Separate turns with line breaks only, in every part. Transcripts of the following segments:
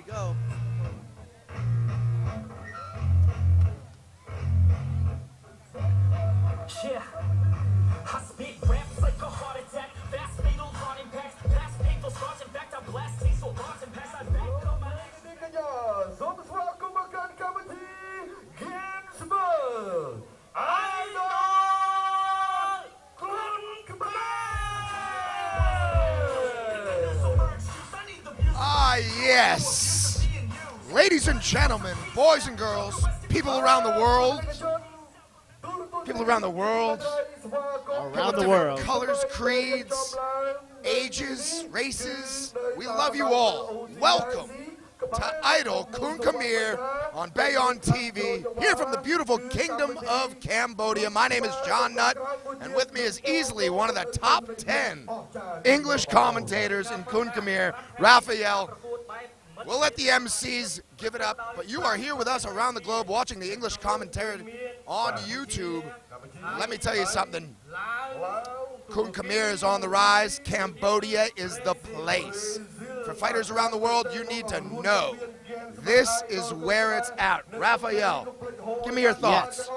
go.
Yeah. I spit raps like a heart attack. Fast fatal heart impacts. Fast painful scars. In fact, I blast tasteful bars and pass. I back it on my
Soms welkom Comedy Ganzberg. Idol
Ah, yes. Ladies and gentlemen, boys and girls, people around the world, colors, creeds, ages, races, we love you all. Welcome to Idol KUNKHMER on Bayon TV, here from the beautiful Kingdom of Cambodia. My name is John Nutt, and with me is easily one of the top 10 English commentators in KUNKHMER, Raphael. We'll let the MCs give it up, but you are here with us around the globe watching the English commentary on YouTube. Let me tell you something. KUNKHMER is on the rise. Cambodia is the place. For fighters around the world, you need to know this is where it's at. Raphael, give me your thoughts.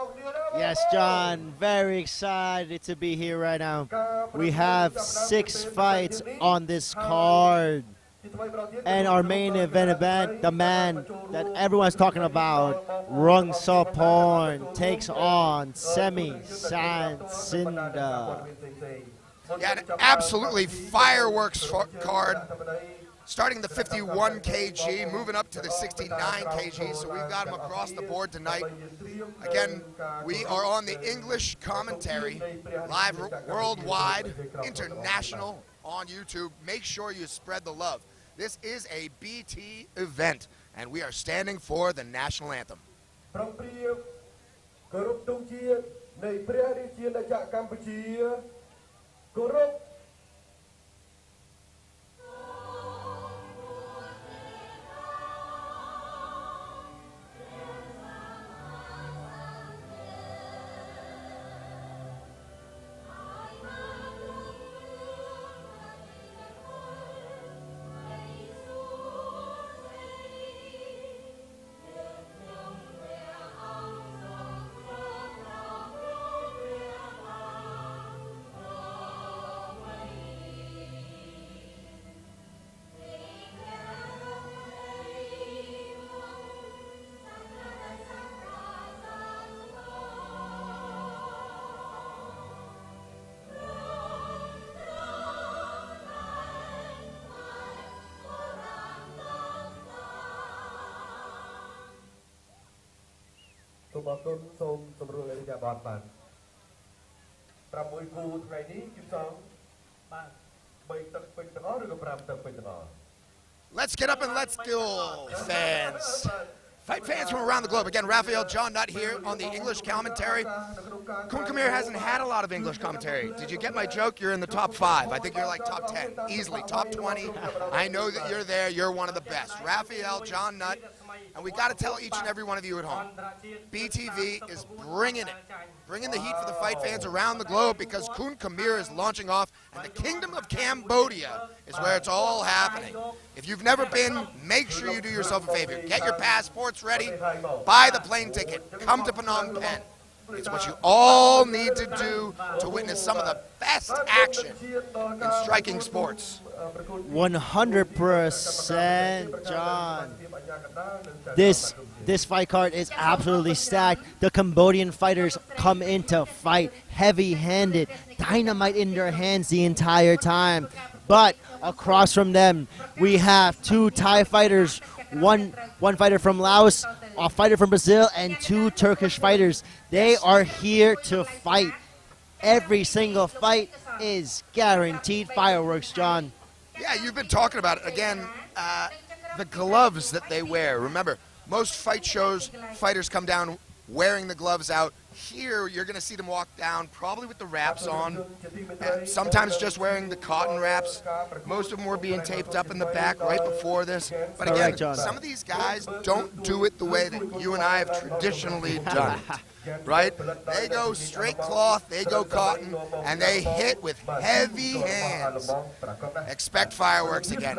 Yes, John, very excited to be here right now. We have 6 fights on this card. And our main event, the man that everyone's talking about, Rung Soporn, takes on Semi Sansinda.
Yeah, an absolutely fireworks card. Starting the 51 kg, moving up to the 69 kg, so we've got them across the board tonight. Again, we are on the English commentary, live worldwide, international on YouTube. Make sure you spread the love. This is a BT event, and we are standing for the national anthem. Let's get up and let's go, fans. Fight fans from around the globe. Again, Raphael, John Nutt here on the English commentary. KUNKHMER hasn't had a lot of English commentary. Did you get my joke? You're in the top 5. I think you're like top 10, easily top 20. I know that you're there. You're one of the best. Raphael, John Nutt, and we got to tell each and every one of you at home, BTV is bringing it. Bringing the heat for the fight fans around the globe, because KUNKHMER is launching off, and the Kingdom of Cambodia is where it's all happening. If you've never been, make sure you do yourself a favor. Get your passports ready, buy the plane ticket, come to Phnom Penh. It's what you all need to do to witness some of the best action in striking sports.
100%, John. This fight card is absolutely stacked. The Cambodian fighters come in to fight heavy-handed, dynamite in their hands the entire time. But across from them, we have 2 Thai fighters, one fighter from Laos, a fighter from Brazil, and 2 Turkish fighters. They are here to fight. Every single fight is guaranteed fireworks, John.
Yeah, you've been talking about it. Again, the gloves that they wear. Remember, most fight shows, fighters come down wearing the gloves out. Here, you're going to see them walk down, probably with the wraps on, sometimes just wearing the cotton wraps. Most of them were being taped up in the back right before this. But again,
Correct, John.
some of these guys don't do it the way that you and I have traditionally done it. Right? They go straight cloth, they go cotton, and they hit with heavy hands. Expect fireworks again.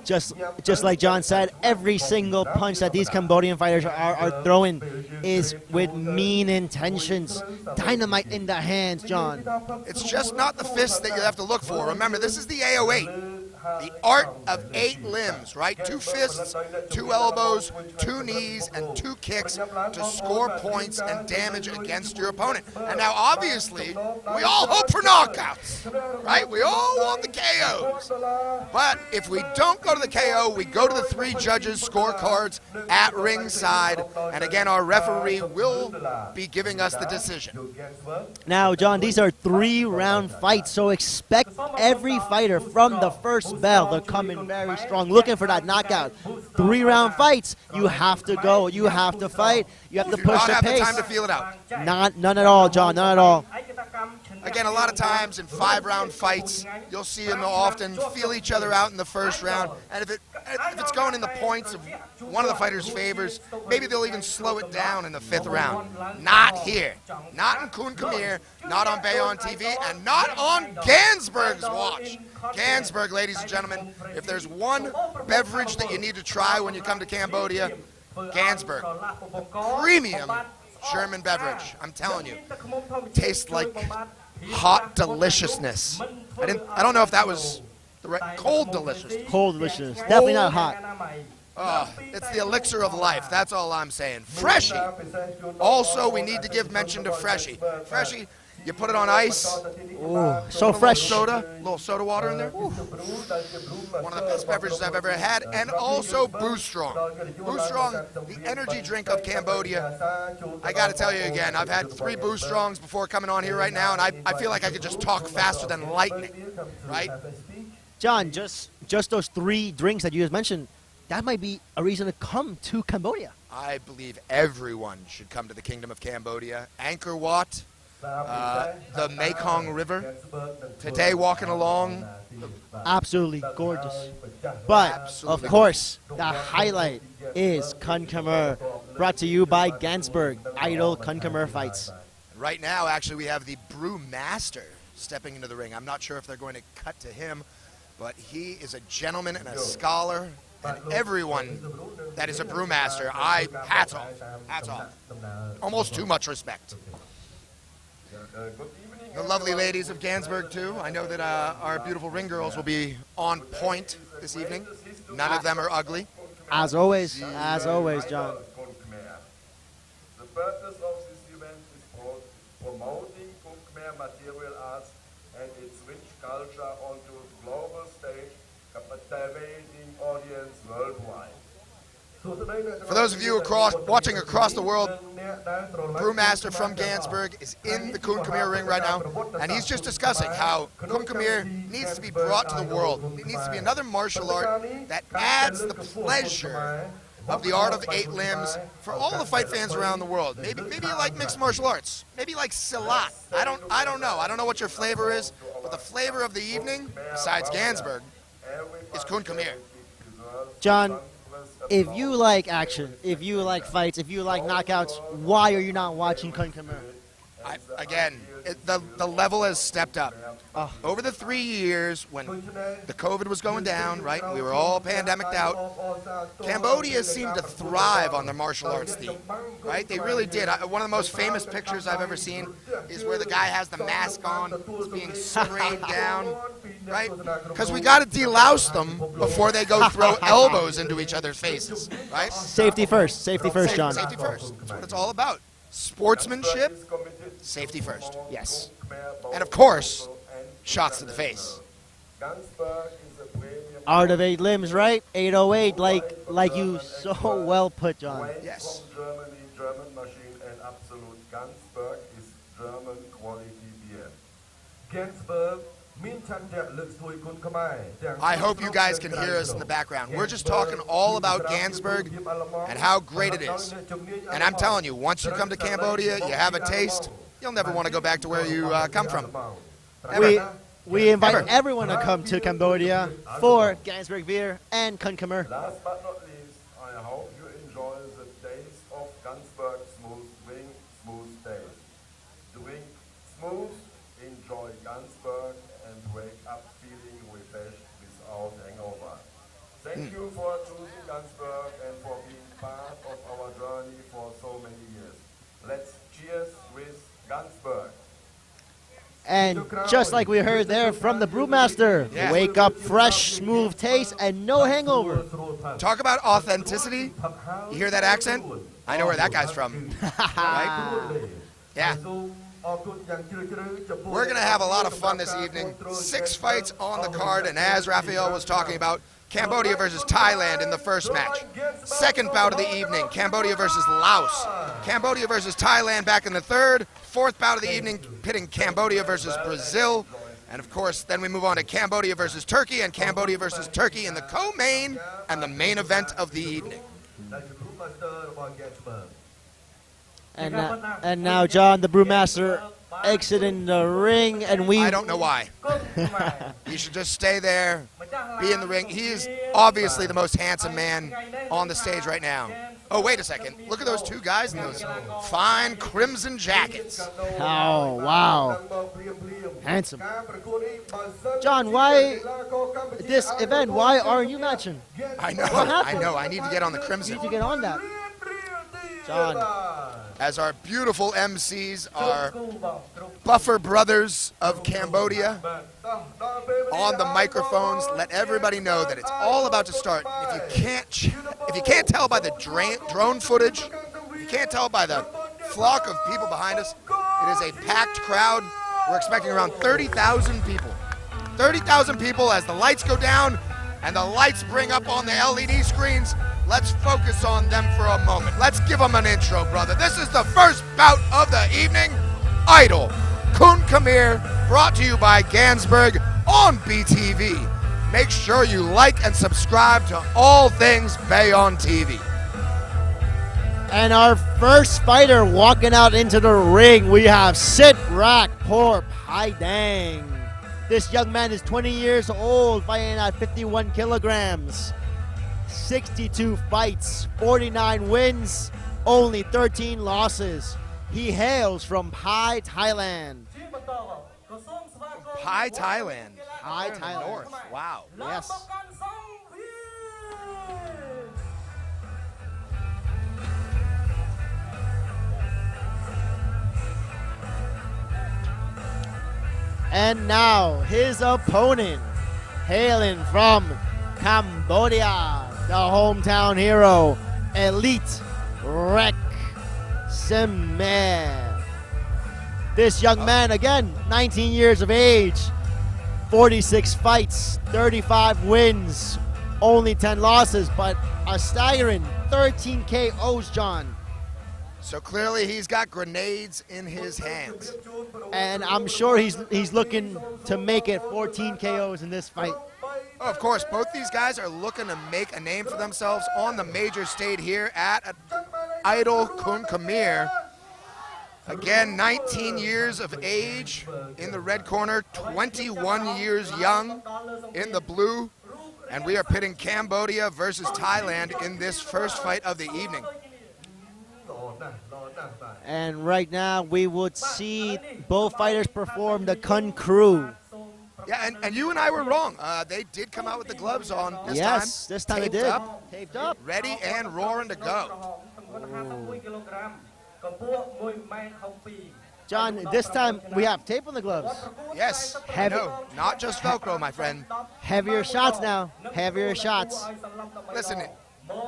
Just like John said, every single punch that these Cambodian fighters are throwing is with mean intentions. Dynamite in the hands, John.
It's just not the fists that you have to look for. Remember, this is the AO8. The art of 8 limbs, right? 2 fists, 2 elbows, 2 knees, and 2 kicks to score points and damage against your opponent. And now, obviously, we all hope for knockouts, right? We all want the KOs. But if we don't go to the KO, we go to the 3 judges' scorecards at ringside. And again, our referee will be giving us the decision.
Now, John, these are 3-round fights, so expect every fighter from the first bell. They're coming very strong, looking for that knockout. 3-round fights. You have to go. You have to fight. You have to push the
You do not have
pace.
the time to feel it out.
None at all, John. None at all.
Again, a lot of times in 5-round fights, you'll see them often feel each other out in the first round. And if it's going in the points of one of the fighters' favors, maybe they'll even slow it down in the 5th round. Not here. Not in KUNKHMER, not on Bayon TV, and not on Ganzberg's watch. Ganzberg, ladies and gentlemen, if there's one beverage that you need to try when you come to Cambodia, Ganzberg. Premium German beverage. I'm telling you. Tastes like hot deliciousness. I don't know if that was the right, cold delicious.
Cold delicious. Definitely not hot.
It's the elixir of life. That's all I'm saying. Freshie. Also, we need to give mention to Freshie. Freshie, you put it on ice.
Ooh, so fresh.
Soda, a little soda water in there. Ooh. One of the best beverages I've ever had. And also Boost Strong. Boost Strong, the energy drink of Cambodia. I got to tell you again, I've had 3 Boost Strongs before coming on here right now, and I feel like I could just talk faster than lightning, right?
John, just those 3 drinks that you just mentioned, that might be a reason to come to Cambodia.
I believe everyone should come to the Kingdom of Cambodia. Angkor Wat, the Mekong River. Today, walking along.
Absolutely gorgeous. But,
Absolutely
of course, the highlight is KUNKHMER, brought to you by Ganzberg, Idol KUNKHMER Fights.
Right now, actually, we have the brewmaster stepping into the ring. I'm not sure if they're going to cut to him, but he is a gentleman and a scholar. And everyone that is a brewmaster, hats off. Hats off. Almost too much respect. The lovely ladies of Ganzberg, too. I know that our beautiful ring girls will be on point this evening. None of them are ugly.
As always, John.
The purpose of this event is promoting KUNKHMER material arts and its rich culture onto a global stage, captivating audience worldwide.
For those of you watching across the world, brewmaster from Ganzberg is in the KUNKHMER ring right now, and he's just discussing how KUNKHMER needs to be brought to the world. It needs to be another martial art that adds the pleasure of the art of 8 limbs for all the fight fans around the world. Maybe you like mixed martial arts. Maybe you like Silat. I don't know. I don't know what your flavor is, but the flavor of the evening, besides Ganzberg, is KUNKHMER.
John, if you like action, if you like fights, if you like knockouts, why are you not watching KUNKHMER?
Again, the level has stepped up. Over the 3 years when the COVID was going down, right, we were all pandemiced out, Cambodia seemed to thrive on the martial arts theme, right? They really did. One of the most famous pictures I've ever seen is where the guy has the mask on, is being sprayed down, right? Because we got to delouse them before they go throw elbows into each other's faces, right?
Safety first, John.
Safety first. That's what it's all about. Sportsmanship, safety first.
Yes.
And of course, shots to the face.
Art of 8 limbs, right? 808, like you so well put, John.
Yes.
German machine and absolute. Ganzberg is German quality beer. Ganzberg
I hope you guys can hear us in the background. We're just talking all about Ganzberg and how great it is. And I'm telling you, once you come to Cambodia, you have a taste, you'll never want to go back to where you come from.
We invite everyone to come to Cambodia for Ganzberg Beer and KUNKHMER.
Last but not least, I hope you enjoy the taste of Ganzberg smooth drink, smooth taste. Drink smooth, enjoy Ganzberg, and wake up feeling refreshed without hangover. Thank you for choosing Ganzberg and for being part of our journey for so many years. Let's cheers with Ganzberg.
And just like we heard there from the brewmaster,
Yeah.
wake up fresh, smooth taste, and no hangover.
Talk about authenticity. You hear that accent? I know where that guy's from. Right? Yeah. We're going to have a lot of fun this evening. 6 fights on the card, and as Raphael was talking about, Cambodia versus Thailand in the first match. Second bout of the evening, Cambodia versus Laos. Cambodia versus Thailand back in the third. Fourth bout of the evening, pitting Cambodia versus Brazil. And of course, then we move on to Cambodia versus Turkey and Cambodia versus Turkey in the co-main and the main event of the evening.
And now John, the brewmaster, exiting the ring, and
I don't know why. He should just stay there, be in the ring. He is obviously the most handsome man on the stage right now. Oh, wait a second. Look at those two guys in those fine crimson jackets.
Oh, wow. Handsome. John, why this event? Why aren't you matching?
I know. I need to get on the crimson.
You need to get on that. John.
As our beautiful MCs, our buffer brothers of Cambodia, on the microphones, let everybody know that it's all about to start. If you can't tell by the drone footage, if you can't tell by the flock of people behind us, it is a packed crowd. We're expecting around 30,000 people. 30,000 people as the lights go down and the lights bring up on the LED screens. Let's focus on them for a moment. Let's give them an intro, brother. This is the first bout of the evening. Idol, KUNKHMER, brought to you by Ganzberg on BTV. Make sure you like and subscribe to all things Bayon TV.
And our first fighter walking out into the ring, we have Sit Rak Por Pai Dang. This young man is 20 years old, fighting at 51 kilograms. 62 fights, 49 wins, only 13 losses. He hails from Pai, Thailand.
Pai, Thailand.
Pai,
There in the
Thailand.
north. Wow.
Yes. And now his opponent, hailing from Cambodia, the hometown hero, Elite Rek Khmer. This young man, again, 19 years of age, 46 fights, 35 wins, only 10 losses, but a staggering 13 KOs, John.
So clearly he's got grenades in his hands.
And I'm sure he's looking to make it 14 KOs in this fight.
Oh, of course, both these guys are looking to make a name for themselves on the major stage here at Idol KUNKHMER. Again, 19 years of age in the red corner, 21 years young in the blue. And we are pitting Cambodia versus Thailand in this first fight of the evening.
And right now, we would see both fighters perform the KUNKHMER.
Yeah, and you and I were wrong. They did come out with the gloves on this time.
Yes, this time they
Taped
did.
up,
Taped up.
ready and roaring to go.
John, this time we have tape on the gloves.
Yes,
Heavy.
no, not just Velcro, my friend.
Heavier shots now. Heavier shots.
Listen,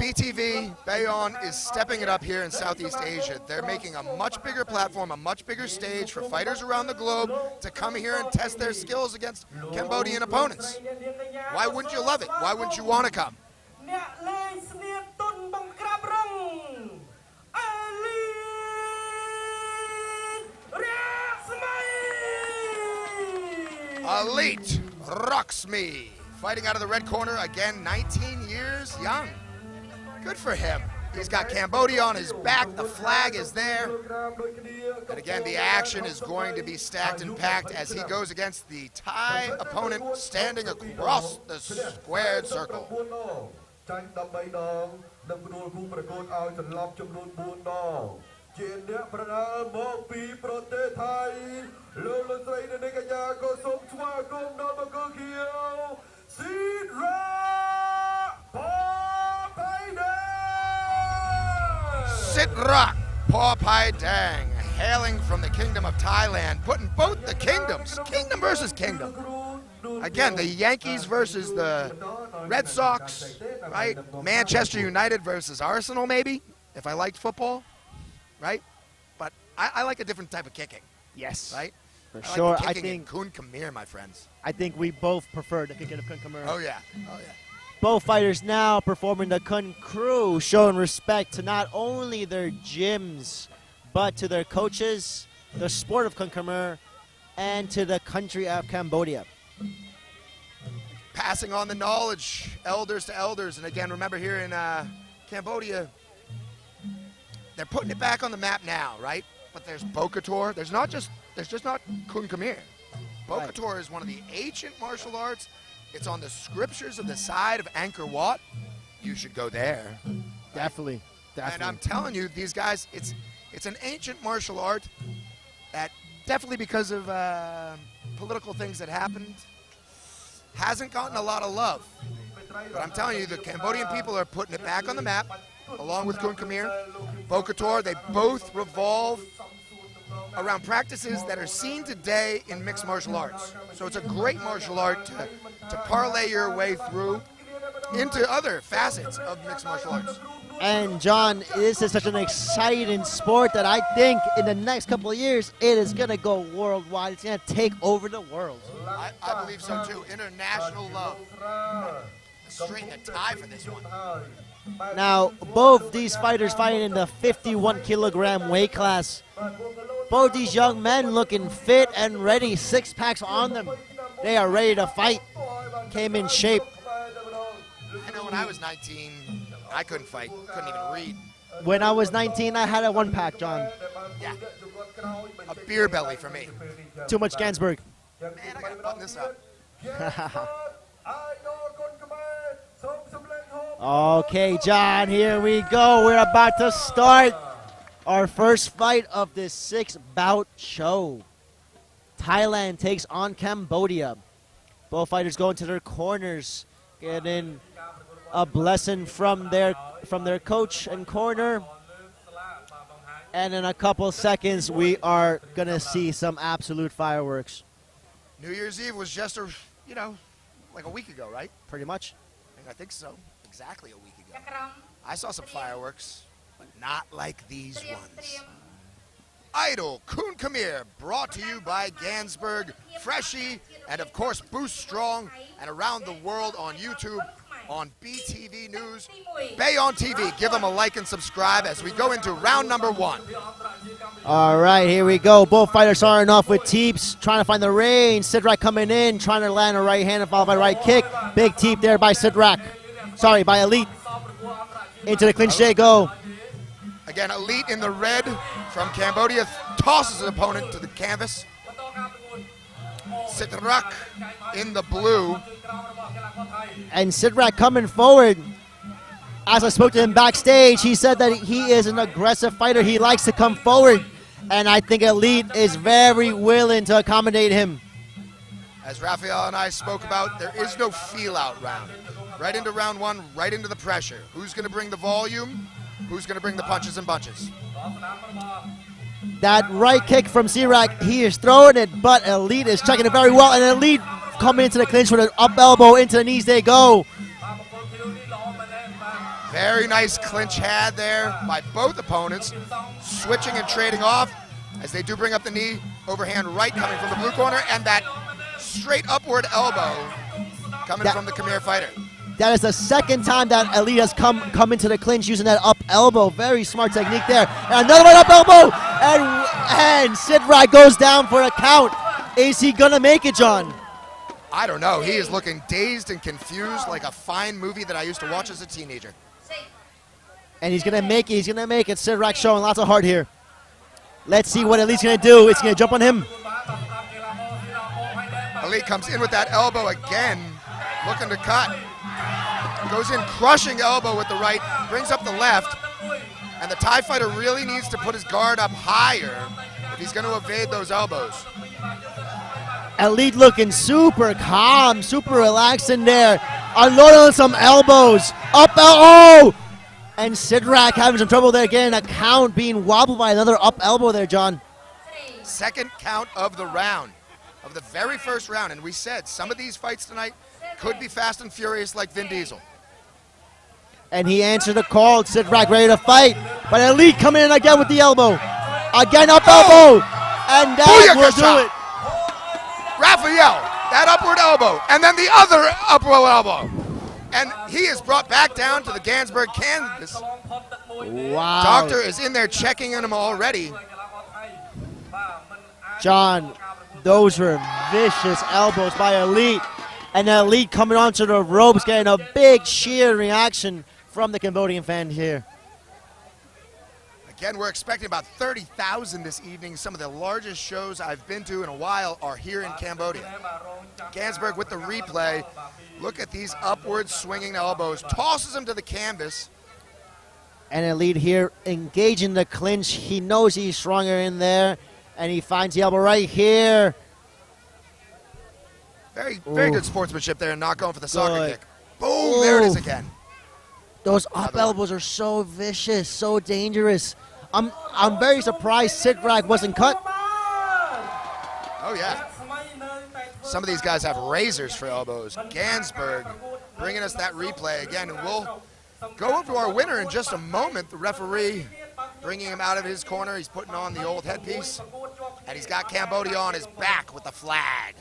BTV, Bayon is stepping it up here in Southeast Asia. They're making a much bigger platform, a much bigger stage for fighters around the globe to come here and test their skills against Cambodian opponents. Why wouldn't you love it? Why wouldn't you want to come? Elite rocks me. Fighting out of the red corner, again, 19 years young. Good for him. He's got Cambodia on his back. The flag is there. And again, the action is going to be stacked and packed as he goes against the Thai opponent standing across the squared circle.
ជាអ្នកប្រដាល់មកពីប្រទេសថៃលោកលោកស្រីនិងអ្នកកញ្ញាក៏សូមស្វាគមន៍ដល់បង្គោលខៀវស៊ីរ៉ាប៉ផៃដាង
Sitrak Paw Dang, hailing from the Kingdom of Thailand, putting both the kingdoms, kingdom versus kingdom. Again, the Yankees versus the Red Sox, right? Manchester United versus Arsenal, maybe, if I liked football. Right? But I like a different type of kicking.
Yes.
Right?
For
I
sure.
Like
I
kicking
think
in KUNKHMER, my friends.
I think we both prefer the kicking of KUNKHMER.
Oh yeah. Oh yeah.
Both fighters now performing the Kun Crew, showing respect to not only their gyms, but to their coaches, the sport of KUNKHMER, and to the country of Cambodia.
Passing on the knowledge, elders to elders. And again, remember here in Cambodia, they're putting it back on the map now, right? But there's Bokator. There's just not KUNKHMER. Bokator is one of the ancient martial arts. It's on the scriptures of the side of Angkor Wat. You should go there.
Definitely.
And I'm telling you, these guys, it's an ancient martial art that definitely because of political things that happened, hasn't gotten a lot of love. But I'm telling you, the Cambodian people are putting it back on the map, along with KUNKHMER. Bokator, they both revolve around practices that are seen today in mixed martial arts. So it's a great martial art to parlay your way through into other facets of mixed martial arts.
And John, this is such an exciting sport that I think in the next couple of years, it is going to go worldwide. It's going to take over the world.
I believe so too. International love. Straighten the tie for this one.
Now, both these fighters fighting in the 51-kilogram weight class. Both these young men looking fit and ready, six-packs on them. They are ready to fight. Came in shape.
I know when I was 19, I couldn't fight, couldn't even read.
When I was 19, I had a one-pack, John.
Yeah. A beer belly for me.
Too much Ganzberg.
Man, I gotta button this up.
Okay, John, here we go. We're about to start our first fight of this 6-bout show. Thailand takes on Cambodia. Both fighters go into their corners, getting a blessing from their coach and corner. And in a couple seconds, we are going to see some absolute fireworks.
New Year's Eve was just like a week ago, right?
Pretty much.
I think so. Exactly a week ago. I saw some fireworks, but not like these ones. Idol KUNKHMER, brought to you by Ganzberg, Freshie, and of course Boost Strong, and around the world on YouTube, on BTV News, Bayon TV. Give them a like and subscribe as we go into round number 1.
All right, here we go. Both fighters starting off with teeps, trying to find the range. Sidrak coming in, trying to land a right hand and followed by a right kick. Big teep there by Sidrak. Sorry, by Elite. Into the clinch they go.
Again, Elite in the red from Cambodia tosses his opponent to the canvas. Sidrak in the blue.
And Sidrak coming forward. As I spoke to him backstage, he said that he is an aggressive fighter. He likes to come forward. And I think Elite is very willing to accommodate him.
As Raphael and I spoke about, there is no feel-out round. Right into round 1, right into the pressure. Who's going to bring the volume? Who's going to bring the punches and bunches?
That right kick from Sidrak, he is throwing it, but Elite is checking it very well. And Elite coming into the clinch with an up elbow into the knees they go.
Very nice clinch had there by both opponents, switching and trading off as they do bring up the knee, overhand right coming from the blue corner, and that straight upward elbow coming from the Khmer fighter.
That is the second time that Elite has come into the clinch using that up elbow. Very smart technique there. And another one up elbow, and Sidrak goes down for a count. Is he gonna make it, John?
I don't know. He is looking dazed and confused like a fine movie that I used to watch as a teenager.
And he's going to make it. He's going to make it. Sidrak showing lots of heart here. Let's see what Elite's going to do. It's going to jump on him.
Elite comes in with that elbow again, looking to cut. Goes in, crushing elbow with the right, brings up the left. And the Thai fighter really needs to put his guard up higher if he's going to evade those elbows.
Elite looking super calm, super relaxed in there. Unloading some elbows. Up elbow! And Sidrak having some trouble there again. A count being wobbled by another up elbow there, John.
Second count of the round, of the very first round. And we said some of these fights tonight could be fast and furious like Vin Diesel.
And he answered the call. Sidrak ready to fight. But Elite coming in again with the elbow. Again up elbow. And that will do it.
Raphael, that upward elbow, and then the other upward elbow. And he is brought back down to the Ganzberg canvas.
Wow.
Doctor is in there checking on him already.
John, those were vicious elbows by Elite. And Elite coming onto the ropes, getting a big cheer reaction from the Cambodian fan here.
Again, we're expecting about 30,000 this evening. Some of the largest shows I've been to in a while are here in Cambodia. Ganzberg with the replay. Look at these upward swinging elbows. Tosses him to the canvas.
And Elite here engaging the clinch. He knows he's stronger in there. And he finds the elbow right here.
Very good sportsmanship there and not going for the soccer
Good.
kick. Boom, there it is again.
Those up elbows are so vicious, so dangerous. I'm very surprised Sidrak wasn't cut.
Oh, yeah. Some of these guys have razors for elbows. Ganzberg bringing us that replay again, and we'll go over to our winner in just a moment. The referee bringing him out of his corner. He's putting on the old headpiece, and he's got Cambodia on his back with the flag.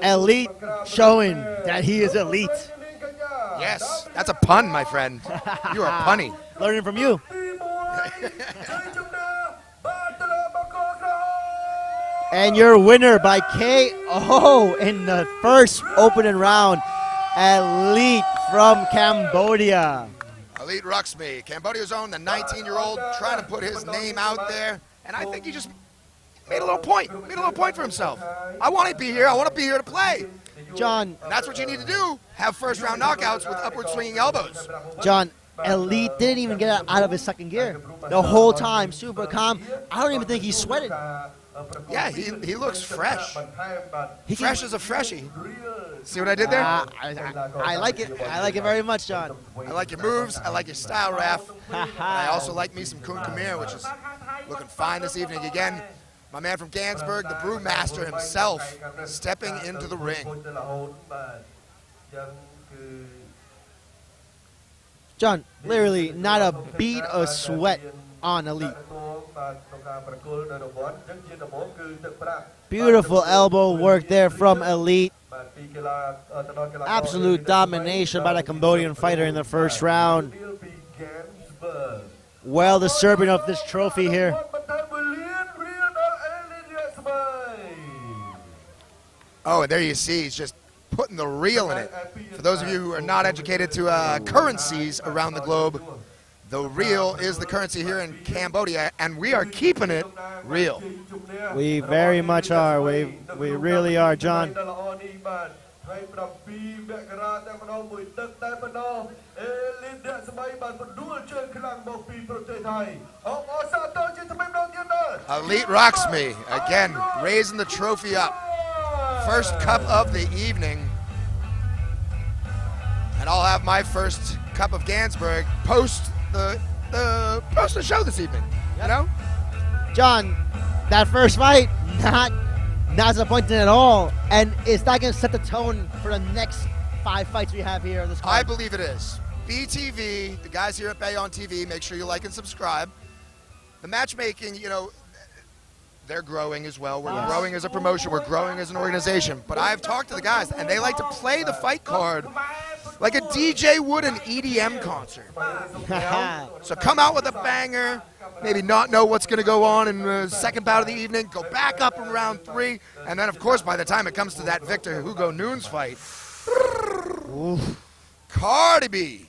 Elite showing that he is elite.
Yes, that's a pun, my friend. You are punny.
Learning from you. And your winner by KO in the first opening round, Elite from Cambodia.
Elite Ruxme, Cambodia's own, the 19-year-old, trying to put his name out there. And I think he just made a little point for himself. I want to be here. I want to be here to play.
John.
And that's what you need to do. Have first-round knockouts with upward swinging elbows.
John, Elite didn't even get out of his second gear. The whole time, super calm. I don't even think he sweated.
Yeah, he looks fresh. Fresh as a freshie. See what I did there?
I like it. I like it very much, John.
I like your moves. I like your style, Raph. I also like me some KUNKHMER, which is looking fine this evening. Again, my man from Ganzberg, the brewmaster himself, stepping into the ring.
John, literally not a bead of sweat on Elite. Beautiful elbow work there from Elite. Absolute domination by the Cambodian fighter in the first round. Well deserving of this trophy here.
Oh, and there you see, he's just putting the real in it. For those of you who are not educated to currencies around the globe, the real is the currency here in Cambodia, and we are keeping it real.
We very much are. We really are, John.
Elite Ruxme, again, raising the trophy up. First cup of the evening. And I'll have my first cup of Ganzberg post the show this evening, you know?
John, that first fight, not disappointing at all. And it's not going to set the tone for the next 5 fights we have here on this card.
I believe it is. BTV, the guys here at Bayon TV, make sure you like and subscribe. The matchmaking, you know, they're growing as well. We're growing as a promotion. We're growing as an organization. But I've talked to the guys, and they like to play the fight card like a DJ would an EDM concert. So come out with a banger, maybe not know what's going to go on in the second bout of the evening, go back up in round 3, and then, of course, by the time it comes to that Victor Hugo Nunes fight, Cardi B.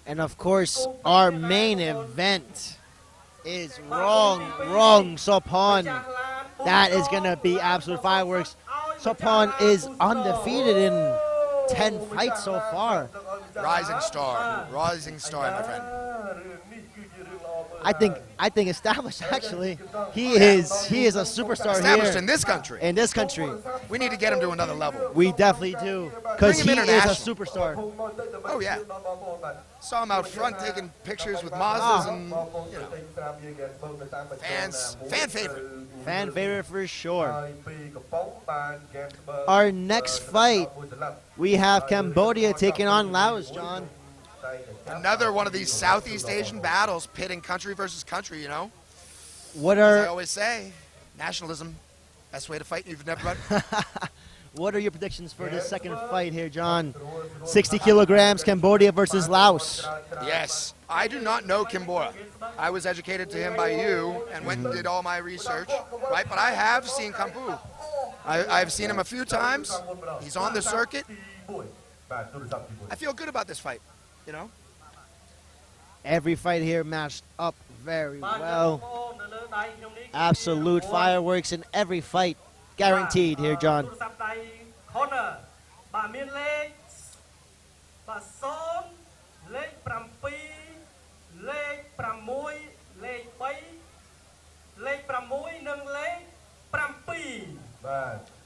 And of course, our main event is Rong Sopon. That is going to be absolute fireworks. Sopon is undefeated in 10 fights so far.
Rising star, my friend.
I think established actually. He is a superstar
Established
here
in this country.
in this country.
We need to get him to another level.
We definitely do, because
Bring
he
him
is a
international.
superstar.
Oh yeah. Saw him out front taking pictures with Mazdas and, you know, fan favorite.
Fan favorite for sure. Our next fight, we have Cambodia taking on Laos, John.
Another one of these Southeast Asian battles pitting country versus country, you know.
What
As I
are
always say, nationalism, best way to fight you've never run.
what are your predictions for the second fight here, John? 60 kilograms, Cambodia versus Laos.
Yes, I do not know Kimbora. I was educated to him by you and went and did all my research, right? But I have seen Kampu. I've seen him a few times. He's on the circuit. I feel good about this fight, you know?
Every fight here matched up very well. Absolute fireworks in every fight. Guaranteed here, John.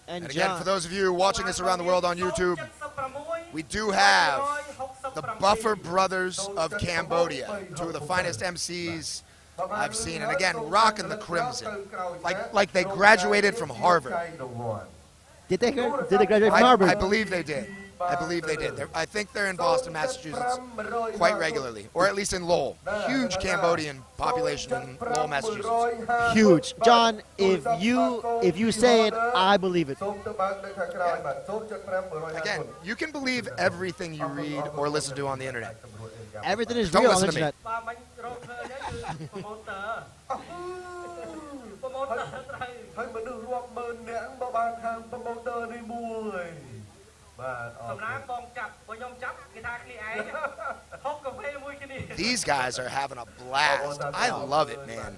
And again, for those of you watching us around the world on YouTube, we do have the Buffer Brothers of Cambodia, two of the finest MCs I've seen. And again, rocking the crimson, like they graduated from Harvard.
Did they graduate from Harvard?
I believe they did. I think they're in Boston, Massachusetts quite regularly, or at least in Lowell. Huge Cambodian population in Lowell, Massachusetts.
Huge. John, if you say it, I believe it.
Again, you can believe everything you read or listen to on the internet.
Everything is
Don't
real on the
listen to me.
internet.
These guys are having a blast. I love it, man.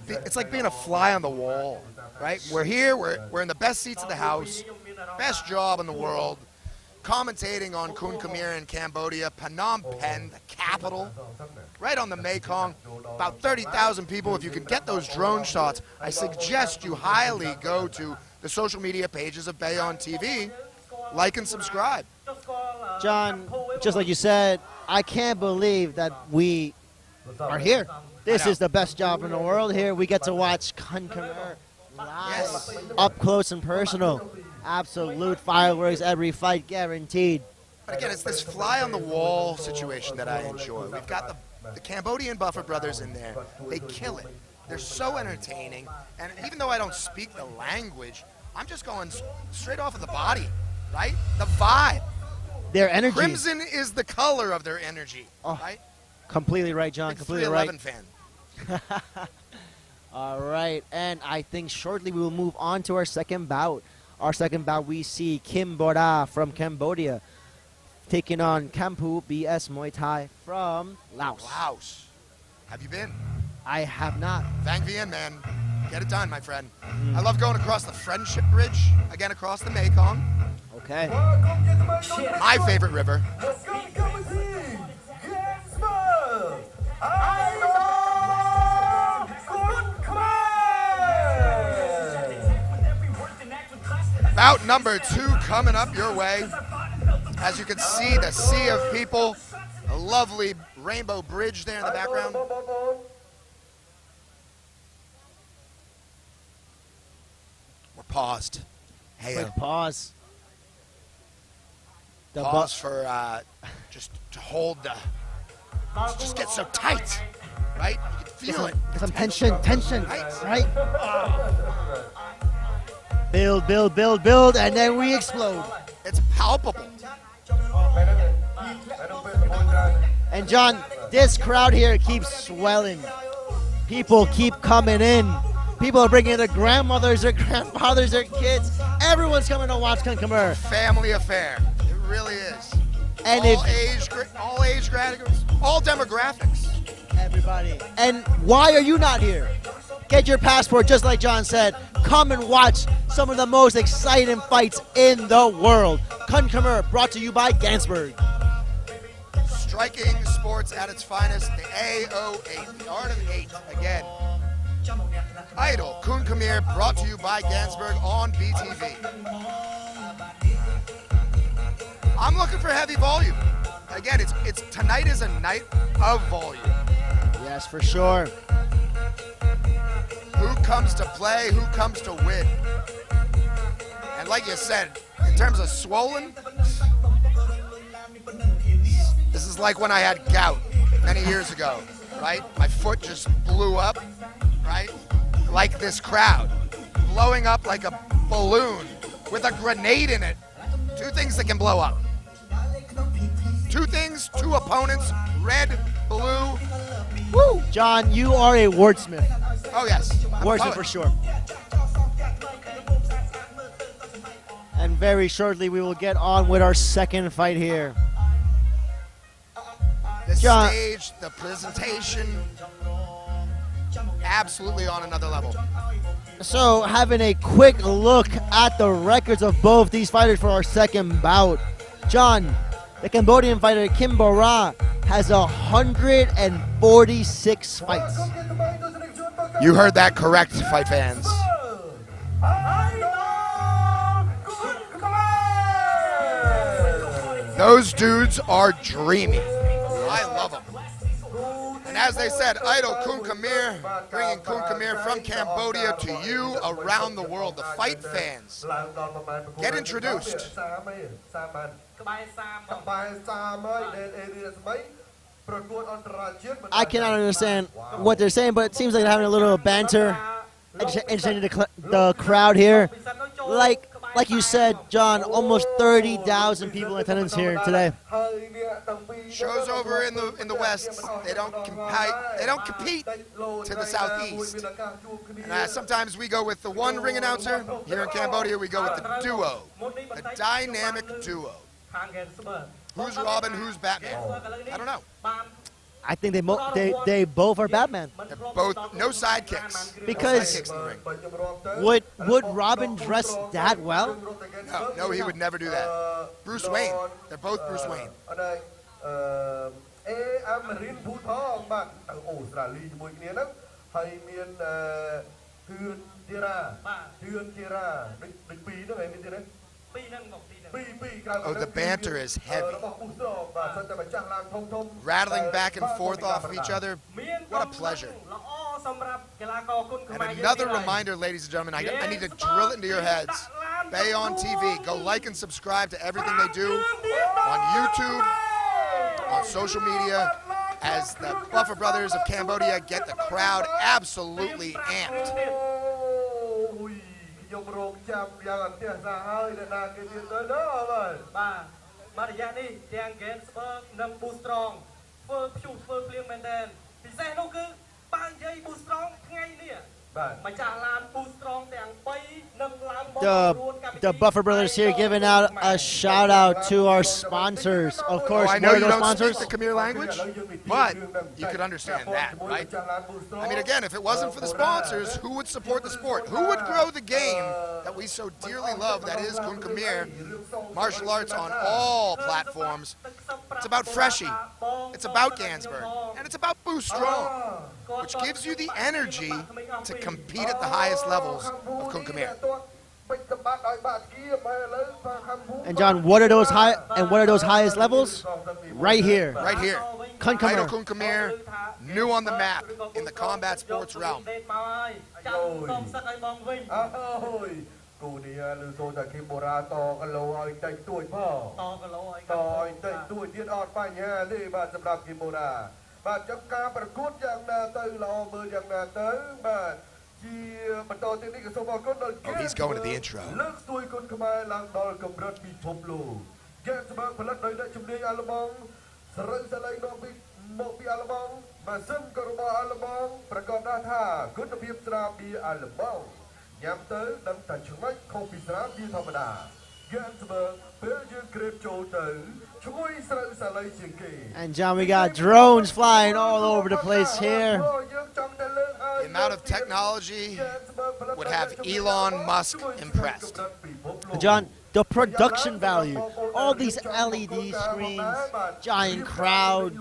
It's like being a fly on the wall, right? We're here, we're in the best seats of the house, best job in the world, commentating on KUNKHMER in Cambodia, Phnom Penh, the capital, right on the Mekong, about 30,000 people. If you can get those drone shots, I suggest you highly go to the social media pages of Bayon TV, like and subscribe.
John, just like you said, I can't believe that we are here. This is the best job in the world here. We get to watch KUNKHMER live, up close and personal. Absolute fireworks, every fight guaranteed.
But again, it's this fly on the wall situation that I enjoy. We've got the Cambodian Buffer Brothers in there. They kill it. They're so entertaining. And even though I don't speak the language, I'm just going straight off of the body, right? The vibe.
Their energy.
Crimson is the color of their energy, right?
Completely right, John.
Big
Completely right.
311 fan.
All right, and I think shortly we will move on to our second bout. Our second bout, we see Kim Bora from Cambodia taking on Kampu BS Muay Thai from Laos.
Laos. Have you been?
I have not.
Vang Viet, man. Get it done, my friend. I love going across the Friendship Bridge, again across the Mekong.
Okay.
My favorite river. Bout number 2 coming up your way. As you can see, the sea of people, a lovely rainbow bridge there in the background. We're paused. Hey,
Quick pause. The
pause for just to hold the. Just get so tight, right? You can feel it.
Some tension, right? Build, and then we explode.
It's palpable.
And John, this crowd here keeps swelling. People keep coming in. People are bringing their grandmothers, their grandfathers, their kids. Everyone's coming to watch KUNKHMER.
Family affair. It really is.
And
all age categories, all demographics.
Everybody. And why are you not here? Get your passport, just like John said. Come and watch some of the most exciting fights in the world. KUNKHMER, brought to you by Ganzberg.
Striking sports at its finest, the AO8, the art of 8, again. Idol, KUNKHMER, brought to you by Ganzberg on BTV. I'm looking for heavy volume. Again, it's tonight is a night of volume.
Yes, for sure.
Who comes to play, who comes to win? And like you said, in terms of swollen, this is like when I had gout many years ago, right? My foot just blew up, right? Like this crowd, blowing up like a balloon with a grenade in it. Two things that can blow up. Two things, two opponents, red, blue.
Woo! John, you are a wordsmith.
Oh yes, I'm a
Wordsmith
poet.
for sure. And very shortly we will get on with our second fight here.
The
John.
stage, the presentation, absolutely on another level.
So, having a quick look at the records of both these fighters for our second bout. John, the Cambodian fighter Kim Bora has 146 fights.
You heard that correct, fight fans. Those dudes are dreamy. I love them. And as they said, Idol KUNKHMER, bringing KUNKHMER from Cambodia to you around the world, the fight fans. Get introduced.
I cannot understand what they're saying, but it seems like they're having a little banter, entertaining the crowd here. Like you said, John, almost 30,000 people in attendance here today.
Shows over in the West, they don't compete to the Southeast. And sometimes we go with the one ring announcer. Here in Cambodia, we go with the duo, the dynamic duo. Who's Robin? Who's Batman? I don't know.
I think they both are Batman.
They're both no sidekicks.
Because
no sidekicks in the ring.
would Robin dress that well?
No, he would never do that. Bruce Wayne. They're both Bruce Wayne. Oh, the banter is heavy. Rattling back and forth off of each other. What a pleasure. And another reminder, ladies and gentlemen, I need to drill it into your heads. Bayon TV, go like and subscribe to everything they do on YouTube, on social media, as the Buffer Brothers of Cambodia get the crowd absolutely amped.
The Buffer Brothers here giving out a shout out to our sponsors. Of course,
I know you don't
sponsors.
speak the Khmer language, but you could understand that, right? I mean, again, if it wasn't for the sponsors, who would support the sport? Who would grow the game that we so dearly love, that is KUNKHMER, martial arts on all platforms? It's about Freshie, it's about Ganzberg, and it's about Boost Strong, which gives you the energy to compete at the highest levels of KUNKHMER.
And John, what are those highest levels? Right here.
Right here. Idol KUNKHMER, new on the map in the combat sports realm. Oh, he's going to the intro.
Ganzberg ផលិតដោយអ្នកជំនាញអាល្លឺម៉ង់សរឹងសាឡៃនាំពីមកពីអាល្លឺម៉ង់ម៉ាស៊ីនក៏របស់អាល្លឺម៉ង់ប្រកបដែរថាគុណភាពស្រាបៀរអាល្លឺម៉ង់ញ៉ាំទៅដឹងតែឆ្ងាញ់ខុសពីស្រាបៀរធម្មតា Ganzberg ពេលយើងក្រេបចូលទៅឈ្ងុយស្រូវសាឡៃជាងគេ
And John, we got drones flying all over the place here.
The amount of technology would have Elon Musk impressed.
John, the production value, all these LED screens, giant crowd,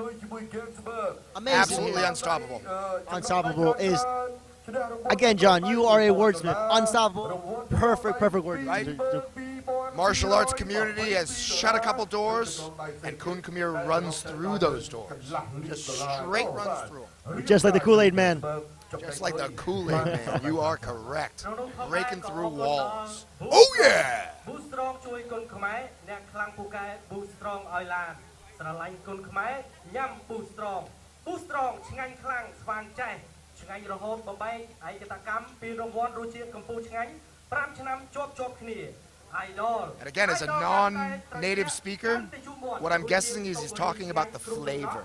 amazing.
Absolutely unstoppable.
Unstoppable is, again, John, you are a wordsmith. Unstoppable, perfect word.
Right? Martial arts community has shut a couple doors, and KUNKHMER runs through those doors. Just straight runs through them.
Just like the Kool-Aid man.
Just like the Kool-Aid man. You are correct. Breaking through walls. Oh yeah!
Boost strong ជួយ KUNKHMER អ្នកខ្លាំងពូកែ Boost strong ឲ្យឡានស្រឡាញ់ KUNKHMER ញ៉ាំ Boost strong Boost strong ឆ្ងាញ់ខ្លាំងស្វាងចេះឆ្ងាញ់រហូតបំបែកឯកតកម្មពីរង្វាន់រសជាតិកម្ពុជាឆ្ងាញ់ 5 ឆ្នាំជាប់គ្នា Idol.
And again, as a non-native speaker, what I'm guessing is he's talking about the flavor.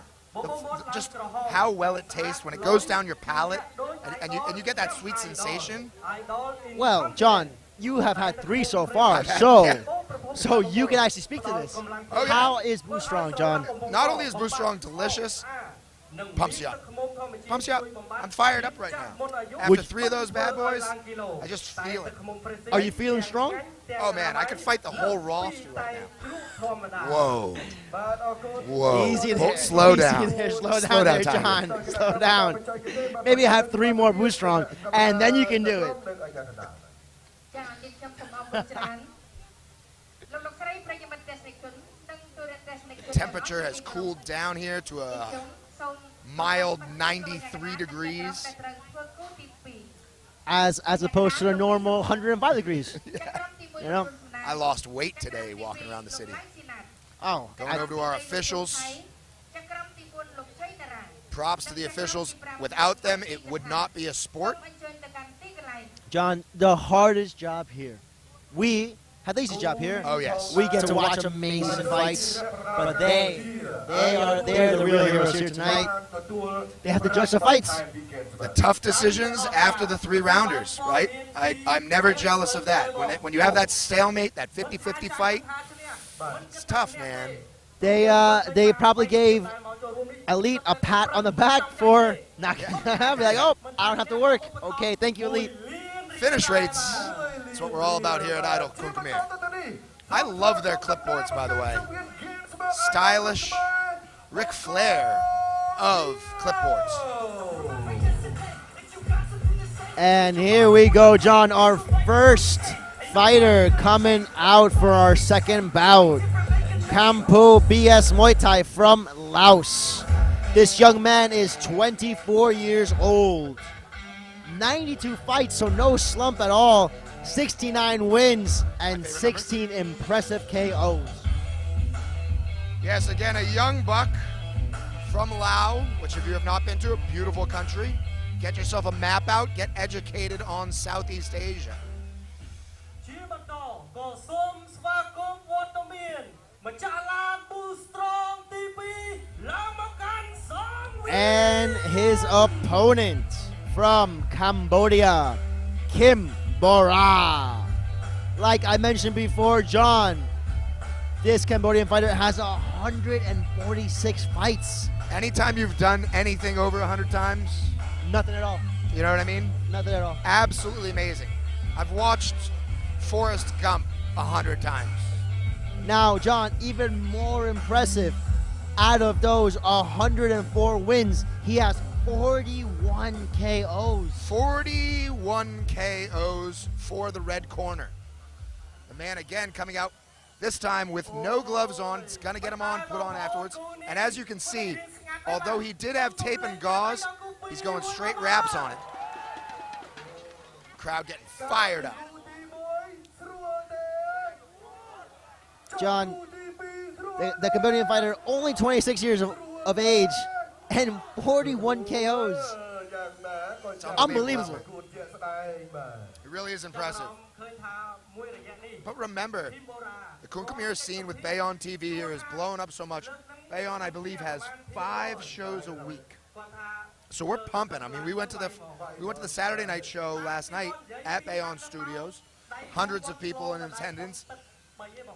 Just how well it tastes when it goes down your palate and you get that sweet sensation.
Well, John, you have had 3 so far, so you can actually speak to this.
Oh, yeah.
How is Boost Strong, John?
Not only is Boost Strong delicious, pumps you up. Pumps you up. I'm fired up right now. After 3 of those bad boys, I just feel it.
Are you feeling strong?
Oh man, I could fight the whole roster right now. Whoa. Whoa.
Easy there.
Slow
Easy
down.
there. Slow down there,
Tiger.
John. Slow down. Maybe I have 3 more Boost Strong, and then you can do it.
The temperature has cooled down here to a mild 93 degrees.
As opposed to the normal 105 degrees. You know?
I lost weight today walking around the city.
Oh,
Going over to our officials. Props to the officials. Without them, it would not be a sport.
John, the hardest job here. We have the easy job here.
Oh yes.
We get to watch amazing fights, but they're the real heroes here tonight. They have to judge the fights.
The tough decisions after the 3-rounders, right? I'm never jealous of that. When you have that stalemate, that 50-50 fight, it's tough, man.
They probably gave Elite a pat on the back for knocking out. Be like, oh, I don't have to work. Okay, thank you, Elite.
Finish rates. That's what we're all about here at Idol KUNKHMER. I love their clipboards, by the way. Stylish Ric Flair of clipboards.
And here we go, John, our first fighter coming out for our second bout. Kampo BS Muay Thai from Laos. This young man is 24 years old. 92 fights, so no slump at all. 69 wins and 16 impressive KOs.
Yes, again, a young buck from Laos, which if you have not been to, a beautiful country. Get yourself a map out, get educated on Southeast Asia.
And his opponent from Cambodia, Kim Bora. Like I mentioned before, John, this Cambodian fighter has 146 fights.
Anytime you've done anything over 100 times,
Nothing at all.
you know what I mean?
Nothing at all.
Absolutely amazing. I've watched Forrest Gump 100 times.
Now, John, even more impressive, out of those 104 wins, he has 41 KOs.
41 KOs for the red corner. The man again coming out this time with no gloves on. It's going to get him on, put on afterwards. And as you can see, although he did have tape and gauze, he's going straight wraps on it. Crowd getting fired up.
John, the Cambodian fighter, only 26 years of age and 41 KOs.
It's
unbelievable.
It really is impressive. But remember, the KUNKHMER scene with Bayon TV here is blown up so much. Bayon, I believe, has 5 shows a week. So we're pumping. I mean, we went to the Saturday night show last night at Bayon Studios. Hundreds of people in attendance.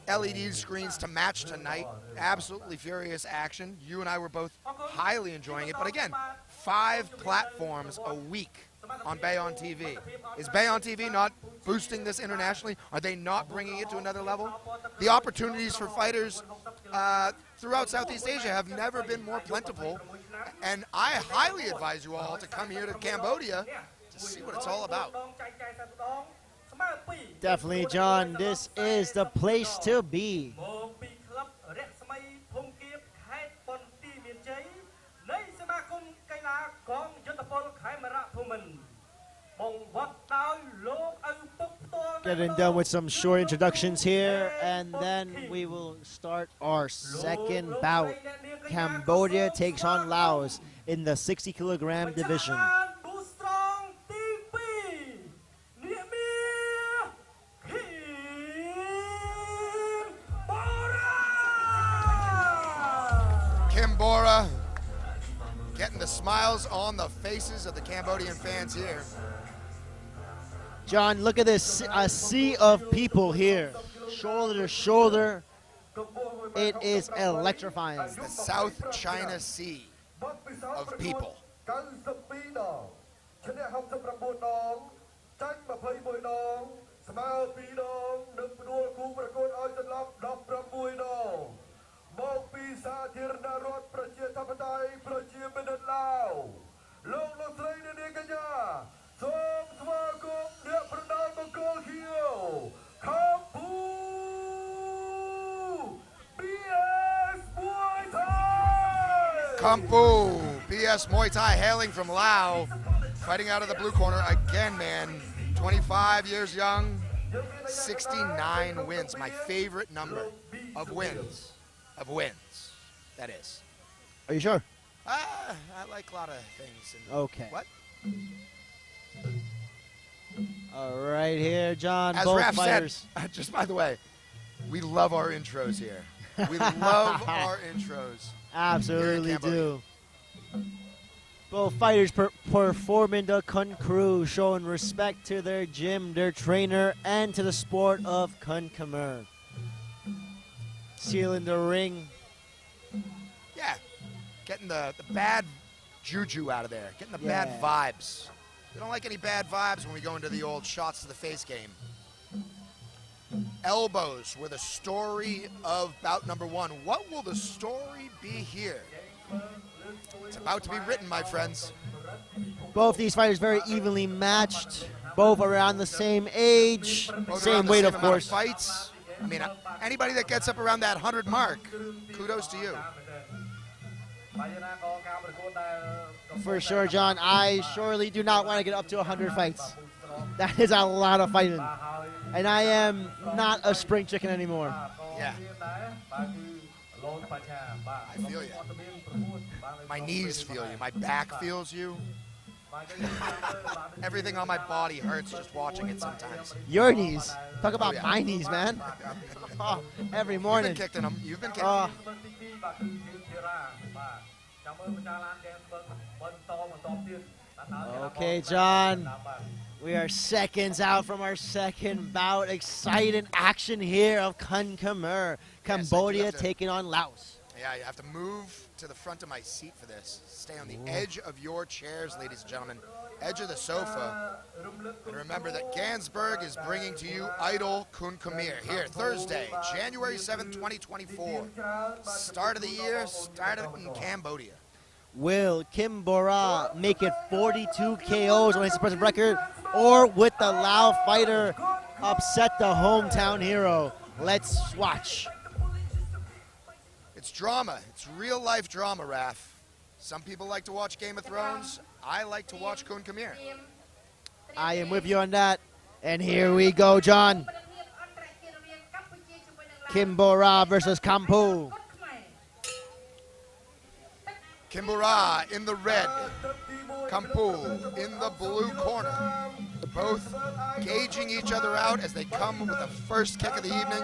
LED screens to match tonight. Absolutely furious action. You and I were both highly enjoying it. But again, 5 platforms a week on Bayon TV. Is Bayon TV not boosting this internationally? Are they not bringing it to another level? The opportunities for fighters throughout Southeast Asia have never been more plentiful. And I highly advise you all to come here to Cambodia to see what it's all about.
Definitely, John. This is the place to be. Getting done with some short introductions here, and then we will start our second bout. Cambodia takes on Laos in the 60-kilogram division.
Kimbora getting the smiles on the faces of the Cambodian fans here.
John, look at this, a sea of people here, shoulder to shoulder. It is electrifying.
It's the South China Sea of people. Kampu, BS Muay Thai, hailing from Laos, fighting out of the blue corner again, man. 25 years young, 69 wins. My favorite number of wins. That is.
Are you sure?
I like a lot of things.
Okay.
What?
All right, here, John.
As
both
Raph
fighters.
said, just by the way, we love our intros here. We love our intros.
Absolutely do. Both fighters performing the KUNKHMER, showing respect to their gym, their trainer, and to the sport of KUNKHMER. Sealing the ring.
Yeah, getting the bad juju out of there, getting the bad vibes. We don't like any bad vibes when we go into the old shots to the face game. Elbows were the story of bout number 1. What will the story be here? It's about to be written, my friends.
Both these fighters very evenly matched. Both around the same age,
Both
same
around the
weight,
same
of
amount
course.
Fights. I mean, anybody that gets up around that 100 mark, kudos to you.
For sure, John. I surely do not want to get up to 100 fights. That is a lot of fighting. And I am not a spring chicken anymore.
Yeah. I feel you. My knees feel you. My back feels you. Everything on my body hurts just watching it sometimes.
Your knees. Talk about
yeah.
my knees, man. Oh, every
You've
morning.
been kicked in them. You've been kicked.
Okay, John. We are seconds out from our second bout. Exciting action here of KUNKHMER. Cambodia taking on Laos.
Yeah, you have to move to the front of my seat for this. Stay on the edge of your chairs, ladies and gentlemen. Edge of the sofa. And remember that Ganzberg is bringing to you Idol KUNKHMER here Thursday, January 7th, 2024. Start of the year, start it in Cambodia.
Will Kimbora make it 42 KOs on his impressive record, or with the Lao fighter upset the hometown hero? Let's watch.
It's drama. It's real life drama, Raph. Some people like to watch Game of Thrones. I like to watch KUNKHMER.
I am with you on that. And here we go, John. Kimbora versus Kampu.
Kimbora in the red. Kampu in the blue corner. Both gauging each other out as they come with the first kick of the evening.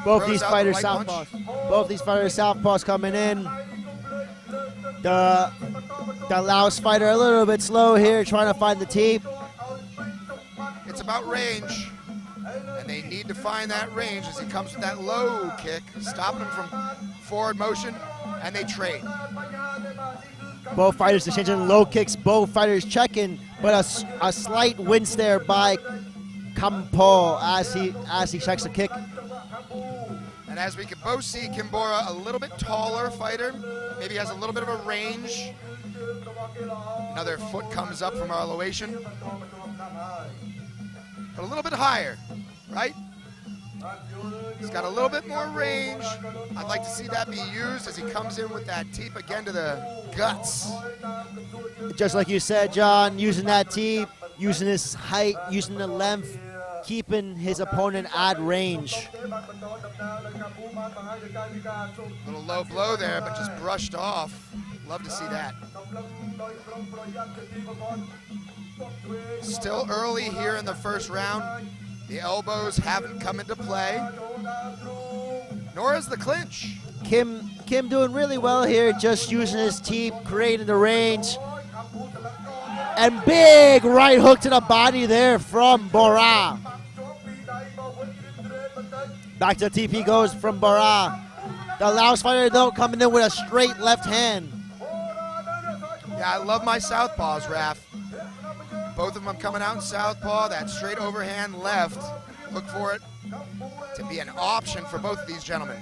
Both these fighters southpaws. Both these fighters southpaws coming in. The Laos fighter a little bit slow here, trying to find the teep.
It's about range, and they need to find that range as he comes with that low kick, stopping him from forward motion, and they trade.
Both fighters exchanging low kicks, both fighters checking, but a slight wince there by Kampo as he checks the kick.
And as we can both see, Kimbora, a little bit taller fighter, maybe has a little bit of a range. Another foot comes up from our elevation, but a little bit higher, right? He's got a little bit more range. I'd like to see that be used as he comes in with that teep again to the guts.
Just like you said, John, using that teep, using his height, using the length, keeping his opponent at range.
Little low blow there, but just brushed off. Love to see that. Still early here in the first round. The elbows haven't come into play, nor has the clinch.
Kim doing really well here, just using his teep, creating the range. And big right hook to the body there from Bora. Back to TP goes from Bora. The Laos fighter, though, coming in with a straight left hand.
Yeah, I love my southpaws, Raph. Both of them coming out in southpaw, that straight overhand left. Look for it to be an option for both of these gentlemen.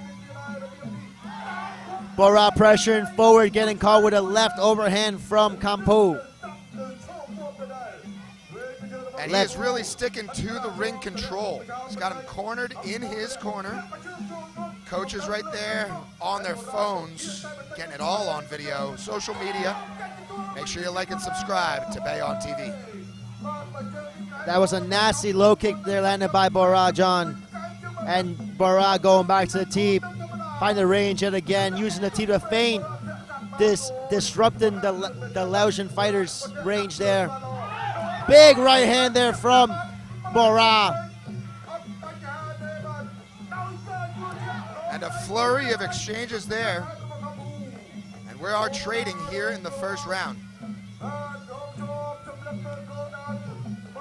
Bora pressuring forward, getting caught with a left overhand from Kampu.
And he is really sticking to the ring control. He's got him cornered in his corner. Coaches right there on their phones, getting it all on video, social media. Make sure you like and subscribe to Bayon TV.
That was a nasty low kick there landed by Bora, John. And Bora going back to the teep, find the range yet again, using the teep to feint, disrupting the Laotian fighter's range there. Big right hand there from Bora.
And a flurry of exchanges there. And we are trading here in the first round.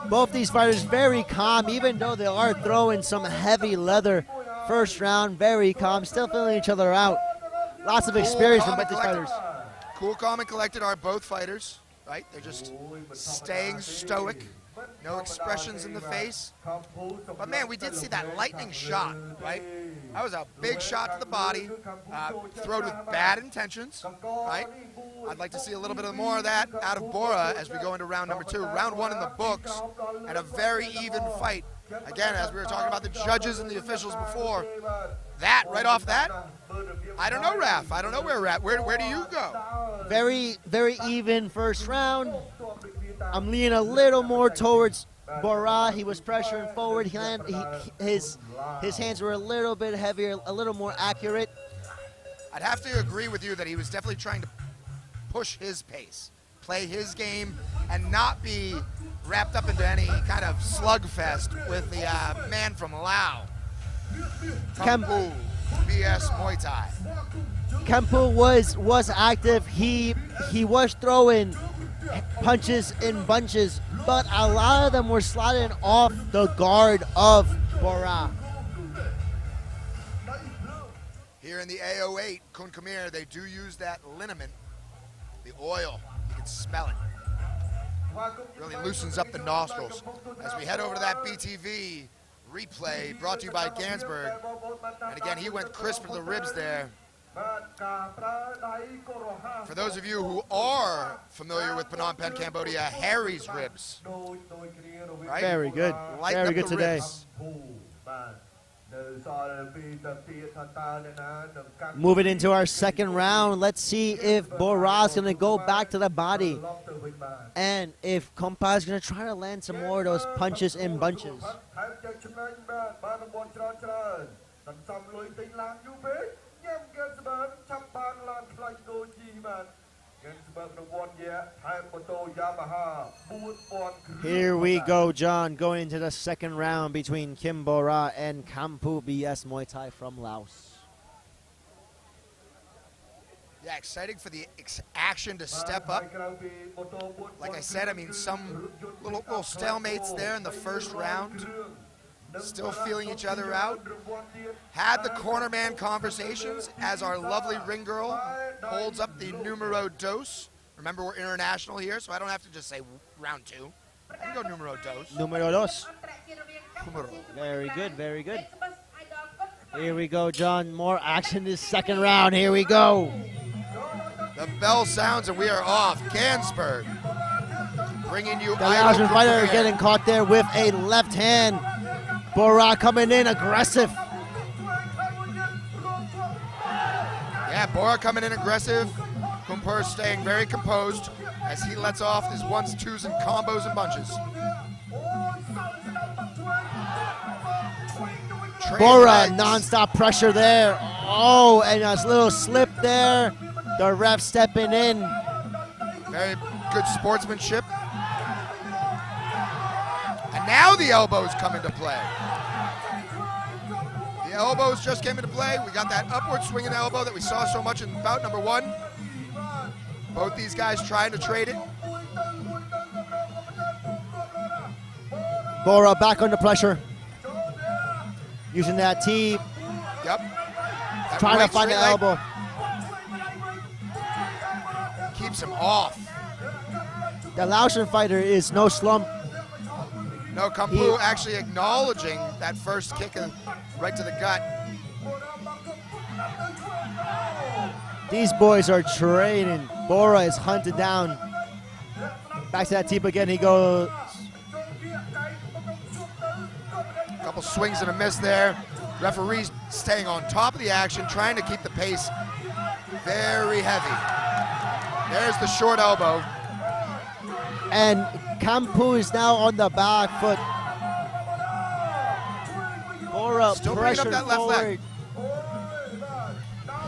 Both these fighters very calm, even though they are throwing some heavy leather. First round, very calm, still feeling each other out. Lots of experience from both these fighters.
Cool, calm, and collected are both fighters, right? They're just staying stoic. No expressions in the face. But man, we did see that lightning shot, right? That was a big shot to the body, thrown with bad intentions, right? I'd like to see a little bit more of that out of Bora as we go into round number 2. Round 1 in the books, and a very even fight. Again, as we were talking about the judges and the officials before, that, right off that, I don't know, Raph. I don't know where we're at. Where do you go?
Very, very even first round. I'm leaning a little more towards Bora. He was pressuring forward. His hands were a little bit heavier, a little more accurate.
I'd have to agree with you that he was definitely trying to push his pace, play his game, and not be wrapped up into any kind of slugfest with the man from Laos. Kampu, BS Muay Thai.
Kampu was active. He was throwing punches in bunches, but a lot of them were sliding off the guard of Bora.
Here in the AO8, KUNKHMER, they do use that liniment, the oil. You can smell it. Really loosens up the nostrils. As we head over to that BTV replay brought to you by Ganzberg. And again, he went crisp to the ribs there. For those of you who are familiar with Phnom Penh, Cambodia, Harry's ribs. Right?
Very good.
Lighten
Very
up
good
the
today.
ribs.
Moving into our second round, let's see if Bora's going to go back to the body and if Kompa's going to try to land some more of those punches in bunches. Here we go, John, going into the second round between Kim Bora and Kampu BS Muay Thai from Laos.
Yeah, exciting for the action to step up. Like I said, I mean, some little stalemates there in the first round. Still feeling each other out. Had the cornerman conversations as our lovely ring girl holds up the numero dos. Remember, we're international here, so I don't have to just say round 2. I can go numero dos.
Numero dos. Very good, very good. Here we go, John. More action this second round. Here we go.
The bell sounds and we are off. Ganzberg bringing you
the Laotian fighter getting caught there with a left hand. Bora coming in aggressive.
Yeah, Bora coming in aggressive. KUNKHMER staying very composed as he lets off his 1s, 2s, and combos and bunches.
Bora, non-stop pressure there. Oh, and a little slip there. The ref stepping in.
Very good sportsmanship. And now the elbows come into play. The elbows just came into play. We got that upward swinging elbow that we saw so much in bout number 1. Both these guys trying to trade it.
Bora back under pressure. Using that T.
Yep. That
trying
right
to find the elbow.
Keeps him off.
The Laotian fighter is no slump.
No, Kampu actually acknowledging that first kick right to the gut.
These boys are trading. Bora is hunted down. Back to that tip again. He goes.
A couple swings and a miss there. Referees staying on top of the action, trying to keep the pace very heavy. There's the short elbow.
And Kampu is now on the back foot. Bora
still bringing up that left leg.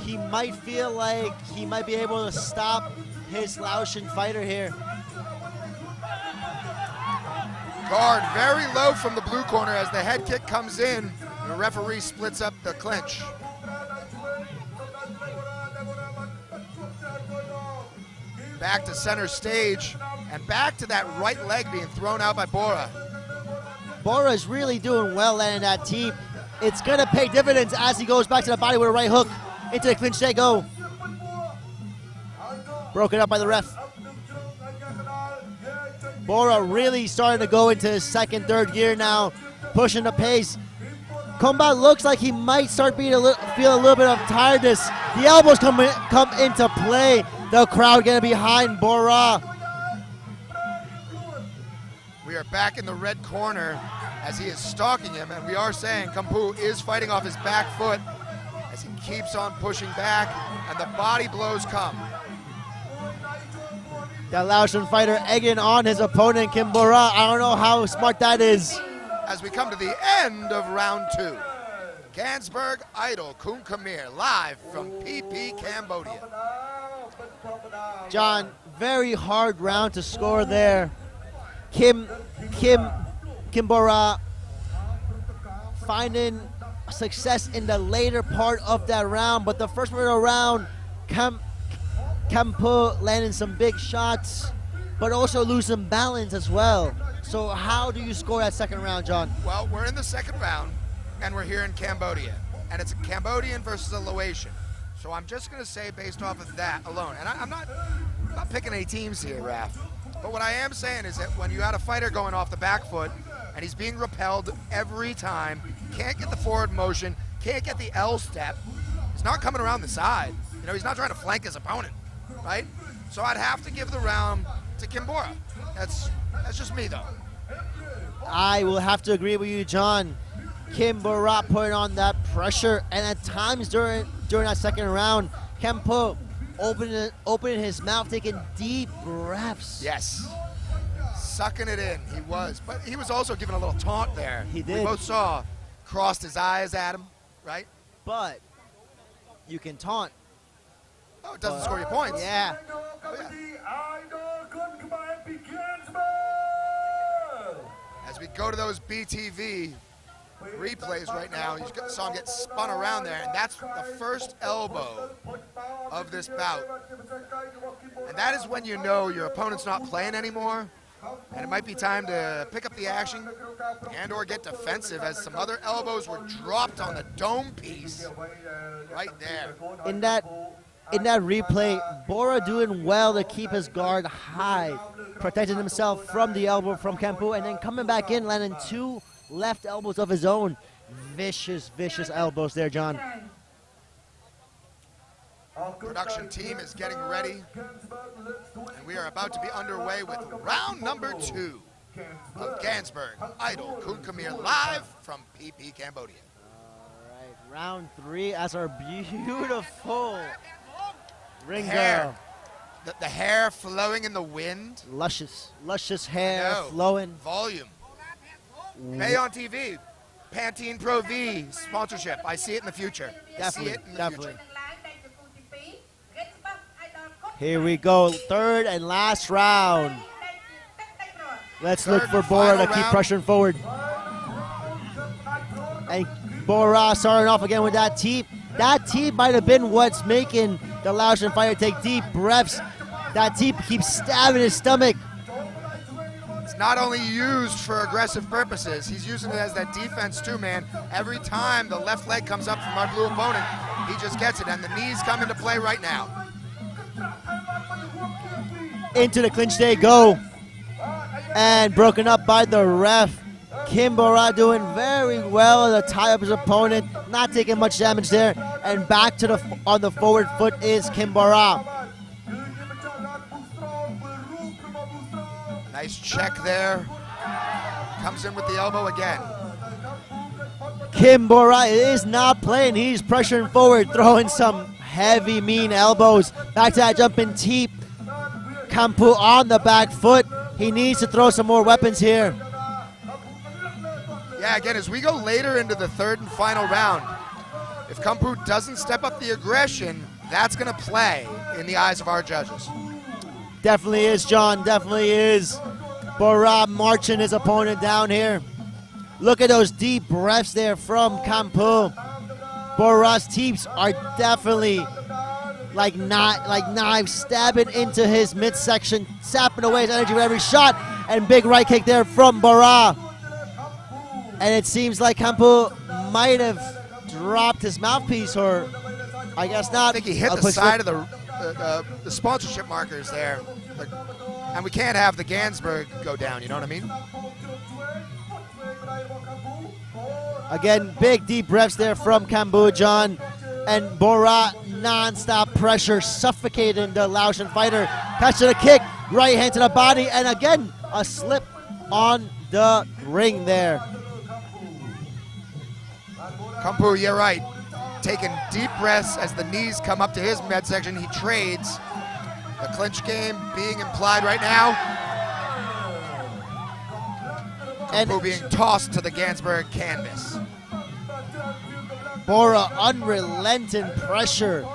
He might feel like he might be able to stop his Laotian fighter here.
Guard very low from the blue corner as the head kick comes in. The referee splits up the clinch. Back to center stage and back to that right leg being thrown out by Bora.
Bora is really doing well landing that teep. It's going to pay dividends as he goes back to the body with a right hook. Into the clinch they go. Broken up by the ref. Bora really starting to go into his second, third gear now, pushing the pace. Combat looks like he might start feel a little bit of tiredness. The elbows come into play. The crowd getting behind Bora.
We are back in the red corner as he is stalking him, and we are saying Kampu is fighting off his back foot as he keeps on pushing back, and the body blows come.
The Laotian fighter egging on his opponent, Kim Bora. I don't know how smart that is.
As we come to the end of round 2. Ganzberg Idol, KUNKHMER, live from BTV Cambodia.
John, very hard round to score there. Kim Bora finding success in the later part of that round, but the first part of the round, Kampu landing some big shots, but also losing balance as well. So how do you score that second round, John?
Well, we're in the second round, and we're here in Cambodia, and it's a Cambodian versus a Laotian. So I'm just going to say based off of that alone, and I'm not picking any teams here, Raph, but what I am saying is that when you had a fighter going off the back foot, and he's being repelled every time, can't get the forward motion, can't get the L step, he's not coming around the side. You know, he's not trying to flank his opponent, right? So I'd have to give the round to Kim Bora. That's just me, though.
I will have to agree with you, John. Kim Bora putting on that pressure, and at times during that second round, Kampu opening his mouth, taking deep breaths.
Yes, sucking it in, he was. But he was also giving a little taunt there.
He did.
We both saw, crossed his eyes at him, right?
But you can taunt.
Oh, it doesn't score you points.
Yeah.
Oh, yeah. go to those BTV replays right now, you saw him get spun around there, and that's the first elbow of this bout. And that is when you know your opponent's not playing anymore, and it might be time to pick up the action and or get defensive, as some other elbows were dropped on the dome piece right there.
In that replay, Bora doing well to keep his guard high, protecting himself from the elbow from Kampu, and then coming back in, landing 2 left elbows of his own. Vicious, vicious elbows there, John.
Production team is getting ready, and we are about to be underway with round number 2 of Ganzberg Idol KUNKHMER live from PP Cambodia.
All right, round 3 as our beautiful ring
hair.
girl.
The hair flowing in the wind.
Luscious hair flowing.
Volume. Bayon TV, Pantene Pro V sponsorship. I see it in the future.
Definitely. Here we go, 3rd and last round. Let's look for Bora to keep pressuring forward. And Bora starting off again with that teep. That teep might have been what's making the Laotian fighter take deep breaths. That teep keeps stabbing his stomach.
It's not only used for aggressive purposes, he's using it as that defense too, man. Every time the left leg comes up from our blue opponent, he just gets it, and the knees come into play right now.
Into the clinch they go, and broken up by the ref. Kim Bora doing very well to tie up his opponent, not taking much damage there, and back to on the forward foot is Kim Bora.
Nice check there. Comes in with the elbow again.
Kim Bora is not playing. He's pressuring forward, throwing some heavy, mean elbows. Back to that jumping teep. Kampu on the back foot. He needs to throw some more weapons here.
Yeah, again, as we go later into the 3rd and final round, if Kampu doesn't step up the aggression, that's going to play in the eyes of our judges.
Definitely is, John. Definitely is. Bora marching his opponent down here. Look at those deep breaths there from Kampu. Bora's teeps are definitely like knives stabbing into his midsection, sapping away his energy with every shot. And big right kick there from Bora. And it seems like Kampu might have dropped his mouthpiece, or I guess not.
I think he hit the side of the sponsorship markers there. And we can't have the Ganzberg go down, you know what I mean?
Again, big deep breaths there from Kampu, John. And Bora, non-stop pressure, suffocating the Laotian fighter. Catch to the kick, right hand to the body, and again, a slip on the ring there.
Kampu, you're right. Taking deep breaths as the knees come up to his midsection. He trades. The clinch game being implied right now. Kampu being tossed to the Ganzberg canvas.
Bora, unrelenting pressure,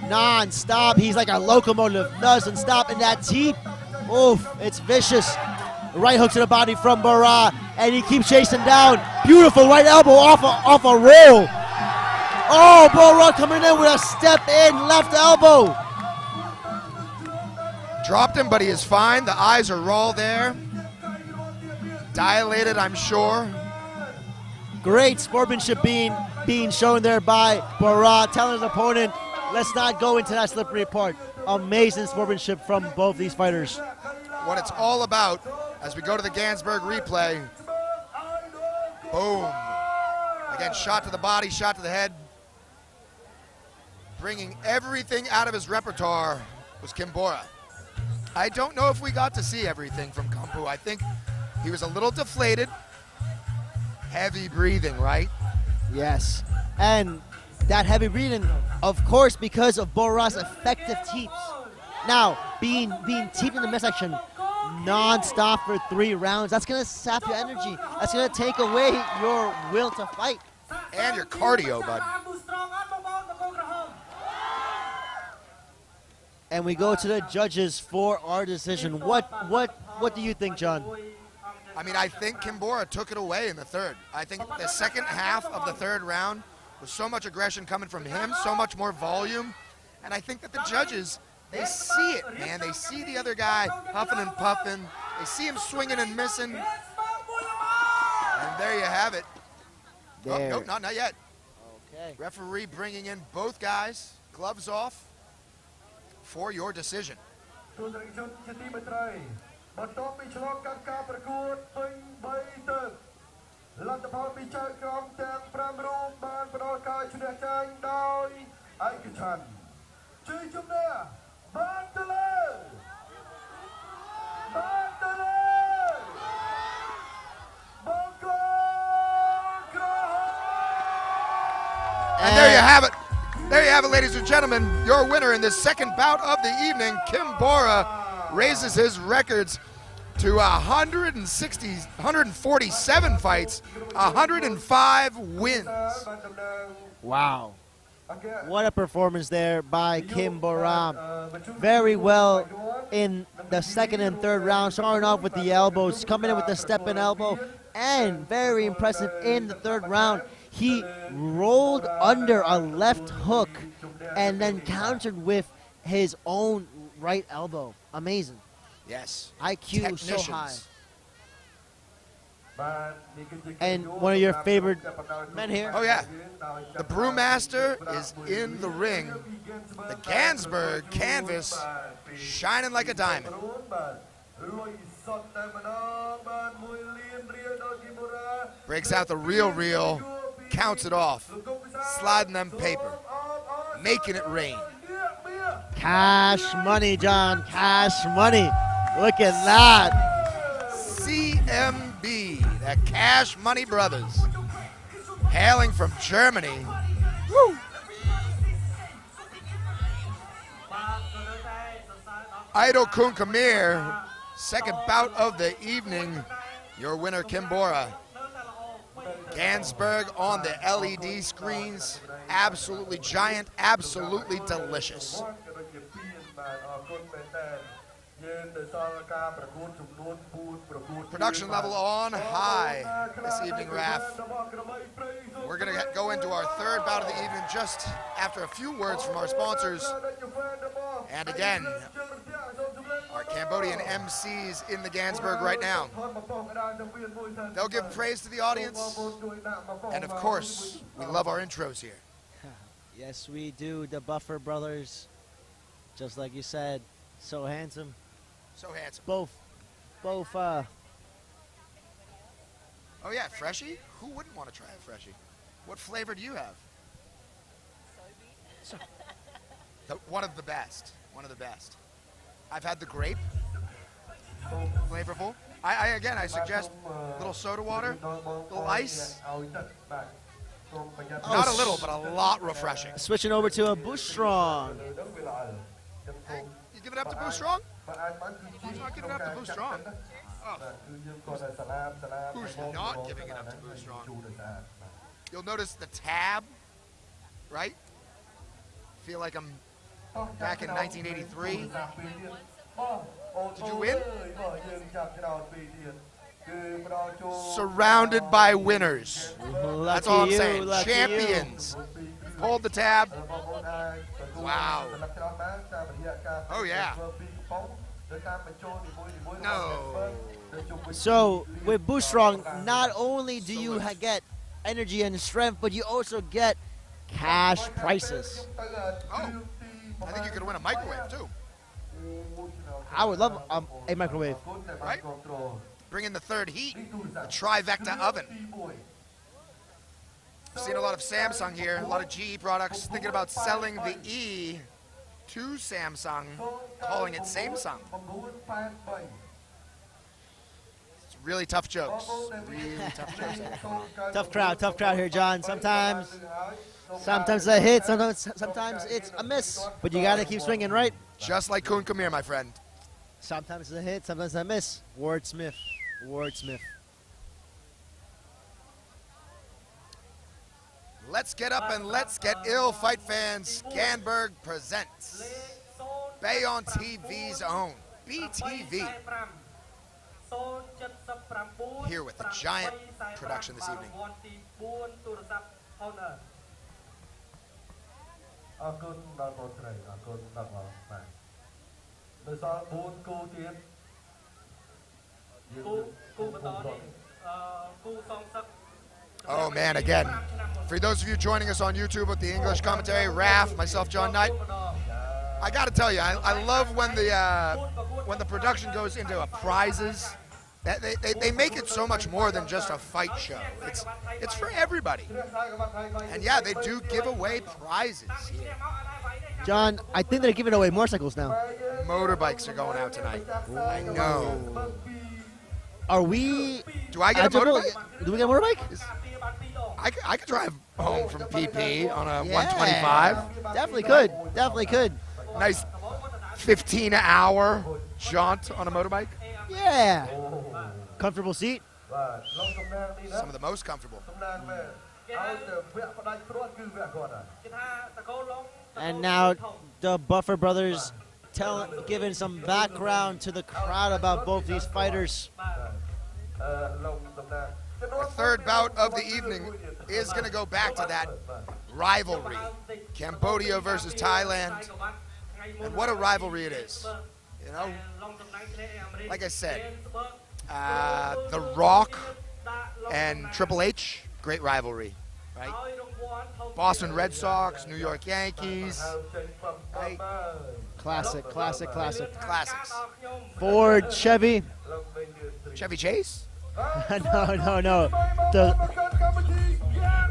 non-stop. He's like a locomotive, doesn't stop in that teep. Oof, it's vicious. Right hook to the body from Bora, and he keeps chasing down. Beautiful right elbow off a roll. Oh, Bora coming in with a step in left elbow.
Dropped him, but he is fine. The eyes are raw there. Dilated, I'm sure.
Great sportsmanship being shown there by Bora, telling his opponent, let's not go into that slippery part. Amazing sportsmanship from both these fighters.
What it's all about as we go to the Ganzberg replay. Boom. Again, shot to the body, shot to the head. Bringing everything out of his repertoire was Kim Bora. I don't know if we got to see everything from Kampu. I think he was a little deflated. Heavy breathing, right?
Yes. And that heavy breathing, of course, because of Bora's effective teeps. Now, being teeped in the midsection non-stop for 3 rounds, that's going to sap your energy. That's going to take away your will to fight.
And your cardio, bud.
And we go to the judges for our decision. What do you think, John?
I mean, I think Kimbora took it away in the third. I think the second half of the third round was so much aggression coming from him, so much more volume. And I think that the judges, they see it, man. They see the other guy huffing and puffing. They see him swinging and missing. And there you have it. Oh, nope, not yet.
Okay.
Referee bringing in both guys, gloves off, for your decision. And there you have it. There you have it, ladies and gentlemen. Your winner in this second bout of the evening, Kimbora, raises his records to 147 fights, 105 wins.
Wow. What a performance there by Kimbora. Very well in the second and third round, starting off with the elbows, coming in with the step-in elbow, and very impressive in the third round. He rolled under a left hook and then countered with his own right elbow. Amazing.
Yes.
IQ so high. And one of your favorite men here.
Oh, yeah. The Brewmaster is in the ring. The Ganzberg canvas shining like a diamond. Breaks out the real, counts it off, sliding them paper, making it rain.
Cash money, John. Cash money. Look at that.
CMB, the Cash Money Brothers, hailing from Germany. Woo. Idol KUNKHMER, second bout of the evening. Your winner, Kimbora. Ganzberg on the LED screens. Absolutely giant, absolutely delicious. Production level on high this evening, Raf. We're going to go into our third bout of the evening just after a few words from our sponsors. And again, our Cambodian MCs in the Ganzberg right now. They'll give praise to the audience. And of course, we love our intros here.
Yes, we do. The Buffer Brothers, just like you said, so handsome.
So handsome.
Both.
Oh yeah, Freshie? Who wouldn't want to try a Freshie? What flavor do you have? Soybean. One of the best. One of the best. I've had the grape. Flavorful. I suggest a little soda water, a little ice. Not a little, but a lot refreshing.
Switching over to a Bush Strong.
Hey, you give it up to Boo Strong? Who's not giving it up to Boo Strong? Oh. Who's not giving it up to Boo Strong? You'll notice the tab, right? Feel like I'm back in 1983. Did you win? Surrounded by winners. That's all I'm saying. Champions. Hold the tab. Wow. Oh, yeah. No.
So, with Bush Strong, not only do you get energy and strength, but you also get cash prices.
Oh, I think you could win a microwave, too.
I would love a microwave.
Right? Bring in the third heat, the trivecta oven. I've seen a lot of Samsung here, a lot of GE products thinking about selling the E to Samsung, calling it Samsung. It's really tough jokes. Really tough jokes.
Tough crowd here, John. Sometimes it's a hit, sometimes it's a miss. But you gotta keep swinging, right?
Just like KUNKHMER, my friend.
Sometimes it's a hit, sometimes it's a miss. Wordsmith.
Let's get up and let's get ill, fight fans. Ganzberg presents Bayon TV's own BTV Here with a giant production this evening. Oh man, again, for those of you joining us on YouTube with the English commentary, Raph, myself, John Knight, I gotta tell you, I love when the production goes into prizes. They make it so much more than just a fight show. It's for everybody. And yeah, they do give away prizes here.
John, I think they're giving away motorcycles now.
Motorbikes are going out tonight. I know.
Are we?
Do I get a motorbike?
Do we get a motorbike?
I could drive home from PP on a 125.
Definitely could. Definitely could.
Nice 15-hour jaunt on a motorbike.
Yeah. Comfortable seat.
Some of the most comfortable.
And now the Buffer brothers giving some background to the crowd about both these fighters.
Our third bout of the evening is going to go back to that rivalry. Cambodia versus Thailand. And what a rivalry it is. You know, like I said, The Rock and Triple H, great rivalry, right? Boston Red Sox, New York Yankees, right?
Classic.
Classics.
Ford, Chevy.
Chevy Chase?
No.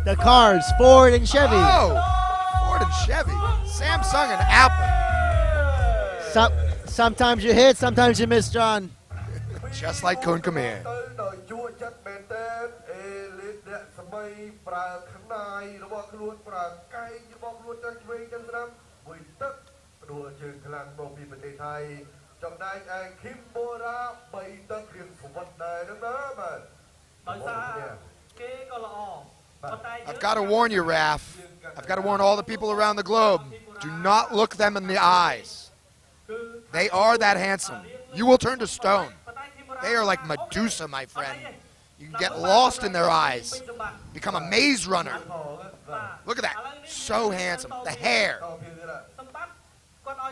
The cars, Ford and Chevy.
Oh, Ford and Chevy. Samsung and Apple.
Sometimes you hit, sometimes you miss, John.
Just like KUNKHMER. I've got to warn you, Raph. I've got to warn all the people around the globe. Do not look them in the eyes. They are that handsome. You will turn to stone. They are like Medusa, my friend. You can get lost in their eyes. Become a maze runner. Look at that. So handsome. The hair.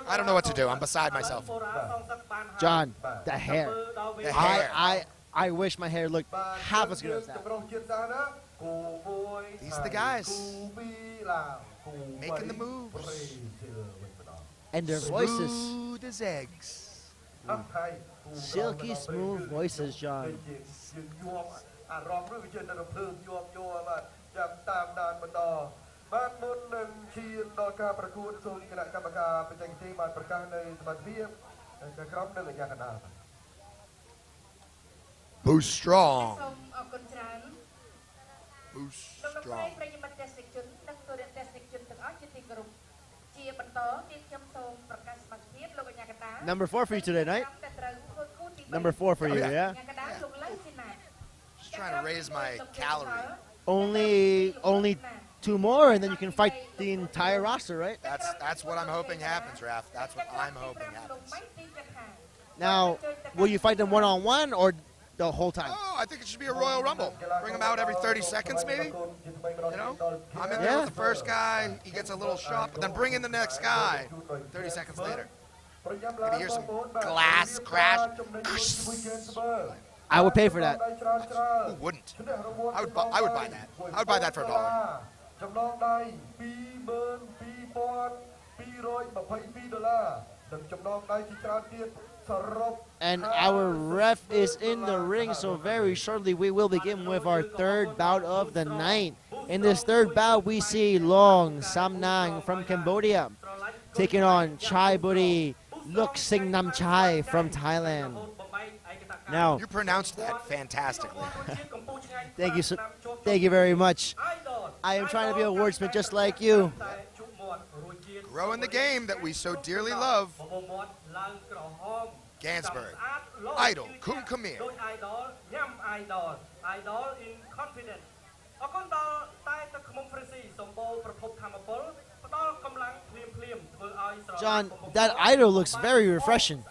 I don't know what to do. I'm beside myself.
John, the hair.
The hair.
I wish my hair looked half as good as that.
These are the guys. Making the moves.
And their voices.
Smooth as eggs.
Silky smooth voices, John.
Boost strong. Boost strong.
Number 4 for you today, Knight. Number 4 for you, yeah?
Just trying to raise my calorie.
Only 2 more, and then you can fight the entire roster, right?
That's what I'm hoping happens, Raph. That's what I'm hoping happens.
Now, will you fight them one-on-one or the whole time?
Oh, I think it should be a Royal Rumble. Bring them out every 30 seconds, maybe. You know, I'm in there with the first guy. He gets a little shot, but then bring in the next guy 30 seconds later. Maybe hear some glass crash.
I would pay for that.
Who wouldn't? I would buy that. I would buy that for $1.
And our ref is in the ring, so very shortly we will begin with our third bout of the night. In this third bout, we see Long Sam Nang from Cambodia taking on Chai Buri Luk Sing Nam Chai from Thailand. Now,
you pronounced that fantastically.
Thank you, thank you very much. I am trying to be a wordsmith just like you.
Growing the game that we so dearly love. Ganzberg, Idol, KUNKHMER.
John, that Idol looks very refreshing.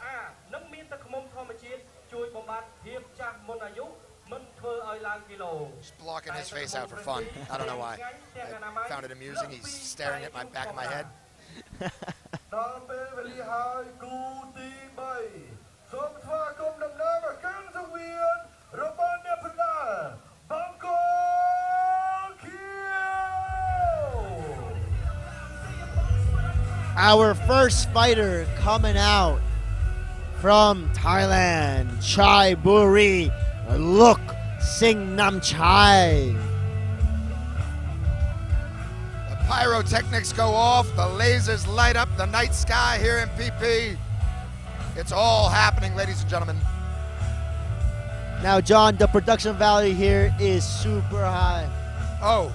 Just blocking his face out for fun. I don't know why. I found it amusing. He's staring at my back of my head.
Our first fighter coming out from Thailand, Chai Buri, Look Sing Nam Chai.
The pyrotechnics go off, the lasers light up the night sky here in PP. It's all happening, ladies and gentlemen.
Now, John, the production value here is super high.
Oh,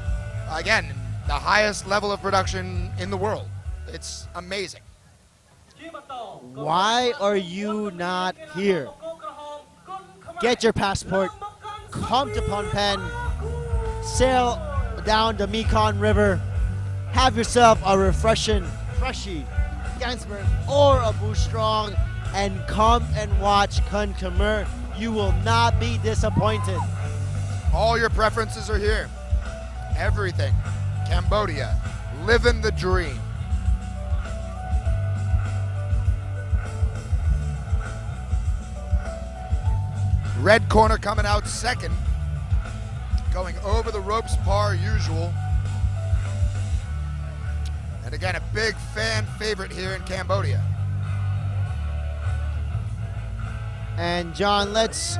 again, the highest level of production in the world. It's amazing.
Why are you not here? Get your passport, come to Phnom Penh, sail down the Mekong River, have yourself a refreshing, freshy Ganzberg or a Boo Strong, and come and watch KUNKHMER. You will not be disappointed.
All your preferences are here. Everything. Cambodia. Living the dream. Red corner coming out second. Going over the ropes par usual. And again, a big fan favorite here in Cambodia.
And John, let's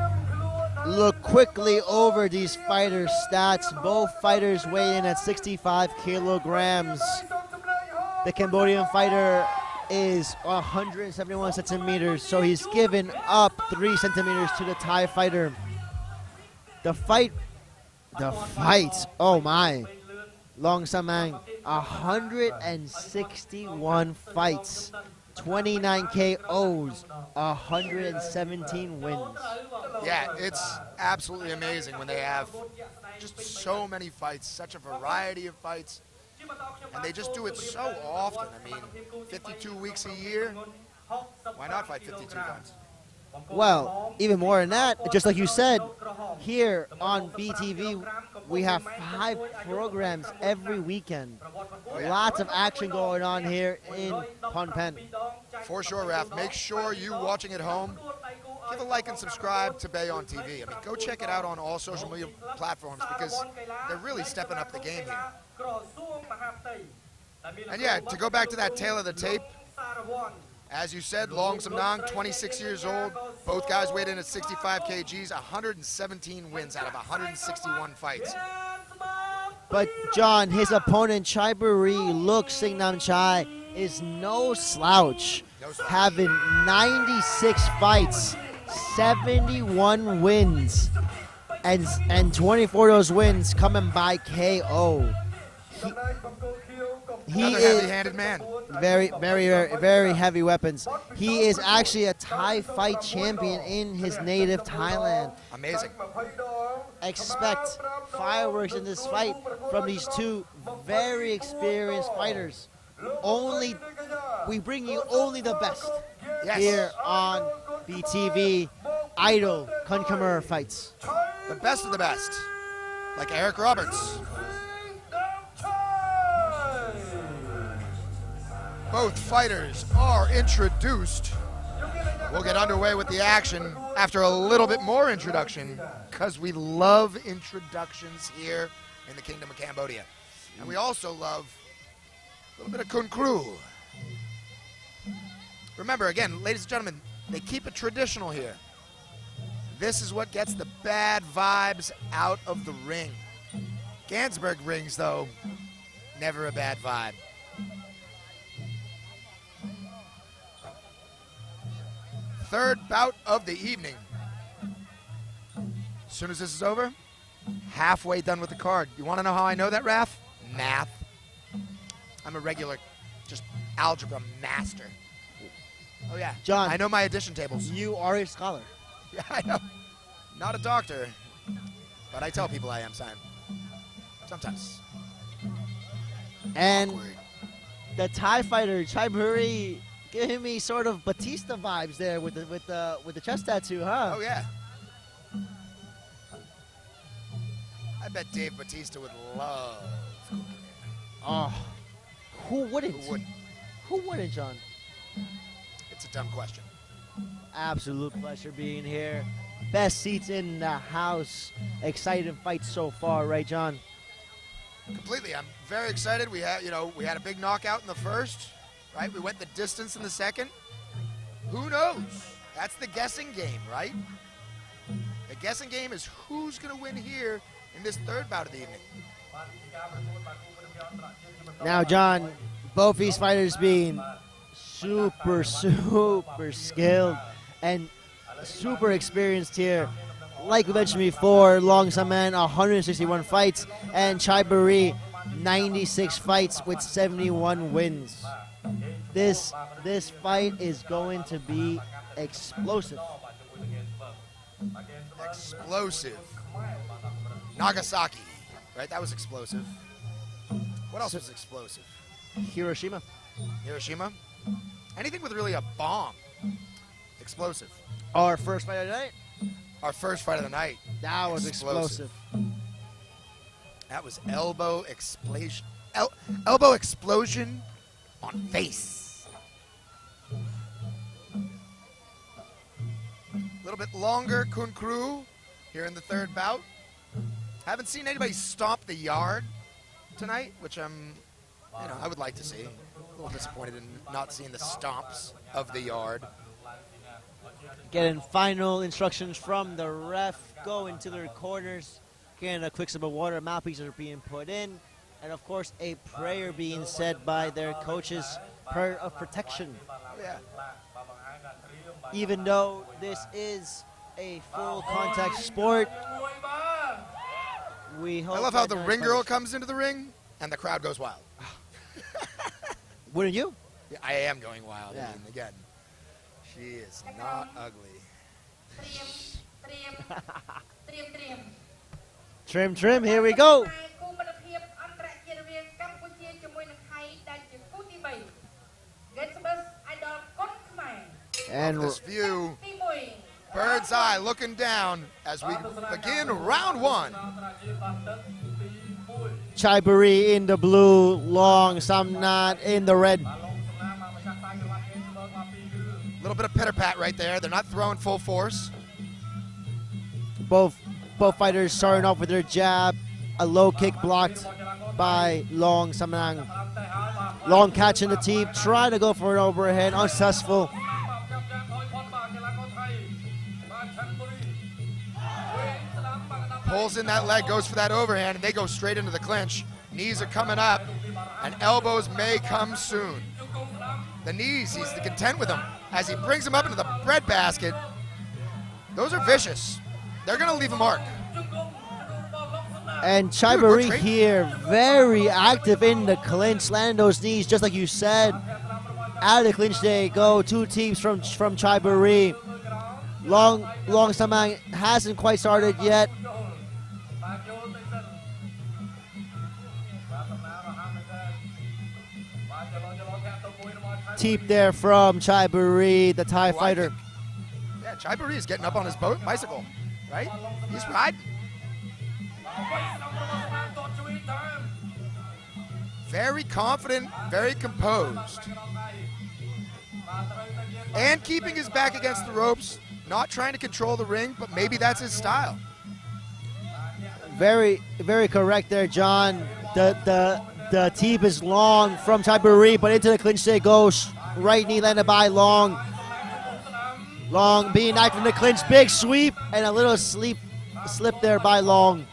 look quickly over these fighters' stats. Both fighters weigh in at 65 kilograms. The Cambodian fighter is 171 centimeters, so he's given up 3 centimeters to the Thai fighter. The fight, oh my. Long Samang, 161 fights, 29 KOs, 117 wins.
Yeah, it's absolutely amazing when they have just so many fights, such a variety of fights, and they just do it so often. I mean, 52 weeks a year, why not fight 52 times?
Well, even more than that, just like you said, here on BTV, we have 5 programs every weekend. Lots of action going on here in Phnom Penh.
For sure, Raf. Make sure you watching at home, give a like and subscribe to Bayon TV. I mean, go check it out on all social media platforms because they're really stepping up the game here. And yeah, to go back to that tail of the tape, as you said, Long Samnang, 26 years old. Both guys weighed in at 65 kgs, 117 wins out of 161 fights.
But John, his opponent, Chai Buri, Look Sing Nam Chai, is no slouch, having 96 fights, 71 wins, and 24 of those wins coming by KO. He
Another
is
heavy-handed man.
very heavy weapons. He is actually a Thai fight champion in his native Thailand.
Amazing.
Expect fireworks in this fight from these two very experienced fighters. We bring you only the best here on BTV Idol KUNKHMER fights.
The best of the best, like Eric Roberts. Both fighters are introduced. We'll get underway with the action after a little bit more introduction because we love introductions here in the Kingdom of Cambodia. And we also love a little bit of KUNKHMER. Remember, again, ladies and gentlemen, they keep it traditional here. This is what gets the bad vibes out of the ring. Ganzberg rings, though, never a bad vibe. Third bout of the evening. As soon as this is over, halfway done with the card. You want to know how I know that, Raf? Math. I'm a regular, just algebra master. Oh yeah,
John,
I know my addition tables.
You are a scholar.
Yeah, I know. Not a doctor, but I tell people I am, Simon. Sometimes.
And
Awkward.
the Thai fighter, Chai Buri, Giving me sort of Batista vibes there with the chest tattoo, huh?
Oh yeah. I bet Dave Batista would love KUNKHMER.
Oh, who wouldn't?
Who wouldn't?
Who wouldn't, John?
It's a dumb question.
Absolute pleasure being here. Best seats in the house. Exciting fight so far, right, John?
Completely. I'm very excited. We had a big knockout in the first, right? We went the distance in the second. Who knows? That's the guessing game, right? The guessing game is who's going to win here in this third bout of the evening.
Now, John, both these fighters being super skilled and super experienced here. Like we mentioned before, Long Saman 161 fights and Chai Buri 96 fights with 71 wins. This fight is going to be explosive.
Explosive. Nagasaki, right? That was explosive. What else was explosive?
Hiroshima.
Hiroshima? Anything with really a bomb. Explosive.
Our first fight of the night.
Our first fight of the night.
That was explosive.
That was elbow explosion. Elbow explosion on face. A little bit longer KUNKHMER here in the third bout. Haven't seen anybody stomp the yard tonight, which I would like to see. A little disappointed in not seeing the stomps of the yard.
Getting final instructions from the ref. Go into their corners. Getting a quick sip of water. Mouthpieces are being put in. And, of course, a prayer being said by their coaches. Prayer of protection.
Oh, yeah.
Even though this is a full contact sport, we hope.
I love how the ring girl comes into the ring and the crowd goes wild.
Wouldn't you?
Yeah, I am going wild.
Yeah.
I mean, again, she is not ugly.
Trim, here we go. And
This view, bird's eye looking down as we begin round one.
Chai Buri in the blue, Long Samnat in the red.
A little bit of pitter-pat right there. They're not throwing full force.
Both fighters starting off with their jab. A low kick blocked by Long Samnang. Long catching the teep, trying to go for an overhead, unsuccessful.
Pulls in that leg, goes for that overhand, and they go straight into the clinch. Knees are coming up, and elbows may come soon. The knees, he's content with them. As he brings them up into the breadbasket, those are vicious. They're going to leave a mark.
And Chai Buri here, very active in the clinch, landing those knees, just like you said. Out of the clinch they go, two teams from Chai Buri. Long Samang hasn't quite started yet. Teep there from Chai Buri, the Thai fighter.
Yeah, Chai Buri is getting up on his bicycle, right? He's riding. Very confident, very composed. And keeping his back against the ropes, not trying to control the ring, but maybe that's his style.
Very, very correct there, John. The teep is Long from Chai Buri, but into the clinch they go. Right knee landed by Long. Long being active in the clinch, big sweep, and a little slip there by Long.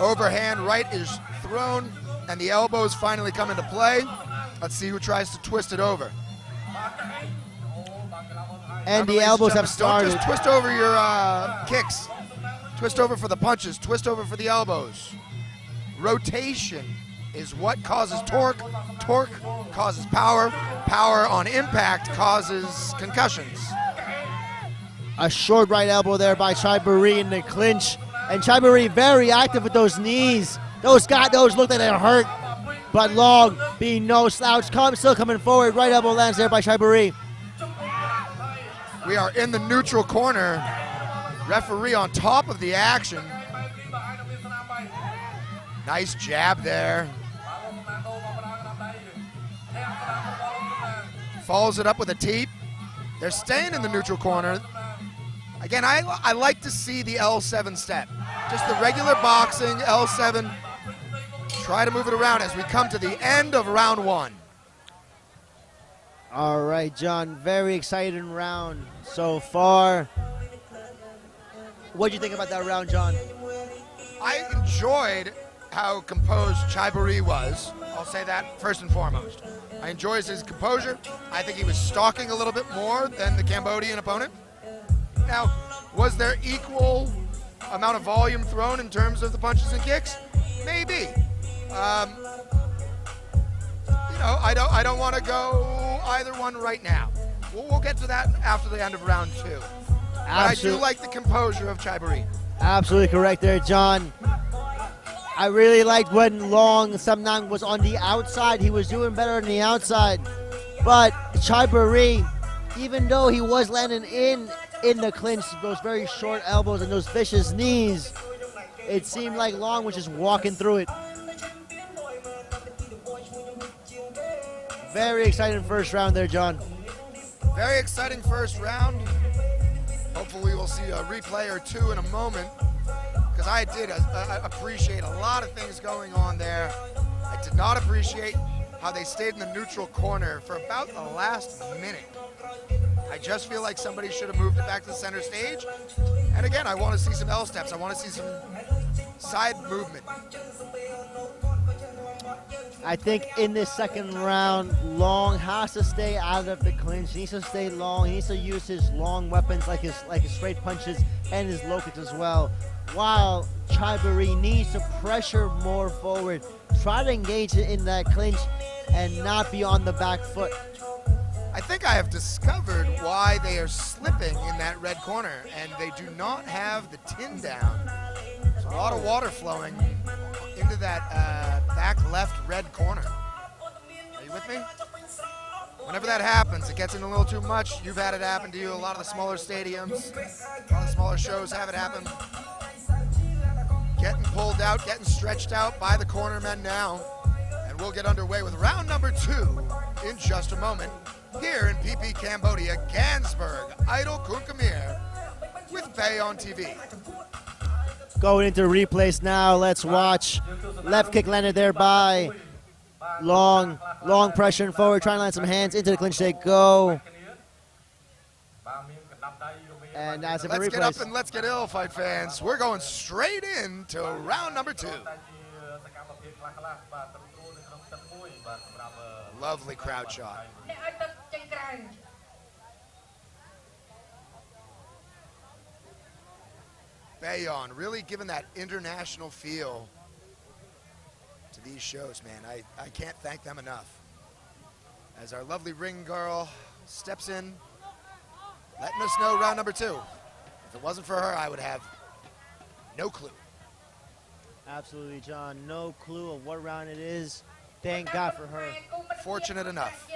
Overhand right is thrown, and the elbows finally come into play. Let's see who tries to twist it over.
And the elbows have started.
Don't just twist over your kicks. Twist over for the punches. Twist over for the elbows. Rotation is what causes torque. Torque causes power. Power on impact causes concussions.
A short right elbow there by Chai Buri in the clinch. And Chai Buri very active with those knees. Those look like they're hurt. But Long, being no slouch, still coming forward. Right elbow lands there by Chaibury.
We are in the neutral corner. Referee on top of the action. Nice jab there. Follows it up with a teep. They're staying in the neutral corner. Again, I like to see the L7 step. Just the regular boxing, L7. Try to move it around as we come to the end of round 1.
All right, John, very exciting round so far. What did you think about that round, John?
I enjoyed how composed Chaibury was. I'll say that first and foremost. I enjoyed his composure. I think he was stalking a little bit more than the Cambodian opponent. Now, was there equal amount of volume thrown in terms of the punches and kicks? Maybe. I don't want to go either one right now. We'll get to that after the end of round 2. But I do like the composure of Chaibury.
Absolutely correct there, John. I really liked when Long Samnang was on the outside. He was doing better on the outside. But Chaibury, even though he was landing in the clinch, those very short elbows and those vicious knees, it seemed like Long was just walking through it. Very exciting first round there, John.
Very exciting first round. Hopefully we'll see a replay or 2 in a moment, because I did appreciate a lot of things going on there. I did not appreciate how they stayed in the neutral corner for about the last minute. I just feel like somebody should have moved it back to the center stage. And again, I want to see some L steps. I want to see some side movement.
I think in this second round, Long has to stay out of the clinch. He needs to stay long. He needs to use his long weapons like his straight punches and his low kicks as well. While Chaibury needs to pressure more forward, try to engage in that clinch and not be on the back foot.
I think I have discovered why they are slipping in that red corner, and they do not have the tin down. There's a lot of water flowing into that back left red corner. Are you with me? Whenever that happens, it gets in a little too much. You've had it happen to you. A lot of the smaller stadiums, a lot of the smaller shows have it happen. Getting pulled out, getting stretched out by the cornermen now. And we'll get underway with round number 2 in just a moment. Here in BTV Cambodia, Ganzberg, Idol KUNKHMER with Bayon TV.
Going into replays now, let's watch. Left kick landed there by Long. Long pressure and forward, trying to land some hands into the clinch. They go. And that's it for replays.
Let's get up and let's get ill, fight fans. We're going straight into round number 2. Lovely crowd shot. Bayon really giving that international feel to these shows, man. I can't thank them enough. As our lovely ring girl steps in, letting us know round number 2. If it wasn't for her, I would have no clue.
Absolutely, John. No clue of what round it is. Thank God for her.
Fortunate enough.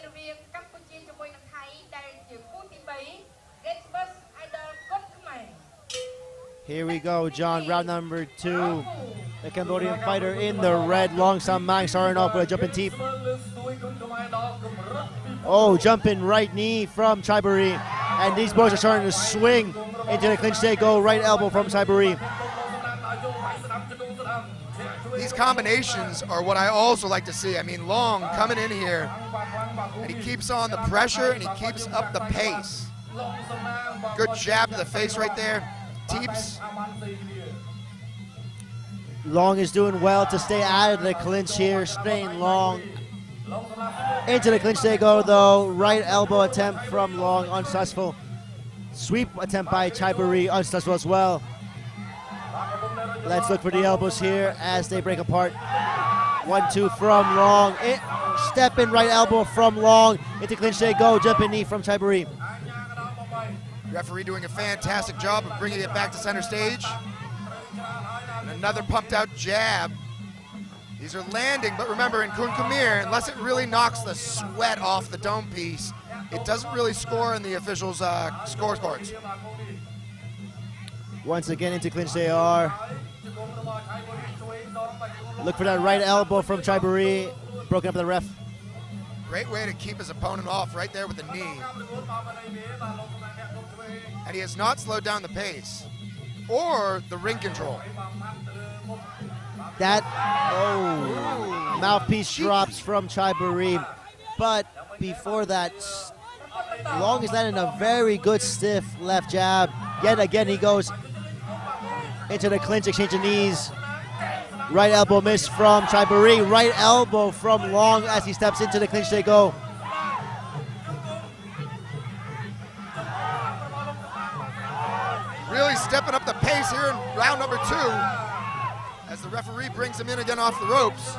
Here we go, John. Round number 2. The Cambodian fighter in the red, Long Samnang, starting off with a jumping teep. Oh, jumping right knee from Chaibury. And these boys are starting to swing into the clinch. They go right elbow from Chaibury.
These combinations are what I also like to see. I mean, Long coming in here, and he keeps on the pressure, and he keeps up the pace. Good jab to the face right there. Teeps.
Long is doing well to stay out of the clinch here, staying Long. Into the clinch they go, though. Right elbow attempt from Long, unsuccessful. Sweep attempt by Chaibury, unsuccessful as well. Let's look for the elbows here as they break apart. 1-2 from Long. Step in right elbow from Long. Into clinch they go. Jumping knee from Chaibury.
Referee doing a fantastic job of bringing it back to center stage. And another pumped out jab These are landing, but remember in KUNKHMER, unless it really knocks the sweat off the dome piece, it doesn't really score in the officials' scoreboards.
Once again into clinch they are. Look for that right elbow from Chaibury. Broken up by the ref.
Great way to keep his opponent off right there with the knee. And he has not slowed down the pace or the ring control.
That, mouthpiece drops from Chaibury. But before that, Long is landing a very good stiff left jab. Yet again, he goes into the clinch, exchange of knees. Right elbow miss from Chaibury. Right elbow from Long as he steps into the clinch they go.
Really stepping up the pace here in round number 2 as the referee brings him in again off the ropes.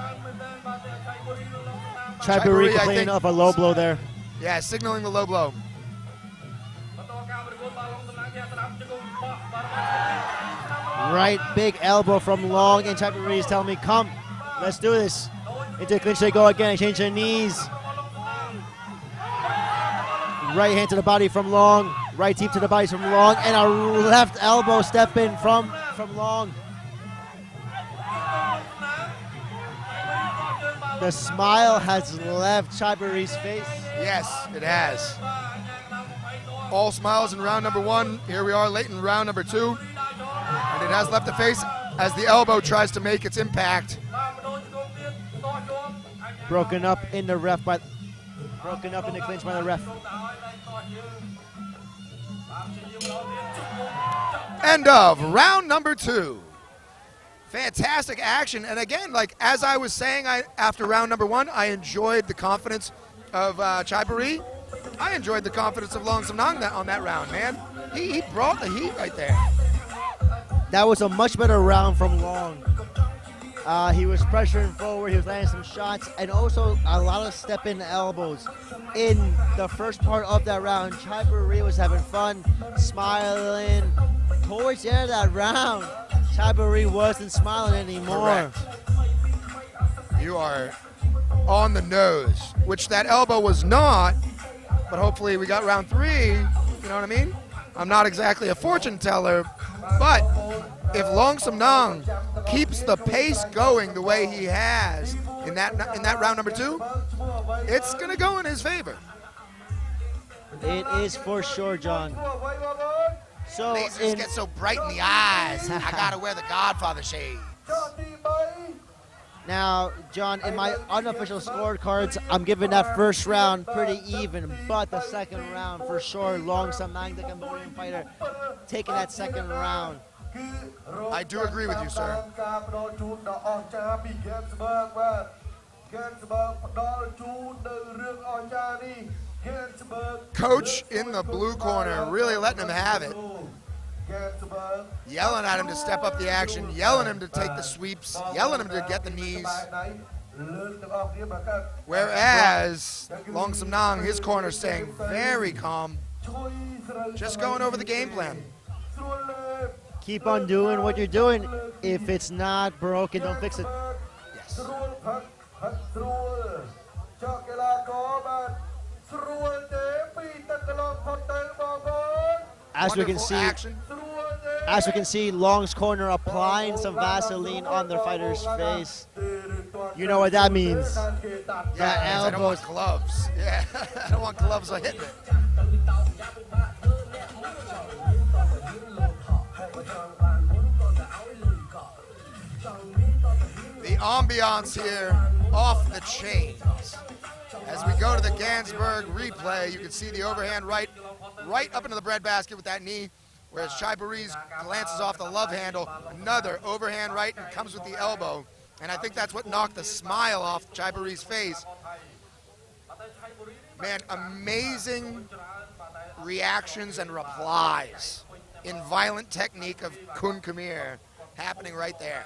Chaibury complaining of a low blow there.
Yeah, signaling the low blow.
Right big elbow from Long, and Chaibury is telling me, come, let's do this. Into the clinch they go again, exchange their knees. Right hand to the body from Long, right teep to the body from Long, and a left elbow step in from Long. The smile has left Chaibury's face.
Yes, it has. All smiles in round number 1. Here we are late in round number 2. And it has left the face as the elbow tries to make its impact.
Broken up in the clinch by the ref.
End of round number 2. Fantastic action. And again, like as I was saying after round number 1, I enjoyed the confidence of Chaibury. I enjoyed the confidence of Long Sam-nang on that round, man. He brought the heat right there.
That was a much better round from Long. He was pressuring forward, he was landing some shots, and also a lot of step-in elbows. In the first part of that round, Chaibury was having fun, smiling. Towards the end of that round, Chaibury wasn't smiling anymore.
Correct. You are on the nose, which that elbow was not, but hopefully we got round 3, you know what I mean? I'm not exactly a fortune teller, but if Long Sam-nang keeps the pace going the way he has in that round number 2, it's going to go in his favor.
It is for sure, John. So
Lasers get so bright in the eyes. I got to wear the Godfather shades.
Now, John, in my unofficial scorecards, I'm giving that first round pretty even, but the second round, for sure, Long Sam-nang, the Cambodian fighter, taking that second round.
I do agree with you, sir. Coach in the blue corner, really letting him have it. Yelling at him to step up the action, yelling him to take the sweeps, yelling him to get the knees. Whereas Long Sam-nang, his corner, staying very calm, just going over the game plan.
Keep on doing what you're doing. If it's not broken, don't fix it.
Yes.
As we can see, Long's corner applying some Vaseline on their fighter's face. You know what that means?
Yeah, I don't want gloves. Yeah, I don't want gloves on hitting it. The ambiance here off the chains. As we go to the Ganzberg replay, you can see the overhand right up into the breadbasket with that knee, whereas Chaibury glances off the love handle. Another overhand right and comes with the elbow. And I think that's what knocked the smile off Chaibury's face. Man, amazing reactions and replies in violent technique of KUNKHMER happening right there.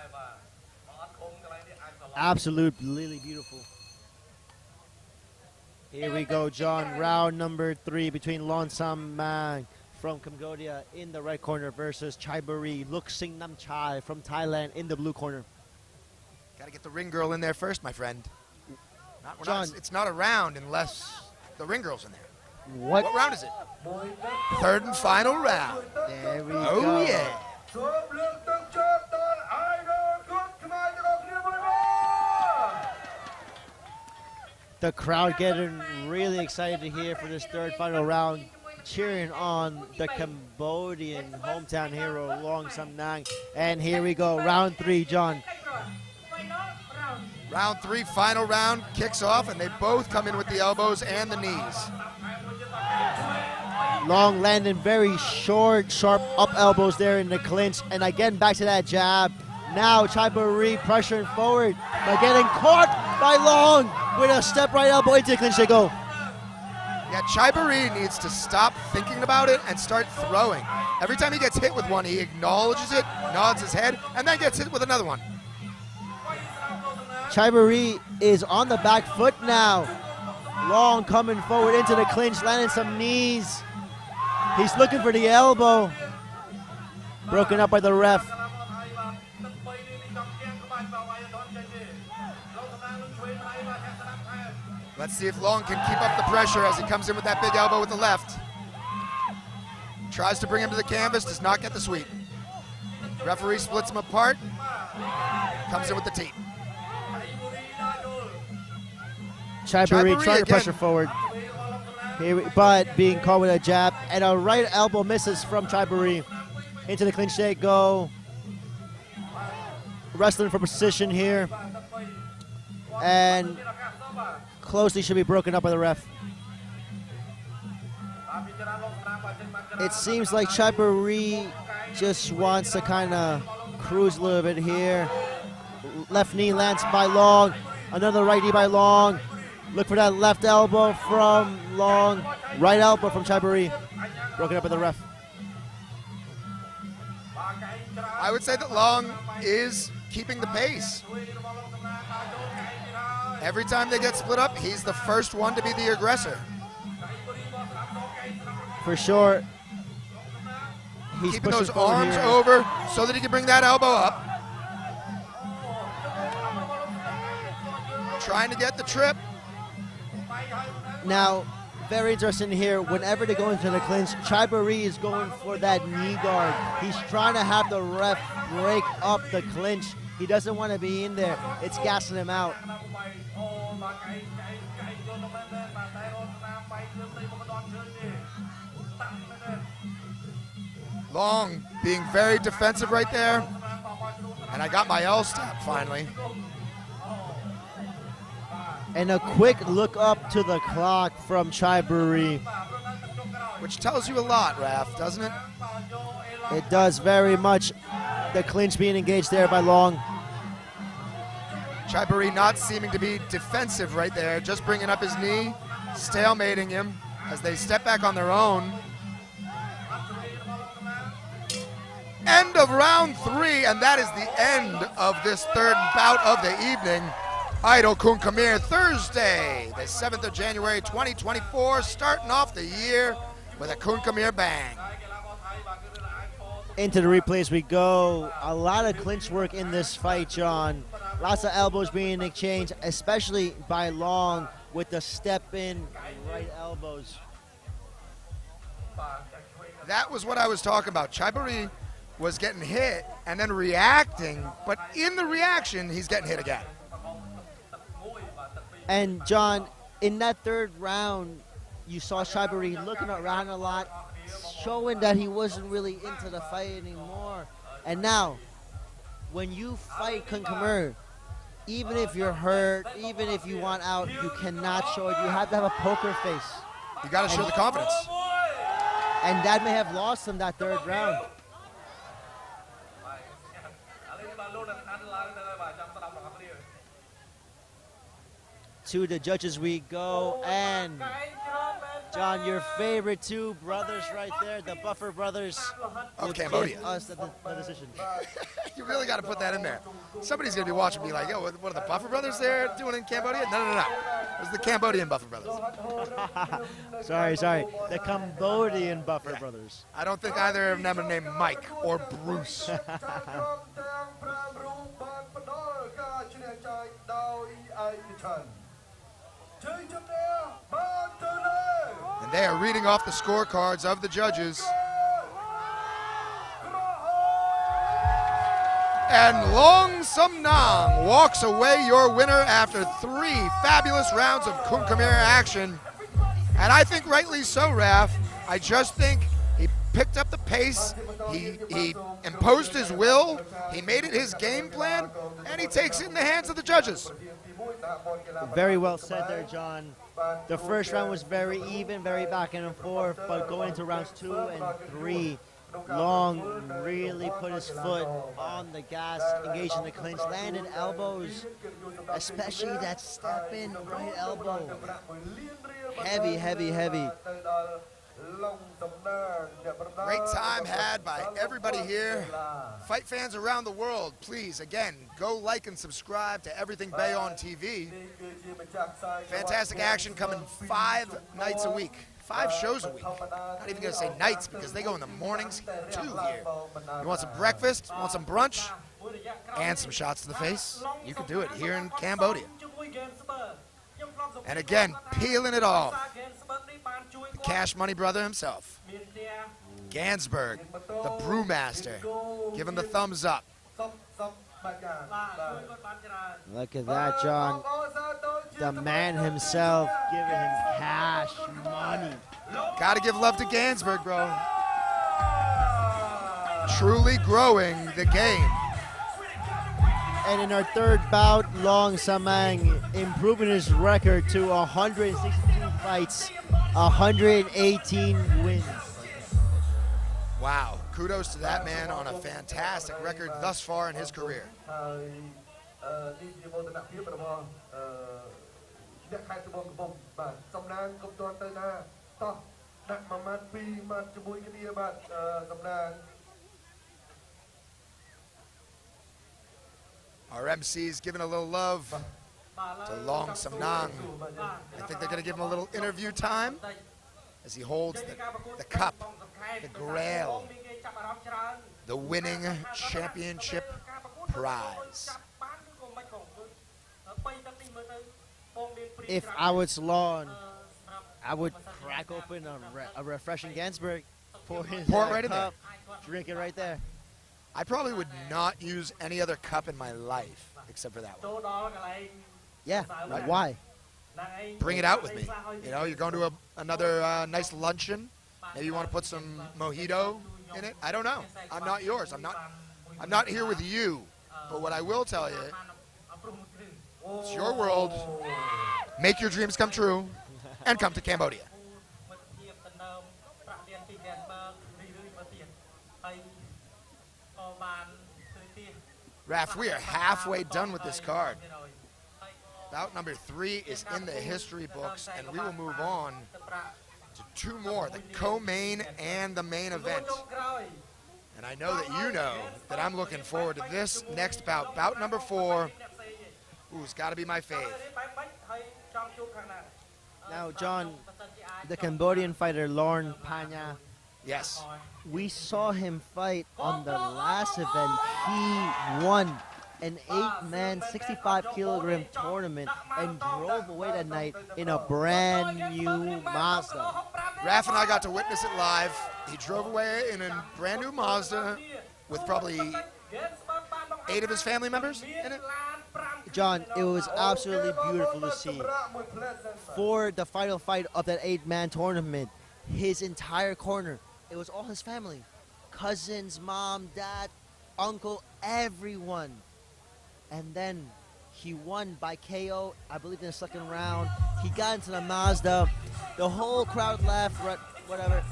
Absolutely beautiful. Here we go, John. Round number 3 between Long Sam-nang from Cambodia in the right corner versus Chaibury Luk Sing Nam Chai from Thailand in the blue corner.
Got to get the ring girl in there first, my friend.
John.
It's not a round unless the ring girl's in there.
What
round is it? Third and final round.
There we
Oh,
go.
yeah.
The crowd getting really excited to hear for this third final round, cheering on the Cambodian hometown hero, Long Sam Nang. And here we go, round 3, John.
Round 3, final round, kicks off, and they both come in with the elbows and the knees.
Long landing very short, sharp up elbows there in the clinch. And again, back to that jab. Now Chaiburi pressuring forward, but getting caught by Long with a step right elbow into the clinch they go.
Yeah, Chaiburi needs to stop thinking about it and start throwing. Every time he gets hit with one, he acknowledges it, nods his head, and then gets hit with another one.
Chaiburi is on the back foot now. Long coming forward into the clinch, landing some knees. He's looking for the elbow. Broken up by the ref.
Let's see if Long can keep up the pressure as he comes in with that big elbow with the left. Tries to bring him to the canvas, does not get the sweep. Referee splits him apart, comes in with the teep.
Chaiburi trying to pressure forward. But being caught with a jab, and a right elbow misses from Chaiburi. Into the clinch they go. Wrestling for position here. And closely should be broken up by the ref. It seems like Chaiburi just wants to kind of cruise a little bit here. Left knee lands by Long. Another right knee by Long. Look for that left elbow from Long. Right elbow from Chaiburi. Broken up by the ref.
I would say that Long is keeping the pace. Every time they get split up, he's the first one to be the aggressor.
For sure. He's
keeping those
forward
arms
here.
over so that he can bring that elbow up. Trying to get the trip.
Now, very interesting here. Whenever they go into the clinch, Chaiburi is going for that knee guard. He's trying to have the ref break up the clinch. He doesn't want to be in there. It's gassing him out.
Long being very defensive right there. And I got my L step finally.
And a quick look up to the clock from Chaiburi.
Which tells you a lot, Raph, doesn't it?
It does very much. The clinch being engaged there by Long.
Chaiburi not seeming to be defensive right there, just bringing up his knee, stalemating him as they step back on their own. End of round 3, and that is the end of this third bout of the evening. Idol KUNKHMER Thursday, the 7th of January 2024, starting off the year with a KUNKHMER bang.
Into the replays we go. A lot of clinch work in this fight, John. Lots of elbows being exchanged, especially by Long with the step-in right elbows.
That was what I was talking about. Chaiburi was getting hit and then reacting, but in the reaction, he's getting hit again.
And John, in that third round, you saw Chaiburi looking around a lot, showing that he wasn't really into the fight anymore. And now, when you fight KUNKHMER, even if you're hurt, even if you want out, you cannot show it. You have to have a poker face.
You got to show the confidence.
And that may have lost him that third round. To the judges we go, and John, your favorite two brothers right there, the Buffer brothers
of Cambodia.
give us the decision.
You really got to put that in there. Somebody's going to be watching me like, yo, what are the Buffer brothers there doing in Cambodia? No. It was the Cambodian Buffer brothers.
sorry. The Cambodian Buffer brothers.
I don't think either of them are named Mike or Bruce. And they are reading off the scorecards of the judges. And Long Sam Nang walks away your winner after 3 fabulous rounds of KUNKHMER action. And I think rightly so, Raf. I just think he picked up the pace, he imposed his will, he made it his game plan, and he takes it in the hands of the judges.
Very well said there, John. The first round was very even, very back and forth, but going into rounds 2 and 3, Long really put his foot on the gas, engaged in the clinch, landed elbows, especially that step-in right elbow. Heavy, heavy, heavy.
Great time had by everybody here. Fight fans around the world, please, again, go like and subscribe to Everything Bayon TV. Fantastic action coming 5 nights a week. 5 shows a week. Not even going to say nights because they go in the mornings too here. You want some breakfast, you want some brunch, and some shots to the face? You can do it here in Cambodia. And again, peeling it off, the Cash Money brother himself, Ganzberg, the brewmaster, giving the thumbs up.
Look at that, John. The man himself giving him cash money.
Got to give love to Ganzberg, bro. Truly growing the game.
And in our third bout, Long Sam Nang improving his record to 162 fights, 118 wins.
Wow, kudos to that man on a fantastic record thus far in his career. Our MC's giving a little love to Long Sam Nang. I think they're going to give him a little interview time as he holds the cup, the grail, the winning championship prize.
If I was Long, I would crack open a refreshing Ganzberg, pour it
Right in
cup, drink it right there.
I probably would not use any other cup in my life except for that one.
Yeah,
Right.
why?
Bring it out with me. You know, you're going to another nice luncheon. Maybe you want to put some mojito in it. I don't know. I'm not yours. I'm not here with you. But what I will tell you, it's your world. Make your dreams come true and come to Cambodia. Raf, we are halfway done with this card. Bout number 3 is in the history books, and we will move on to 2 more, the co-main and the main event. And I know that you know that I'm looking forward to this next bout, bout number 4. Ooh, it's got to be my fave.
Now, John, the Cambodian fighter Lorne Panya,
Yes.
we saw him fight on the last event. He won an 8-man, 65-kilogram tournament and drove away that night in a brand new Mazda.
Raf and I got to witness it live. He drove away in a brand new Mazda with probably 8 of his family members in it.
John, it was absolutely beautiful to see. For the final fight of that 8-man tournament, his entire corner, it was all his family. Cousins, mom, dad, uncle, everyone. And then he won by KO, I believe in the second round. He got into the Mazda. The whole crowd laughed, whatever.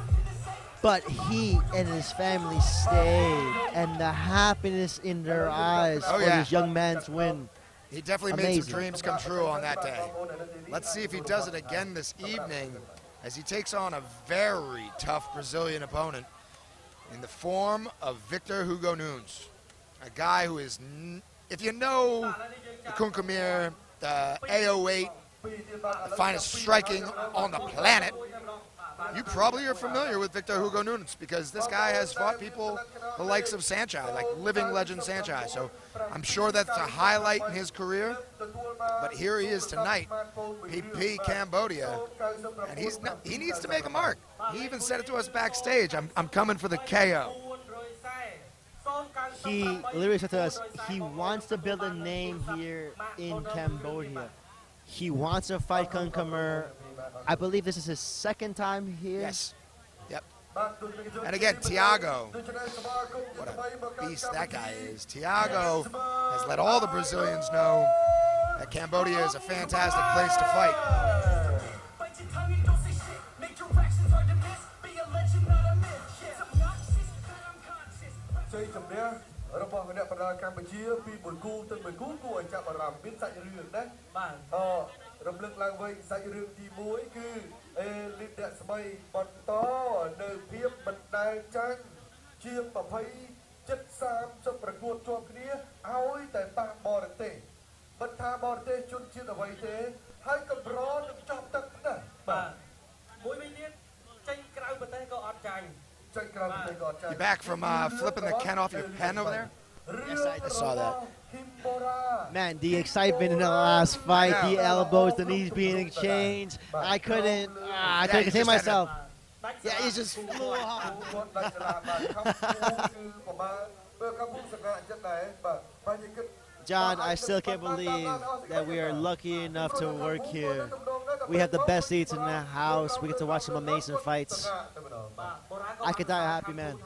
But he and his family stayed. And the happiness in their eyes for this young man's win.
He definitely made some dreams come true on that day. Let's see if he does it again this evening as he takes on a very tough Brazilian opponent in the form of Victor Hugo Nunes, a guy who is, if you know the KUNKHMER, the AO8, the finest striking on the planet, you probably are familiar with Victor Hugo Nunes because this guy has fought people the likes of Sanchez, like living legend Sanchez. So I'm sure that's a highlight in his career. But here he is tonight, PP Cambodia, and he needs to make a mark. He even said it to us backstage, I'm coming for the KO.
He literally said to us, he wants to build a name here in Cambodia. He wants to fight KUNKHMER. I believe this is his second time here.
Yes. Yep. And again, Tiago, what a beast that guy is. Tiago has let all the Brazilians know that Cambodia is a fantastic place to fight. You back from flipping the Ken off your pen over there?
Yes, I
saw that.
Man, the excitement in the last fight, the elbows, the knees being exchanged. I couldn't contain myself. Yeah, he just flew off. John, I still can't believe that we are lucky enough to work here. We have the best seats in the house. We get to watch some amazing fights. I could die happy, man.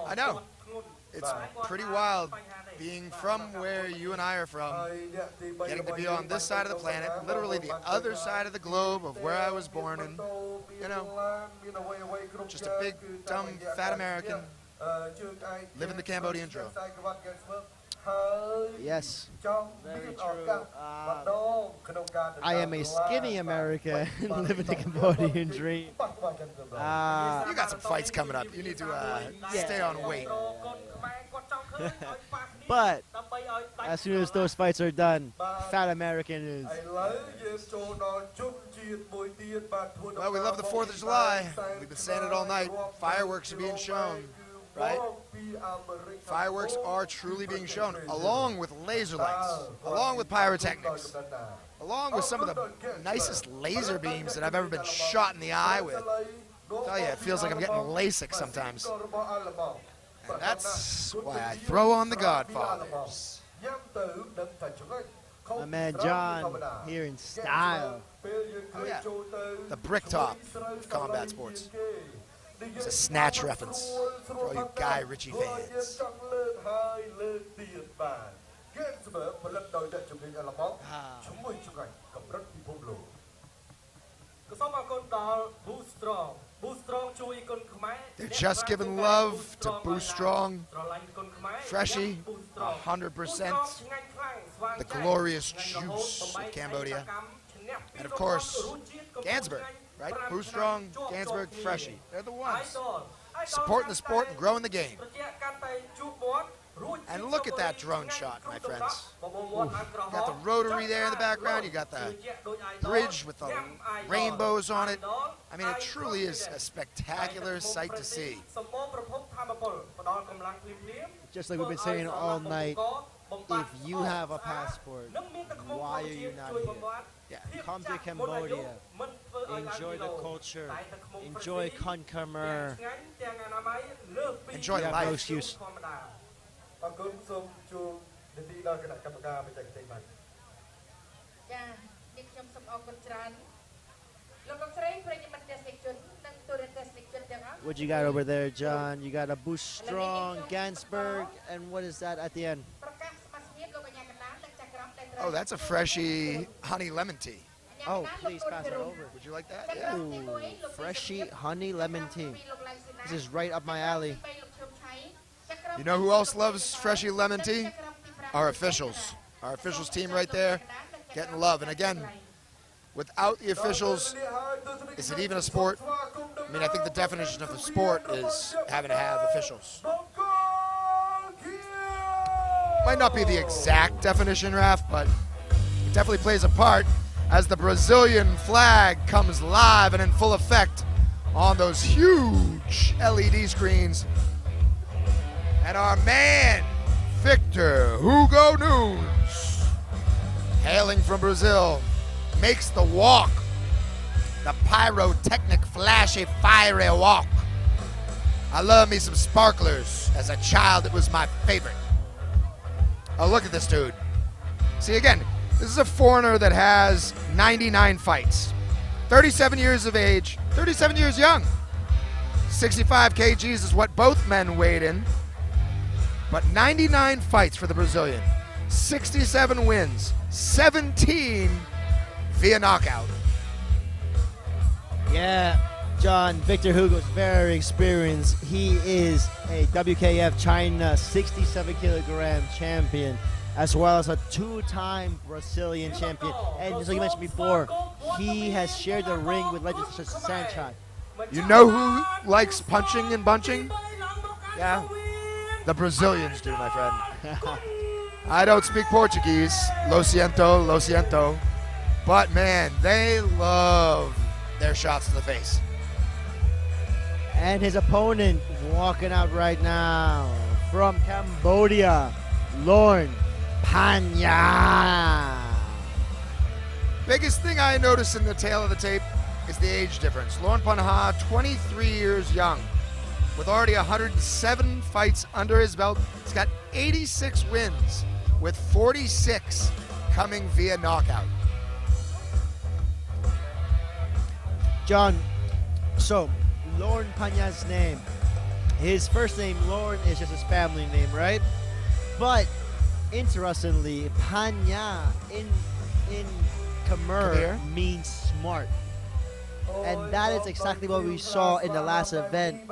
I know. It's pretty wild being from where you and I are from, getting to be on this side of the planet, literally the other side of the globe of where I was born, and, you know, just a big, dumb, fat American living the Cambodian dream.
Yes, very true. I am a skinny American living the Cambodian dream.
You got some fights coming up. You need to stay on weight.
But as soon as those fights are done, fat American is.
Well, we love the 4th of July. We've been saying it all night. Fireworks are being shown, right? Fireworks are truly being shown, along with laser lights, along with pyrotechnics, along with some of the nicest laser beams that I've ever been shot in the eye with. I tell you, it feels like I'm getting LASIK sometimes. And that's why I throw on the Godfathers.
My man John here in style.
Oh yeah, the brick top of combat sports. It's a snatch reference for all you Guy Ritchie fans. They're just giving love to Boost Strong, Freshie, 100%, the glorious juice of Cambodia, and of course, Ganzberg, right? Boost Strong, Ganzberg, Freshie. They're the ones supporting the sport and growing the game. And look at that drone shot, my friends. You got the rotary there in the background. You got the bridge with the rainbows on it. I mean, it truly is a spectacular sight to see.
Just like we've been saying all night, if you have a passport, why are you not here? Yeah, come to Cambodia, enjoy the culture, enjoy KUNKHMER.
Enjoy
You have
life.
no excuse. What you got over there, John? You got a Boost Strong, Ganzberg, and what is that at the end?
Oh, that's a Freshie honey lemon tea.
Oh, please pass it over.
Would you like that? Yeah.
Ooh, Freshie honey lemon tea. This is right up my alley.
You know who else loves Freshie lemon tea? Our officials. Our officials team right there, getting love. And again, without the officials, is it even a sport? I mean, I think the definition of a sport is having to have officials. Might not be the exact definition, Raph, but it definitely plays a part as the Brazilian flag comes live and in full effect on those huge LED screens. And our man, Victor Hugo Nunes, hailing from Brazil, makes the walk. The pyrotechnic, flashy, fiery walk. I love me some sparklers. As a child, it was my favorite. Oh, look at this dude. See, again, this is a foreigner that has 99 fights. 37 years of age, 37 years young. 65 kgs is what both men weighed in. But 99 fights for the Brazilian. 67 wins, 17 via knockout.
Yeah, John, Victor Hugo's very experienced. He is a WKF China 67 kilogram champion, as well as a two-time Brazilian champion. And just like you mentioned before, he has shared the ring with legends such as Sanchez.
You know who likes punching and bunching? Yeah, the Brazilians do, my friend. I don't speak Portuguese. Lo siento, lo siento. But man, they love their shots to the face.
And his opponent walking out right now from Cambodia, Lorn Panya.
Biggest thing I noticed in the tail of the tape is the age difference. Lorn Panya, 23 years young, with already 107 fights under his belt. He's got 86 wins, with 46 coming via knockout.
John, so Lorn Panya's name, his first name Lorn is just his family name, right? But interestingly, Panya in Khmer means smart. And that is exactly what we saw in the last event.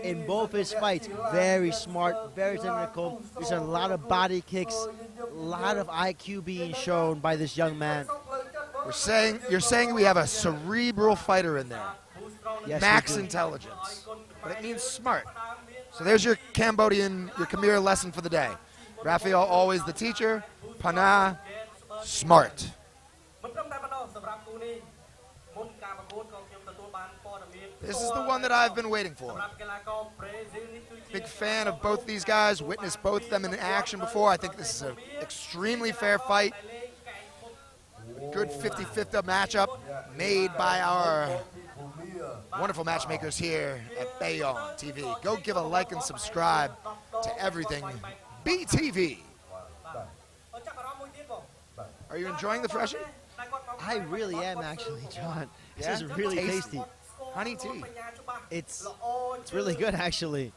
In both his fights, very smart, very technical. There's a lot of body kicks, a lot of IQ being shown by this young man.
You're saying we have a cerebral fighter in there.
Yes,
Max intelligence. But it means smart. So there's your Khmer lesson for the day. Raphael, always the teacher. Pana, smart. This is the one that I've been waiting for. Big fan of both these guys. Witnessed both of them in action before. I think this is an extremely fair fight. Good 50-50 matchup made by our wonderful matchmakers here at Bayon TV. Go give a like and subscribe to everything BTV. Are you enjoying the freshie?
I really am actually, John. This is really tasty.
Honey tea.
It's really good actually.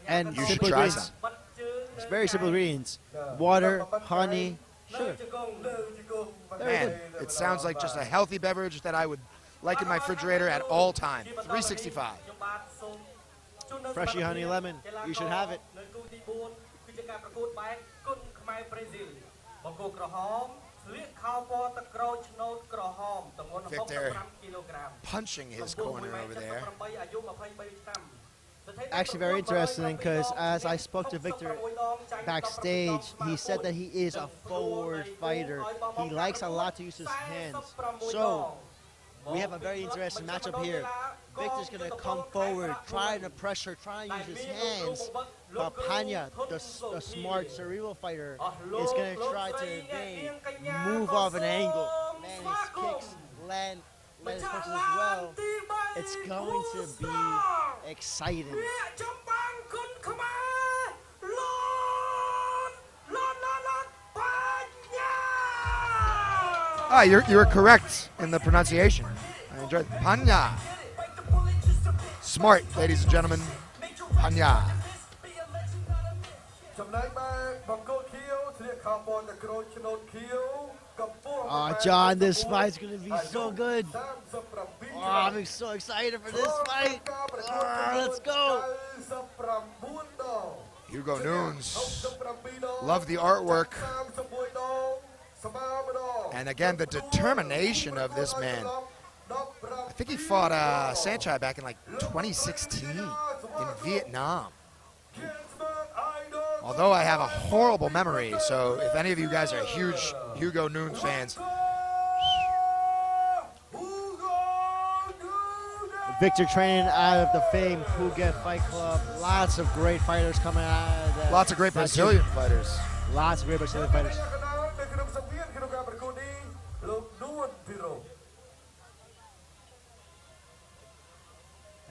And
You should
simple
try
ingredients.
some.
It's very simple ingredients. Water, honey, sugar.
Man, it sounds like just a healthy beverage that I would like in my refrigerator at all times. 365.
Freshie honey lemon. You should have it.
Victor punching his corner over there.
Actually very interesting because as I spoke to Victor backstage, he said that he is a forward fighter. He likes a lot to use his hands. So we have a very interesting matchup here. Victor's going to come forward, trying to pressure, trying to use his hands. But Panya, the smart cerebral fighter, is going to try to evade, move off an angle. Man, his kicks land his punches as well. It's going to be exciting.
Ah, you're correct in the pronunciation. I enjoyed it. Panya. Smart, ladies and gentlemen. Panya.
Oh, John, this fight's going to be so good. Oh, I'm so excited for this fight. Oh, let's go.
Hugo Nunes. Love the artwork. And again, the determination of this man. I think he fought Sanchez back in like 2016 in Vietnam. Although I have a horrible memory, so if any of you guys are huge Hugo Nunes fans.
Victor training out of the famed Phuket Fight Club. Lots of great fighters coming out of that.
Lots of great Brazilian fighters.
Lots of great Brazilian fighters.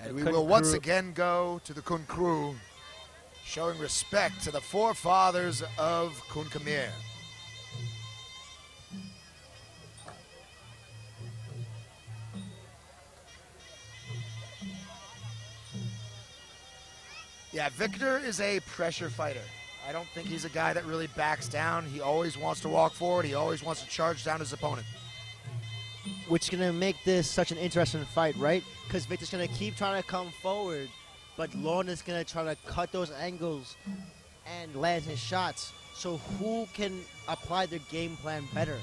And we will once again go to the KUNKHMER, showing respect to the forefathers of KUNKHMER. Yeah, Victor is a pressure fighter. I don't think he's a guy that really backs down. He always wants to walk forward. He always wants to charge down his opponent.
Which is going to make this such an interesting fight, right? Because Victor's going to keep trying to come forward, but Lorne is going to try to cut those angles and land his shots. So who can apply their game plan better?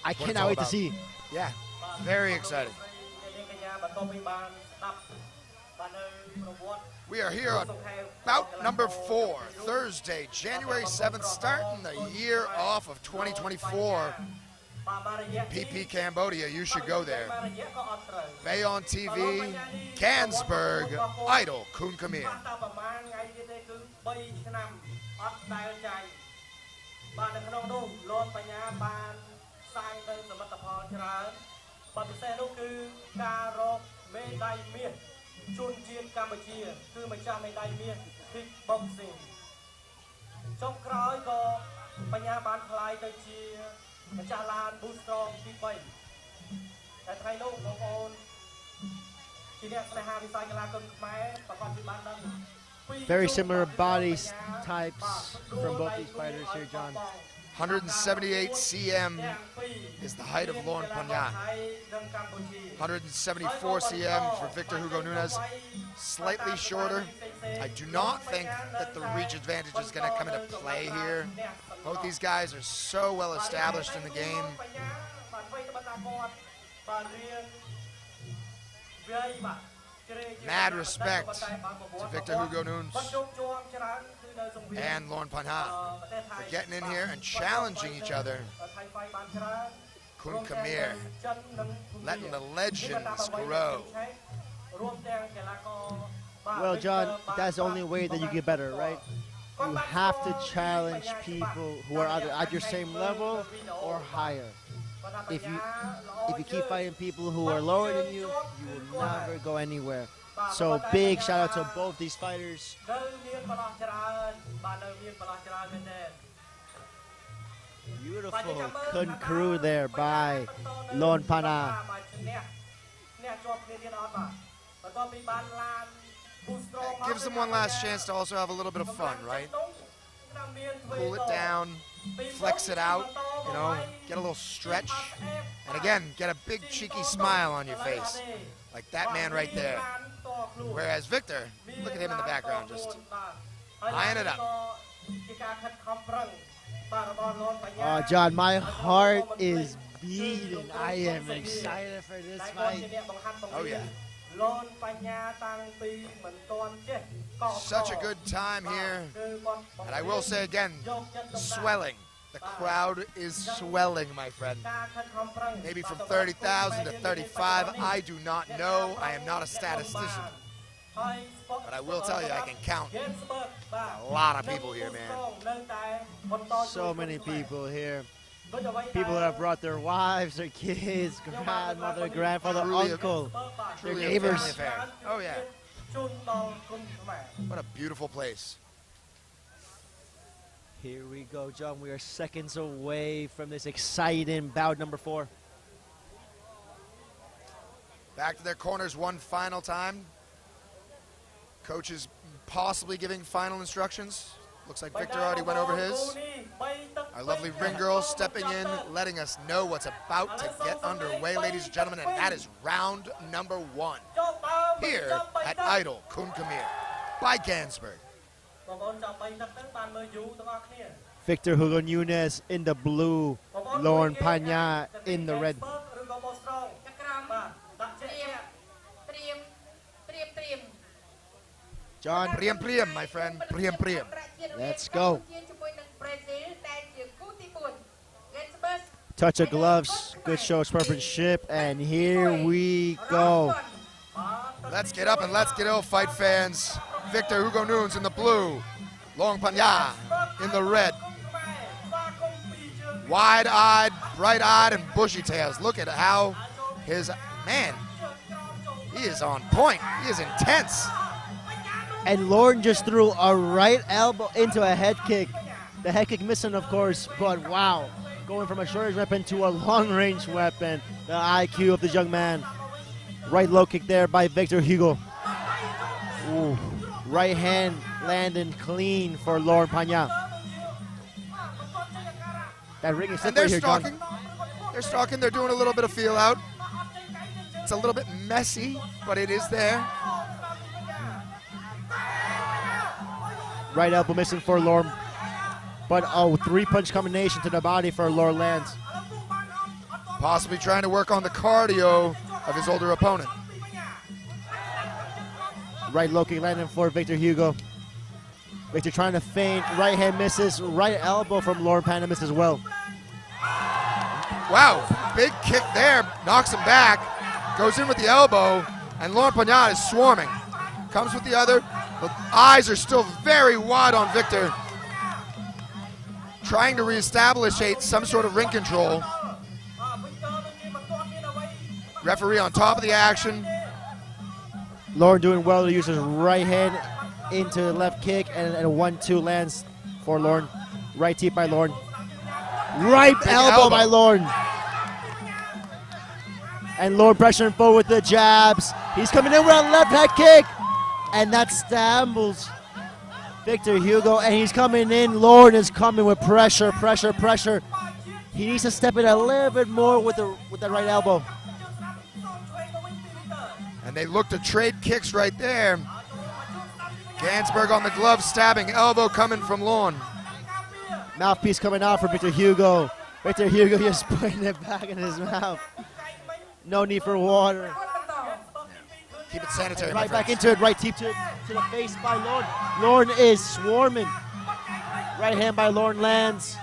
I cannot wait to see.
Yeah, very excited. We are here on bout number 4, Thursday, January 7th, starting the year off of 2024. BTV Cambodia, you should go there. Bayon TV, Ganzberg, Idol, KUNKHMER.
KUNKHMER Cambodia គឺម្ចាស់មេដាយមាស BTV Boxing ចុងក្រោយក៏បញ្ញាបានថ្លៃទៅជាម្ចាស់ឡាន Boostrong ទី 3 តែថ្ងៃនោះបងប្អូនជាអ្នកស្នេហាវិស័យកីឡាគុនខ្មែរប្រកបពីបានដឹង
Very similar body types from both these fighters here, John.
178 cm is the height of Lorne Panya. 174 cm for Victor Hugo Nunes, slightly shorter. I do not think that the reach advantage is going to come into play here. Both these guys are so well established in the game. Mad respect to Victor Hugo Nunes and Lorne Panya for getting in here and challenging each other. KUNKHMER, letting the legends grow.
Well, John, that's the only way that you get better, right? You have to challenge people who are either at your same level or higher. If you keep fighting people who are lower than you, you will never go anywhere. So big shout out to both these fighters. Beautiful KUNKHMER there by Lorne Panya.
It gives them one last chance to also have a little bit of fun, right? Cool it down, flex it out, you know, get a little stretch, and again, get a big cheeky smile on your face, like that man right there. Whereas Victor, look at him in the background, just eyeing it up.
Oh, John, my heart is beating. I am excited for this fight.
Oh, yeah. Such a good time here. And I will say again, swelling. The crowd is swelling, my friend. Maybe from 30,000 to 35, I do not know. I am not a statistician. But I will tell you, I can count a lot of people here, man.
So many people here. People that have brought their wives, their kids, grandmother, grandfather, uncle, their neighbors.
Oh, yeah. What a beautiful place.
Here we go, John. We are seconds away from this exciting bout number 4.
Back to their corners one final time. Coaches possibly giving final instructions. Looks like Victor already went over his. Our lovely ring girl stepping in, letting us know what's about to get underway, ladies and gentlemen, and that is round number 1 here at Idol KUNKHMER by Ganzberg.
Victor Hugo Nunes in the blue, Lorne Panya in the red. John,
Priam, my friend, Priam.
Let's go. Touch of gloves, good show of sportsmanship, and here we go.
Let's get up and let's get ill, fight fans. Victor Hugo Nunes in the blue, Lorne Panya in the red. Wide-eyed, bright-eyed, and bushy tails. Look at how his man, he is on point. He is intense.
And Lauren just threw a right elbow into a head kick. The head kick missing, of course, but wow. Going from a short-range weapon to a long-range weapon. The IQ of this young man. Right low kick there by Victor Hugo. Ooh. Right hand landing clean for Lauren Panya. That ring is
And they're
here,
stalking. They're stalking. They're doing a little bit of feel out. It's a little bit messy, but it is there.
Right elbow missing for Lauren. But oh, 3-punch combination to the body for Lauren lands.
Possibly trying to work on the cardio of his older opponent.
Right low kick landing for Victor Hugo. Victor trying to feint. Right hand misses. Right elbow from Lauren Panya misses as well.
Wow, big kick there. Knocks him back. Goes in with the elbow. And Lauren Panya is swarming. Comes with the other. The eyes are still very wide on Victor. Trying to reestablish some sort of ring control. Referee on top of the action.
Lauren doing well to use his right hand into the left kick, and a 1-2 lands for Lauren. Right teep by Lauren. Right elbow by Lauren. And Lauren pressuring forward with the jabs. He's coming in with a left head kick. And that stumbles Victor Hugo, and he's coming in. Lauren is coming with pressure, pressure, pressure. He needs to step in a little bit more with the right elbow.
And they look to trade kicks right there. Ganzberg on the glove, stabbing elbow coming from Lauren.
Mouthpiece coming out for Victor Hugo. Victor Hugo just putting it back in his mouth. No need for water.
Keep it sanitary.
Right back into it. Right teep to the face by Lauren. Lauren is swarming. Right hand by Lauren lands.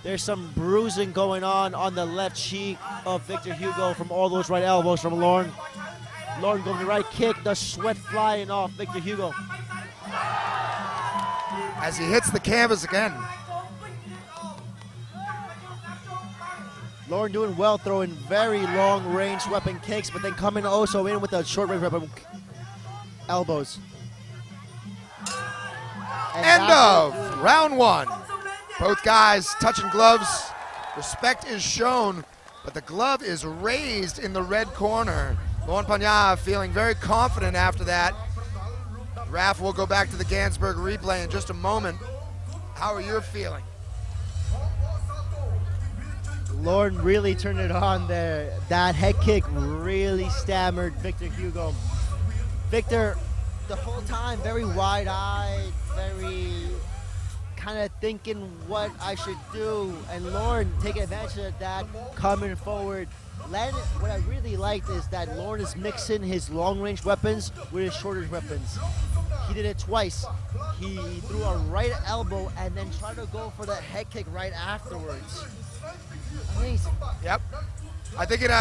There's some bruising going on the left cheek of Victor Hugo from all those right elbows from Lauren. Lauren going to the right kick, the sweat flying off Victor Hugo.
As he hits the canvas again.
Lauren doing well, throwing very long range weapon kicks, but then coming also in with the short range weapon elbows.
End of round one. Both guys touching gloves. Respect is shown, but the glove is raised in the red corner. Lauren Panya feeling very confident after that. Raf will go back to the Ganzberg replay in just a moment. How are you feeling?
Lauren really turned it on there. That head kick really stammered Victor Hugo. Victor, the whole time, very wide-eyed, very kind of thinking what I should do. And Lauren taking advantage of that, coming forward. What I really liked is that Lauren is mixing his long-range weapons with his short-range weapons. He did it twice. He threw a right elbow and then tried to go for the head kick right afterwards. Amazing.
Yep. I think it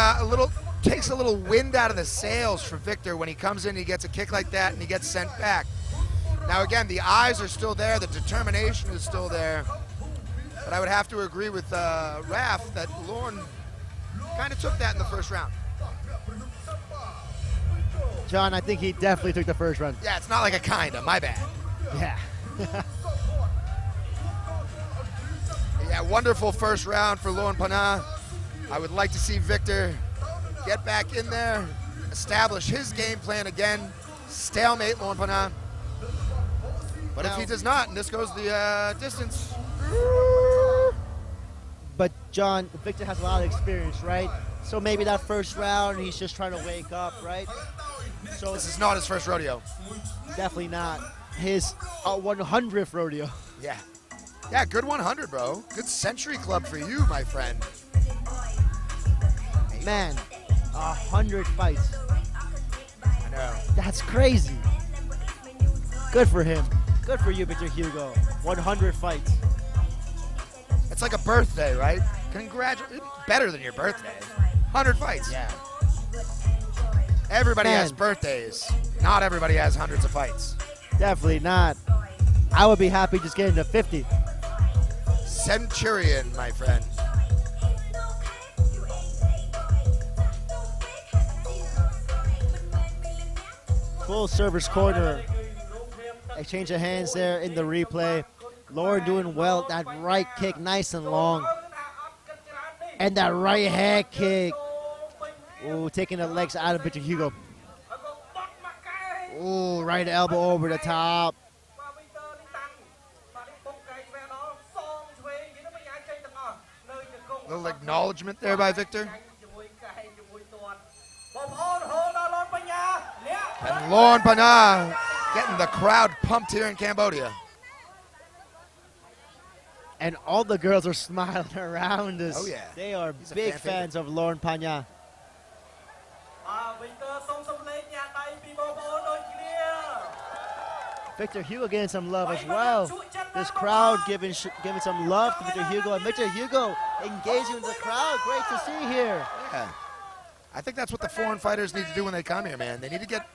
takes a little wind out of the sails for Victor when he comes in, he gets a kick like that, and he gets sent back. Now again, the eyes are still there, the determination is still there, but I would have to agree with Raf that Lauren kind of took that in the first round.
John, I think he definitely took the first round.
Yeah, it's not like a kinda, my bad.
Yeah.
Yeah, wonderful first round for Lauren Panya. I would like to see Victor get back in there, establish his game plan again, stalemate Lauren Panya. But if he does not, and this goes the distance.
But John, Victor has a lot of experience, right? So maybe that first round, he's just trying to wake up, right? So
this is not his first rodeo.
Definitely not. His 100th rodeo.
Yeah. Yeah, good 100, bro. Good century club for you, my friend.
Man, 100 fights.
I know.
That's crazy. Good for him. Good for you, Victor Hugo. 100 fights.
It's like a birthday, right? Congratulations. Better than your birthday. 100 fights.
Yeah.
Everybody has birthdays. Not everybody has hundreds of fights.
Definitely not. I would be happy just getting to 50.
Centurion, my friend.
full server's corner. Exchange of hands there in the replay. Lauren doing well. That right kick nice and long. And that right hand kick. Ooh, taking the legs out of Victor Hugo. Ooh, right elbow over the top.
Little acknowledgement there by Victor. And Lauren Panya getting the crowd pumped here in Cambodia.
And all the girls are smiling around us.
Oh, yeah.
They are
He's a
big
fan favorite.
fans of Lauren Panya. Victor Hugo getting some love as well. This crowd giving some love to Victor Hugo. And Victor Hugo engaging with the crowd. Great to see here.
Yeah. I think that's what the foreign fighters need to do when they come here, man. They need to get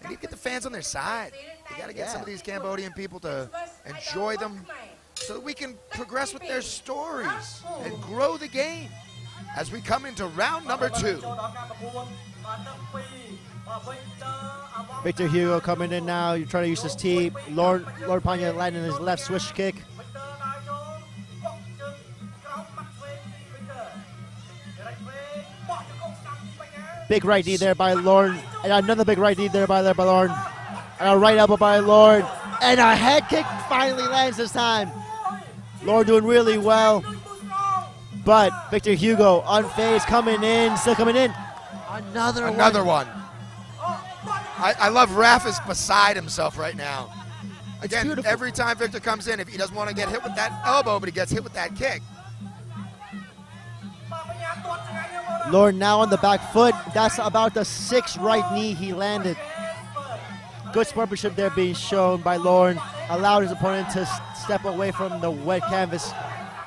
the fans on their side. They got to get some of these Cambodian people to enjoy them so that we can progress with their stories and grow the game as we come into round number 2.
Victor Hugo coming in now. You're trying to use his tee. Lord Panya landing his left switch kick. Big right knee there by Lauren. And another big right knee there by Lauren. And a right elbow by Lauren. And a head kick finally lands this time. Lauren doing really well. But Victor Hugo unfazed, coming in, still coming in. Another one.
I love Raph is beside himself right now. Again,
beautiful.
every time Victor comes in, if he doesn't want to get hit with that elbow, but he gets hit with that kick.
Lauren now on the back foot. That's about the 6th right knee he landed. Good sportsmanship there being shown by Lauren. Allowed his opponent to step away from the wet canvas.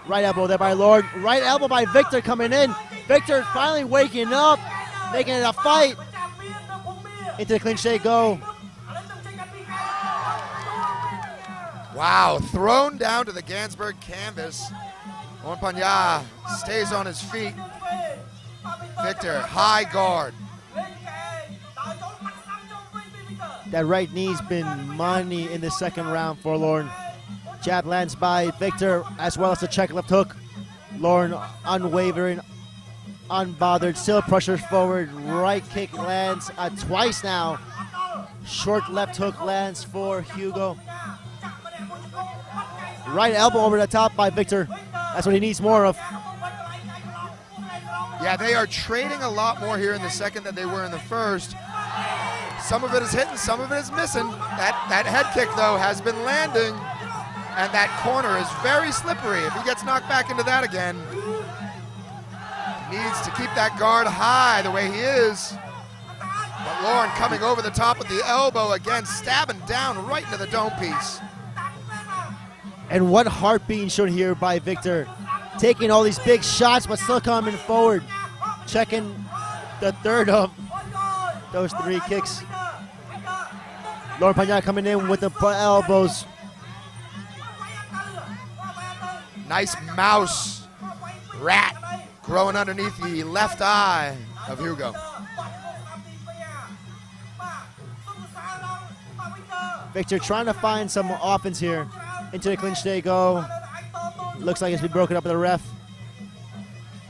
Right elbow there by Lauren. Right elbow by Victor coming in. Victor finally waking up, making it a fight. Into the clinch they go.
Wow, thrown down to the Ganzberg canvas. Lauren Panya stays on his feet. Victor, high guard.
That right knee's been money in the second round for Lauren. Jab lands by Victor, as well as the check left hook. Lauren unwavering, unbothered, still pressures forward. Right kick lands twice now. Short left hook lands for Hugo. Right elbow over the top by Victor. That's what he needs more of.
Yeah, they are trading a lot more here in the second than they were in the first. Some of it is hitting, some of it is missing. That head kick, though, has been landing. And that corner is very slippery. If he gets knocked back into that again, he needs to keep that guard high the way he is. But Lauren coming over the top with the elbow again, stabbing down right into the dome piece.
And what heart being shown here by Victor. Taking all these big shots, but still coming forward. Checking the third of those 3 kicks. Lauren Panya coming in with the elbows.
Nice mouse rat growing underneath the left eye of Hugo.
Victor trying to find some offense here. Into the clinch they go. Looks like it's been broken up with the ref.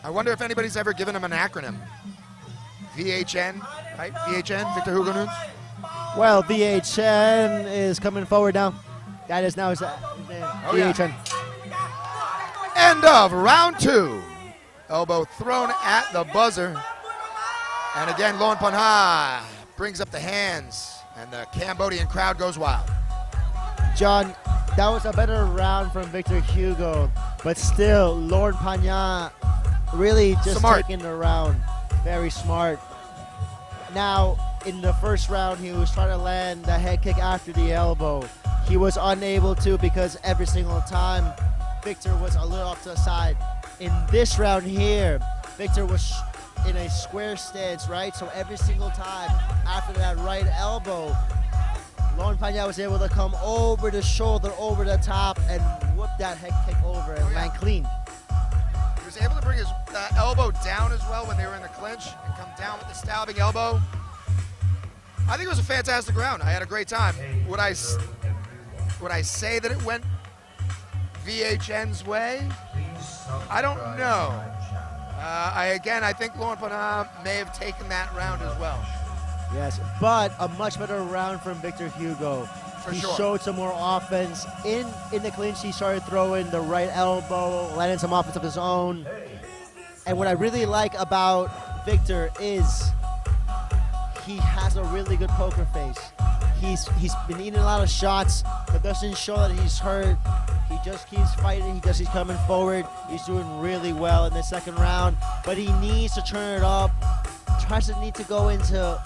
I wonder if anybody's ever given him an acronym. VHN, right? VHN, Victor Hugo Nunes?
Well, VHN is coming forward now. That is now his name. VHN.
End of round 2. Elbow thrown at the buzzer. And again, Lauren Panya brings up the hands, and the Cambodian crowd goes wild.
John, that was a better round from Victor Hugo, but still, Lauren Panya really just taking the round. Very smart. Now, in the first round, he was trying to land the head kick after the elbow. He was unable to because every single time, Victor was a little off to the side. In this round here, Victor was in a square stance, right? So every single time after that right elbow, Lauren Panya was able to come over the shoulder, over the top, and whoop that head kick over and land clean.
He was able to bring his elbow down as well when they were in the clinch and come down with the stabbing elbow. I think it was a fantastic round. I had a great time. Would I say that it went VHN's way? I don't know. I think Lauren Pana may have taken that round as well.
Yes, but a much better round from Victor Hugo. He showed some more offense. In the clinch, he started throwing the right elbow, landing some offense of his own. And what I really like about Victor is he has a really good poker face. He's been eating a lot of shots, but doesn't show that he's hurt. He just keeps fighting. He just keeps coming forward. He's doing really well in the second round, but he needs to turn it up. Tries to need to go into a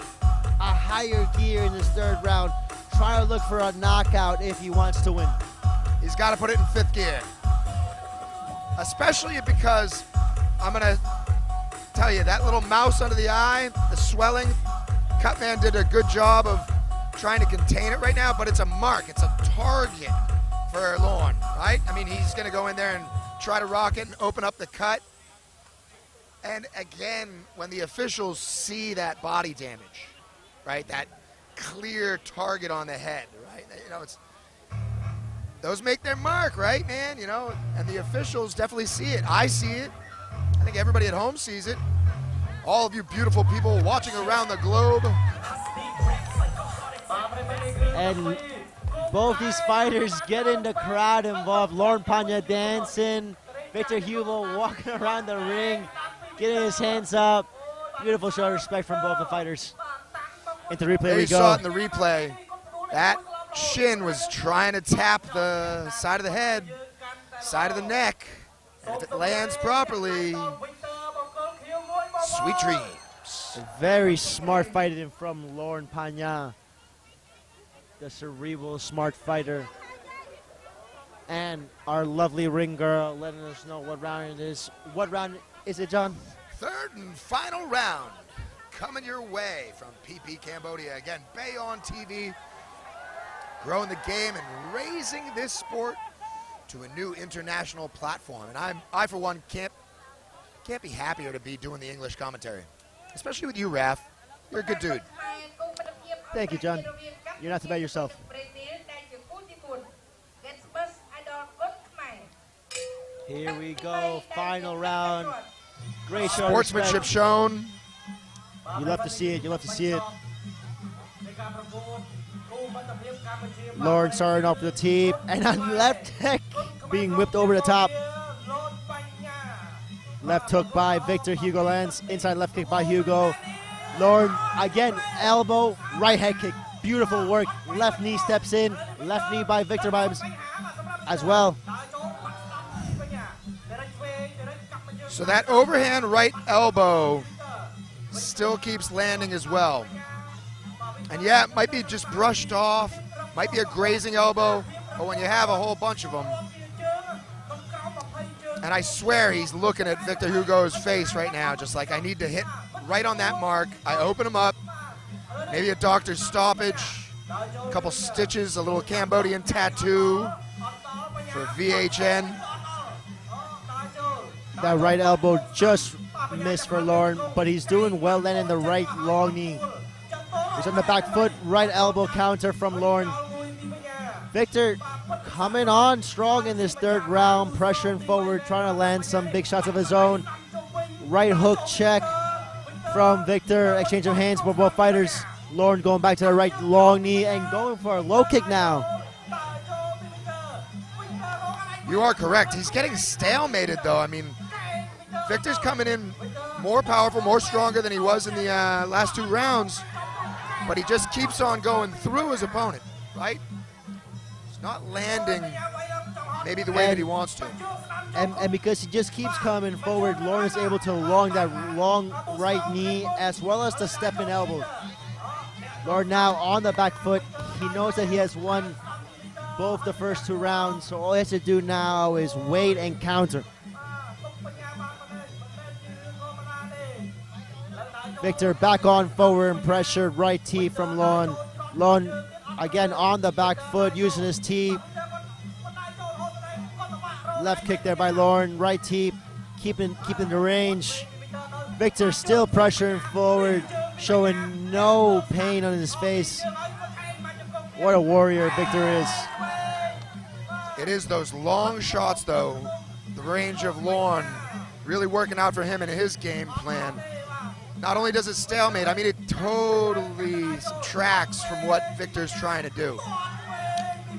higher gear in this third round. Try to look for a knockout if he wants to win.
He's got to put it in fifth gear, especially because I'm gonna tell you that little mouse under the eye, the swelling. Cutman did a good job of trying to contain it right now, but it's a mark, it's a target for Lorne, right? I mean, he's gonna go in there and try to rock it and open up the cut. And again, when the officials see that body damage, right, that clear target on the head, right? You know, those make their mark, right, man? You know, and the officials definitely see it. I see it. I think everybody at home sees it. All of you beautiful people watching around the globe.
And both these fighters getting the crowd involved. Lauren Panya dancing, Victor Hugo walking around the ring, getting his hands up. Beautiful show of respect from both the fighters. Into the replay
There
we
you
go.
saw it in the replay. That shin was trying to tap the side of the head, side of the neck. And if it lands properly, sweet dreams.
A very smart fighting from Lauren Panya, the cerebral smart fighter. And our lovely ring girl letting us know what round it is. What round is it, John?
Third and final round coming your way from BTV Cambodia. Again, Bayon TV, growing the game and raising this sport to a new international platform. And I for one, can't be happier to be doing the English commentary, especially with you, Raph. You're a good dude.
Thank you, John. You're not too bad yourself. Here we go, final round. Great show.
Sportsmanship shown.
You love to see it. You love to see it. Lauren starting off with the tee, and a left hook being whipped over the top. Left hook by Victor. Hugo lands. Inside left kick by Hugo. Lauren, again, elbow, right head kick. Beautiful work. Left knee steps in. Left knee by Victor as well.
So that overhand right elbow still keeps landing as well. And yeah, it might be just brushed off, might be a grazing elbow, but when you have a whole bunch of them, and I swear he's looking at Victor Hugo's face right now, just like, I need to hit right on that mark. I open him up, maybe a doctor's stoppage, a couple stitches, a little Cambodian tattoo for VHN.
That right elbow just missed for Lauren, but he's doing well then in the right long knee. He's on the back foot, right elbow counter from Lauren. Victor coming on strong in this third round, pressuring forward, trying to land some big shots of his own. Right hook check from Victor, exchange of hands for both fighters. Lauren going back to the right long knee and going for a low kick now.
You are correct. He's getting stalemated though. I mean, Victor's coming in more powerful, more stronger than he was in the last two rounds, but he just keeps on going through his opponent, right? He's not landing maybe the way that he wants to.
And because he just keeps coming forward, Lauren is able to long that long right knee as well as the step-in elbow. Lauren now on the back foot. He knows that he has won both the first two rounds, so all he has to do now is wait and counter. Victor back on forward and pressured, right tee from Lauren. Lauren again on the back foot using his tee. Left kick there by Lauren, right tee, keeping the range. Victor still pressuring forward, showing no pain on his face. What a warrior Victor is.
It is those long shots, though. The range of Lorne really working out for him in his game plan. Not only does it stalemate, I mean, it totally subtracts from what Victor's trying to do.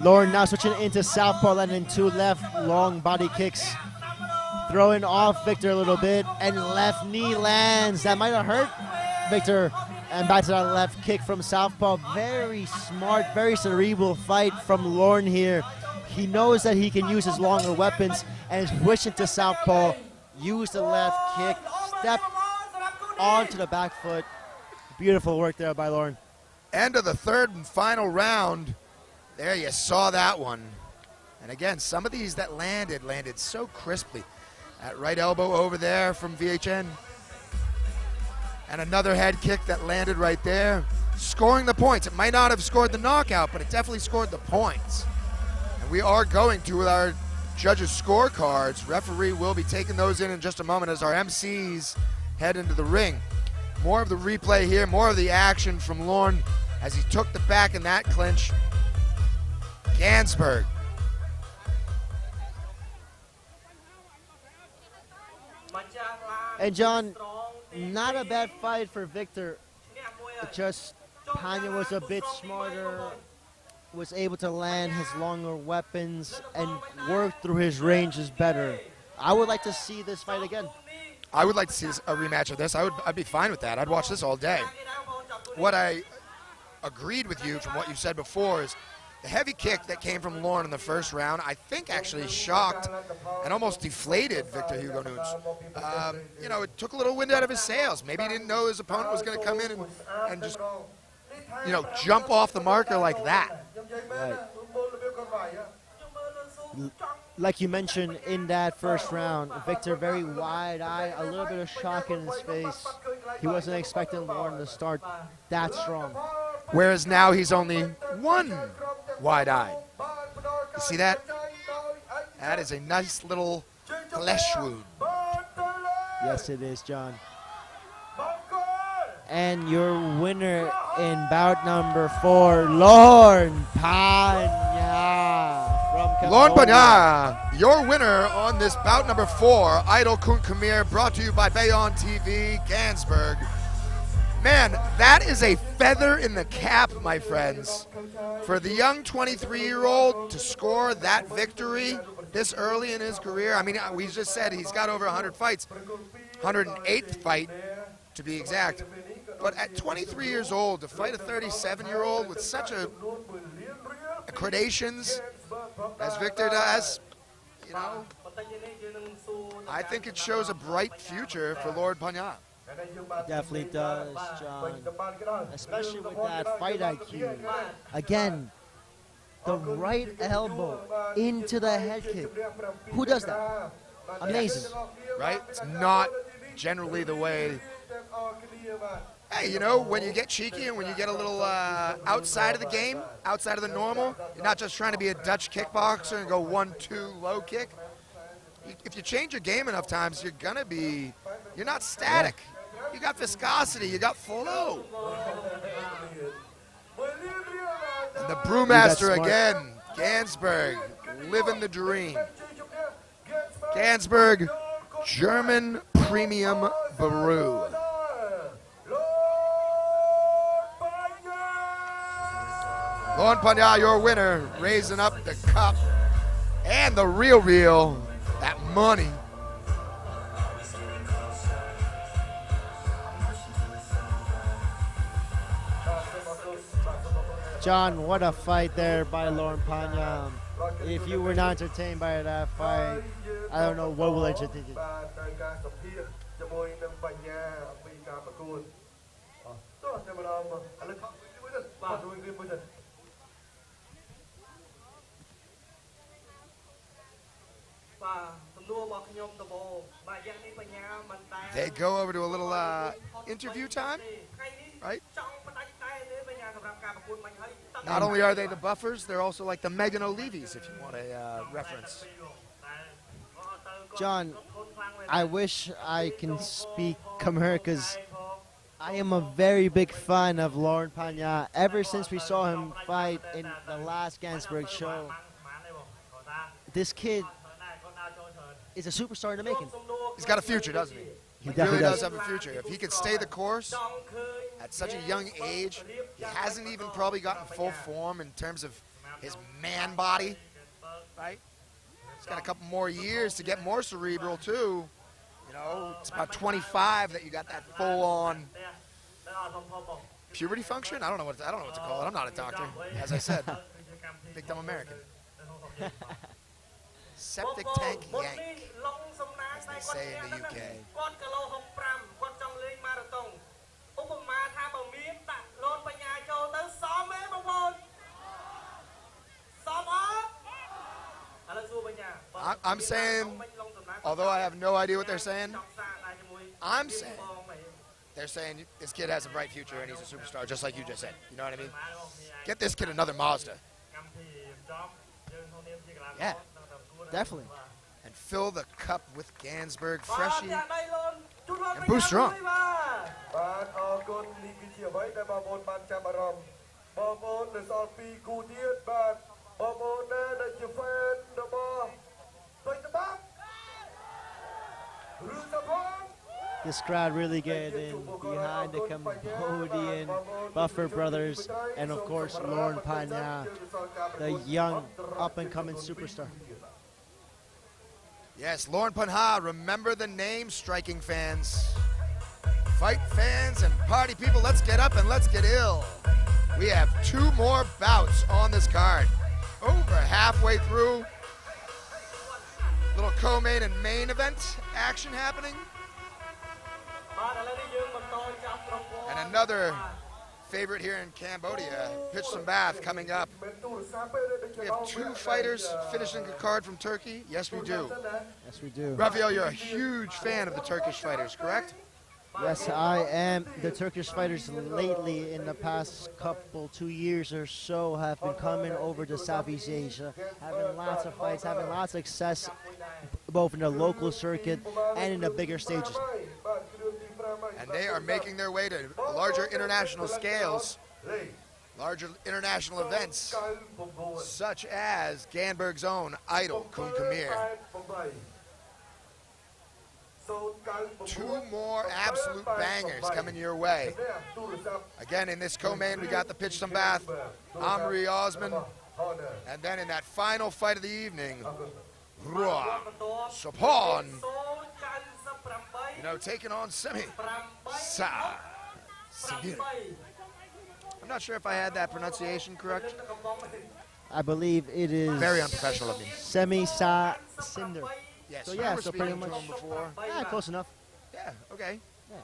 Lorne now switching into southpaw, landing 2 left long body kicks. Throwing off Victor a little bit, and left knee lands. That might have hurt Victor. And back to that left kick from southpaw. Very smart, very cerebral fight from Lorne here. He knows that he can use his longer weapons and is switching to southpaw. Use the left kick, step onto the back foot. Beautiful work there by Lorne.
End of the third and final round. There you saw that one. And again, some of these that landed so crisply. That right elbow over there from VHN. And another head kick that landed right there. Scoring the points. It might not have scored the knockout, but it definitely scored the points. And we are going to, with our judges' scorecards, referee will be taking those in just a moment as our MCs head into the ring. More of the replay here, more of the action from Lorne as he took the back in that clinch. Ganzberg.
And John, not a bad fight for Victor. It just Panya was a bit smarter, was able to land his longer weapons and work through his ranges better. I would like to see this fight again.
I would like to see a rematch of this. I'd be fine with that. I'd watch this all day. What I agreed with you from what you said before is the heavy kick that came from Lorne in the first round, I think actually shocked and almost deflated Victor Hugo Nunes. You know, it took a little wind out of his sails. Maybe he didn't know his opponent was going to come in and just, you know, jump off the marker like that.
Right. Like you mentioned in that first round, Victor very wide-eyed, a little bit of shock in his face. He wasn't expecting Lorne to start that strong.
Whereas now he's only one wide-eyed. You see that? That is a nice little flesh wound.
Yes, it is, John. And your winner in bout number 4, Lorne Panya from Cambodia.
Lorne Panya, your winner on this bout number 4, Idol KUNKHMER, brought to you by Bayon TV, Ganzberg. Man, that is a feather in the cap, my friends. For the young 23-year-old to score that victory this early in his career, I mean, we just said he's got over 100 fights, 108th fight to be exact. But at 23 years old, to fight a 37-year-old with such gradations as Victor does, you know, I think it shows a bright future for Lorne Panya.
It definitely does, John. Especially with that fight IQ. Again, the right elbow into the head kick. Who does that? Amazing.
Right? It's not generally the way. Hey, you know, when you get cheeky and when you get a little outside of the game, outside of the normal, you're not just trying to be a Dutch kickboxer and go 1-2 low kick. If you change your game enough times, you're not static. You got viscosity, you got flow. And the brewmaster again, Ganzberg, living the dream. Ganzberg, German premium brew. Lorne Panya, your winner, raising up the cup and the real, that money.
John, what a fight there by Lorne Panya. If you were not entertained by that fight, I don't know what will entertain you.
They go over to a little interview time, right? Not only are they the buffers, they're also like the Megan O'Leavy's, if you want a reference.
John, I wish I can speak Khmer because I am a very big fan of Lauren Panya. Ever since we saw him fight in the last Ganzberg show, this kid is a superstar in the making.
He's got a future, doesn't he?
He
Really
definitely
does
does.
have a future. If he could stay the course at such a young age, he hasn't even probably gotten full form in terms of his man body, right? He's got a couple more years to get more cerebral too. You know, it's about 25 that you got that full-on puberty function. I don't know what to call it. I'm not a doctor, as I said. Big dumb American. Septic tank yank, as they say in the UK. I'm saying, although I have no idea what they're saying, I'm saying they're saying this kid has a bright future and he's a superstar, just like you just said. You know what I mean? Get this kid another Mazda.
Yeah, definitely.
And fill the cup with Ganzberg Freshie and Boo Strong.
This crowd really getting behind the Cambodian Buffer brothers and, of course, Lauren Panya, the young up-and-coming superstar.
Yes, Lauren Punha, remember the name, striking fans. Fight fans and party people, let's get up and let's get ill. We have 2 more bouts on this card. Over halfway through. Little co-main and main event action happening. And another favorite here in Cambodia, Pitch Some Bath, coming up. We have 2 fighters finishing the card from Turkey. Yes, we do.
Yes, we do.
Raphael, you're a huge fan of the Turkish fighters, correct?
Yes, I am. The Turkish fighters lately, in the past 2 years or so, have been coming over to Southeast Asia, having lots of fights, having lots of success, both in the local circuit and in the bigger stages.
And they are making their way to larger international scales, larger international events, such as Ganzberg's own idol, KUNKHMER. 2 more absolute bangers coming your way. Again, in this co-main, we got the Pitch Some Bath, Omri Osman, and then in that final fight of the evening, Ruah Sopon, you know, taking on Semi Sa Sigir. I'm not sure if I had that pronunciation correct.
I believe it is
Very unprofessional of me.
Semi Sa Cinder.
Yes,
So
I
yeah,
remember
so pretty
speaking to
much
him before.
Yeah, close enough.
Yeah, okay.
Yeah.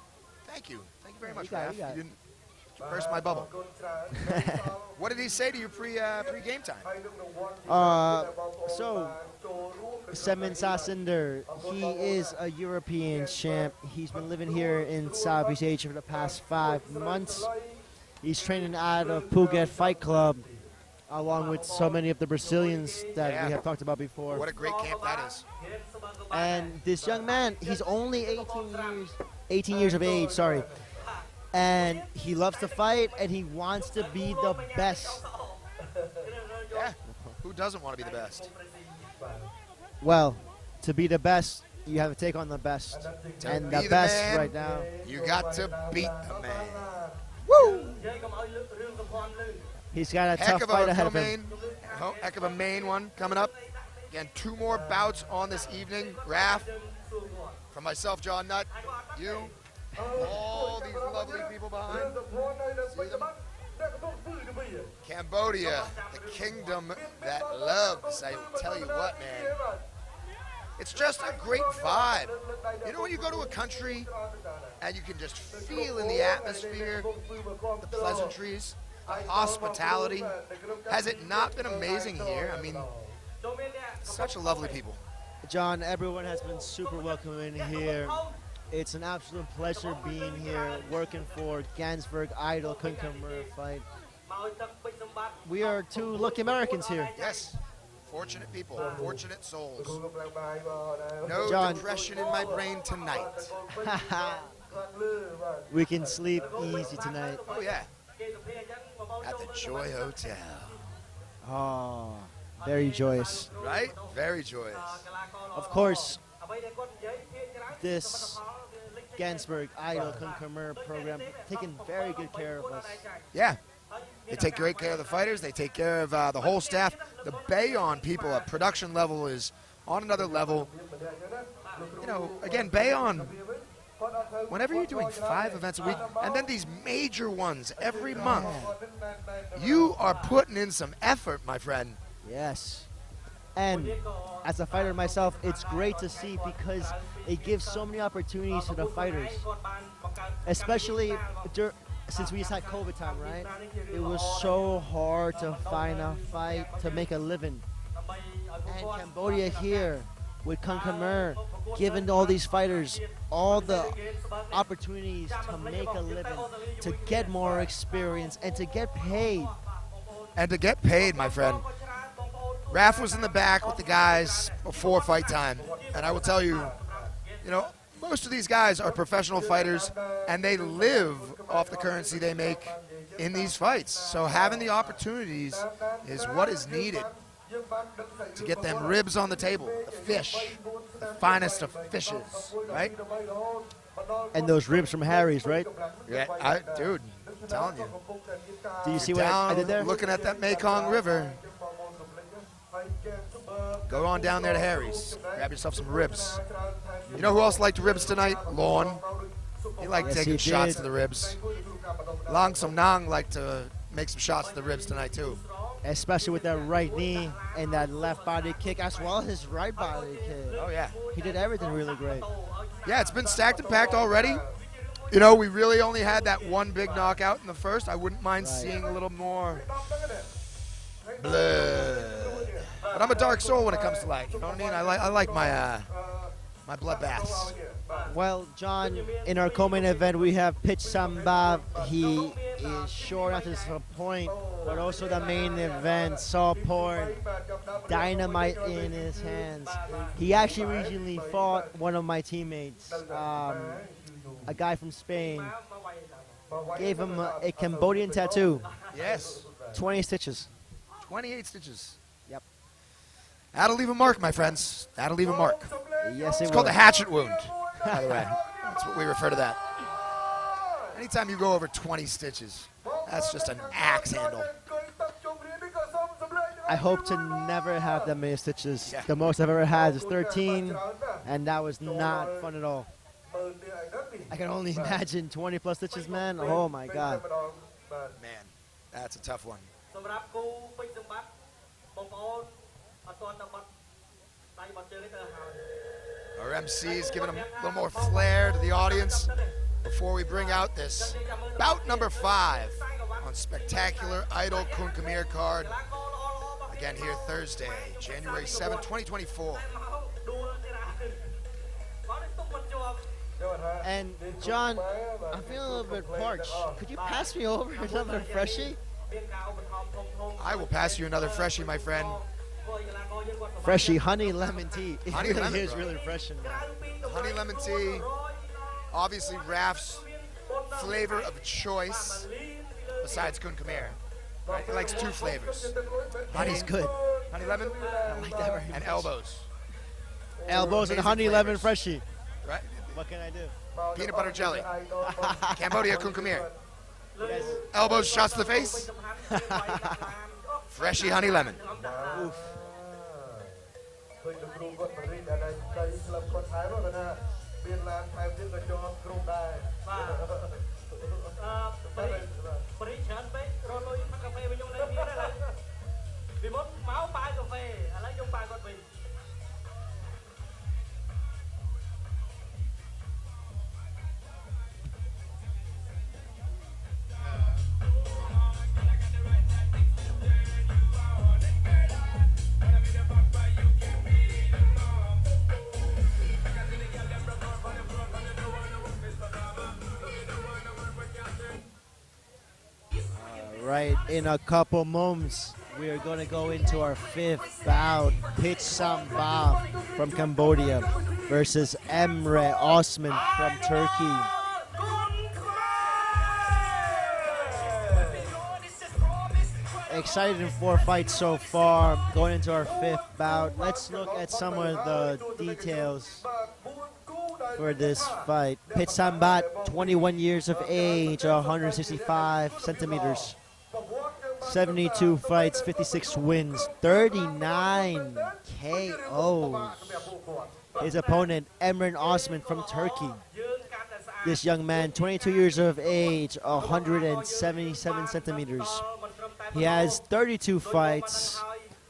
Thank you. Thank you very much,
You got it,
Raph.
you got
You
it.
didn't burst my bubble. What did he say to you pre-game time?
So Semin Sasinder, he is a European champ. He's been living here in Southeast Asia for the past 5 months. He's training out of Phuket Fight Club, along with so many of the Brazilians that we have talked about before.
What a great camp that is.
And this young man, he's only 18 years of age, sorry. And he loves to fight, and he wants to be the best.
Yeah, who doesn't want to be the best?
Well, to be the best, you have to take on the best. And
be
the
the
best
man,
right now.
You got to beat the man.
Woo! He's got a
Heck
tough
of
fight
a
ahead of him.
co-main, heck of a main one coming up. Again, 2 more bouts on this evening. Raph, from myself, John Nutt, you, all these lovely people behind. See them? Cambodia, the kingdom that loves. I tell you what, man. It's just a great vibe. You know when you go to a country and you can just feel in the atmosphere, the pleasantries, the hospitality. Has it not been amazing here? I mean, such a lovely people.
John, everyone has been super welcoming here. It's an absolute pleasure being here, working for Ganzberg Idol KUNKHMER fight. We are 2 lucky Americans here.
Yes, fortunate people, fortunate souls. No
John.
depression in my brain tonight.
we can sleep easy tonight.
Oh, yeah. At the Joy Hotel.
Oh, very joyous.
Right? Very joyous.
Of course, this Ganzberg Idol KUNKHMER program taking very good care of us.
Yeah. They take great care of the fighters. They take care of the whole staff. The Bayon people at production level is on another level. You know, again, Bayon, whenever you're doing 5 events a week, and then these major ones every month, you are putting in some effort, my friend.
Yes. And as a fighter myself, it's great to see because it gives so many opportunities to the fighters. Especially since we just had COVID time, right? It was so hard to find a fight to make a living. And Cambodia here with KUNKHMER giving all these fighters all the opportunities to make a living, to get more experience, and to get paid.
And to get paid, my friend. Raf was in the back with the guys before fight time. And I will tell you, you know, most of these guys are professional fighters, and they live off the currency they make in these fights. So having the opportunities is what is needed to get them ribs on the table, the fish, the finest of fishes, right?
And those ribs from Harry's, right?
Yeah, dude, I'm telling you.
Do you see what I did there?
Looking at that Mekong River. Go on down there to Harry's. Grab yourself some ribs. You know who else liked ribs tonight? Lorne. He liked taking shots to the ribs. Lang Som Nang liked to make some shots to the ribs tonight too.
Especially with that right knee and that left body kick, as well as his right body kick.
Oh yeah.
He did everything really great.
Yeah, it's been stacked and packed already. You know, we really only had that one big knockout in the first. I wouldn't mind seeing a little more blood. But I'm a dark soul when it comes to life. You know what I mean? I like my my bloodbaths.
Well, John, in our co-main event, we have Pitch Sambab. He is sure not to disappoint, but also the main event, Saw Porn, dynamite in his hands. He actually recently fought one of my teammates, a guy from Spain. Gave him a Cambodian tattoo.
Yes.
20 stitches.
28 stitches.
Yep.
That'll leave a mark, my friends. That'll leave a mark.
Yes,
It's called the hatchet wound, by the way. That's what we refer to that. Anytime you go over 20 stitches, that's just an axe handle.
I hope to never have that many stitches.
Yeah.
The most I've ever had is 13, and that was not fun at all. I can only imagine 20 plus stitches, man. Oh my God.
Man, that's a tough one. Our MC is giving a little more flair to the audience before we bring out this bout number 5 on Spectacular Idol KUNKHMER card. Again here Thursday, January 7th, 2024.
And John, I'm feeling a little bit parched. Could you pass me over another freshie?
I will pass you another freshie, my friend.
Freshie honey lemon tea. It
Honey
really
lemon,
is
bro.
really refreshing, man.
Honey lemon tea, obviously Raf's flavor of choice, besides KUNKHMER. Right? He likes 2 flavors.
Honey's good.
Honey lemon,
I like that very
and
much.
elbows.
Elbows and
Amazing
honey lemon
flavors.
freshie.
Right?
What can I do?
Peanut butter jelly. Cambodia KUNKHMER.
Yes.
Elbows, shots to the face. Freshie honey lemon.
Oof. Right, in a couple moments, we are going to go into our 5th bout. Pitch Sambab from Cambodia versus Emre Osman from Turkey. Exciting 4 fights so far, going into our 5th bout. Let's look at some of the details for this fight. Pit Sambat, 21 years of age, 165 centimeters, 72 fights, 56 wins, 39 KOs. His opponent, Emre Osman from Turkey. This young man, 22 years of age, 177 centimeters. He has 32 fights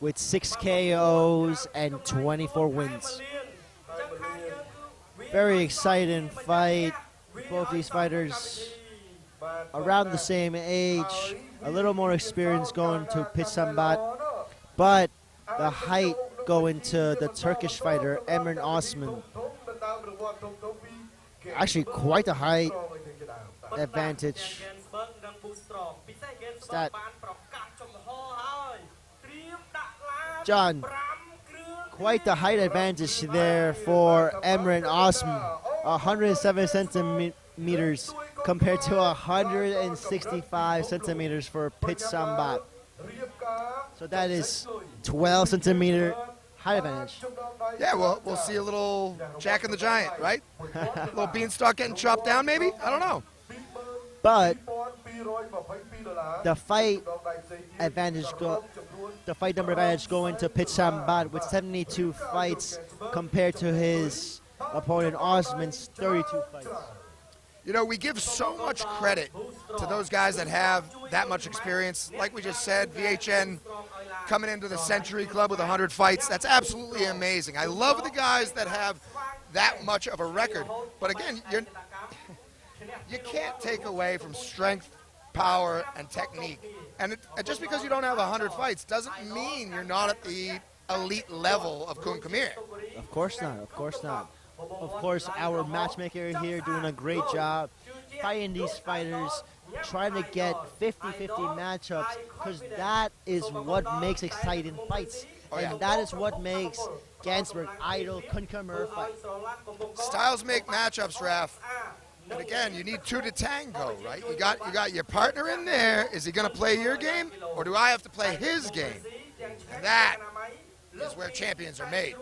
with 6 KOs and 24 wins. Very exciting fight. Both these fighters around the same age. A little more experience going to Pit Sambat, but the height going to the Turkish fighter, Emre Osman. Actually, quite a height advantage. Stat. John, quite the height advantage there for Emre Osman. 107 centimeters compared to 165 centimeters for Pit Sambat. So that is 12 centimeter height advantage.
Yeah, well, we'll see a little Jack and the Giant, right? A little beanstalk getting chopped down, maybe? I don't know.
But the fight number advantage going to Pit Sambat with 72 fights compared to his opponent Osman's 32 fights.
You know, we give so much credit to those guys that have that much experience. Like we just said, VHN coming into the Century Club with 100 fights. That's absolutely amazing. I love the guys that have that much of a record. But again, you can't take away from strength, power, and technique. And just because you don't have 100 fights doesn't mean you're not at the elite level of KUNKHMER.
Of course not. Of course not. Of course, our matchmaker here doing a great job fighting these fighters, trying to get 50-50 matchups, because that is what makes exciting fights. And that is what makes Ganzberg idol KUNKHMER fights.
Styles make matchups, Raf. And again, you need two to tango, right? You got your partner in there. Is he going to play your game, or do I have to play his game? And that is where champions are made.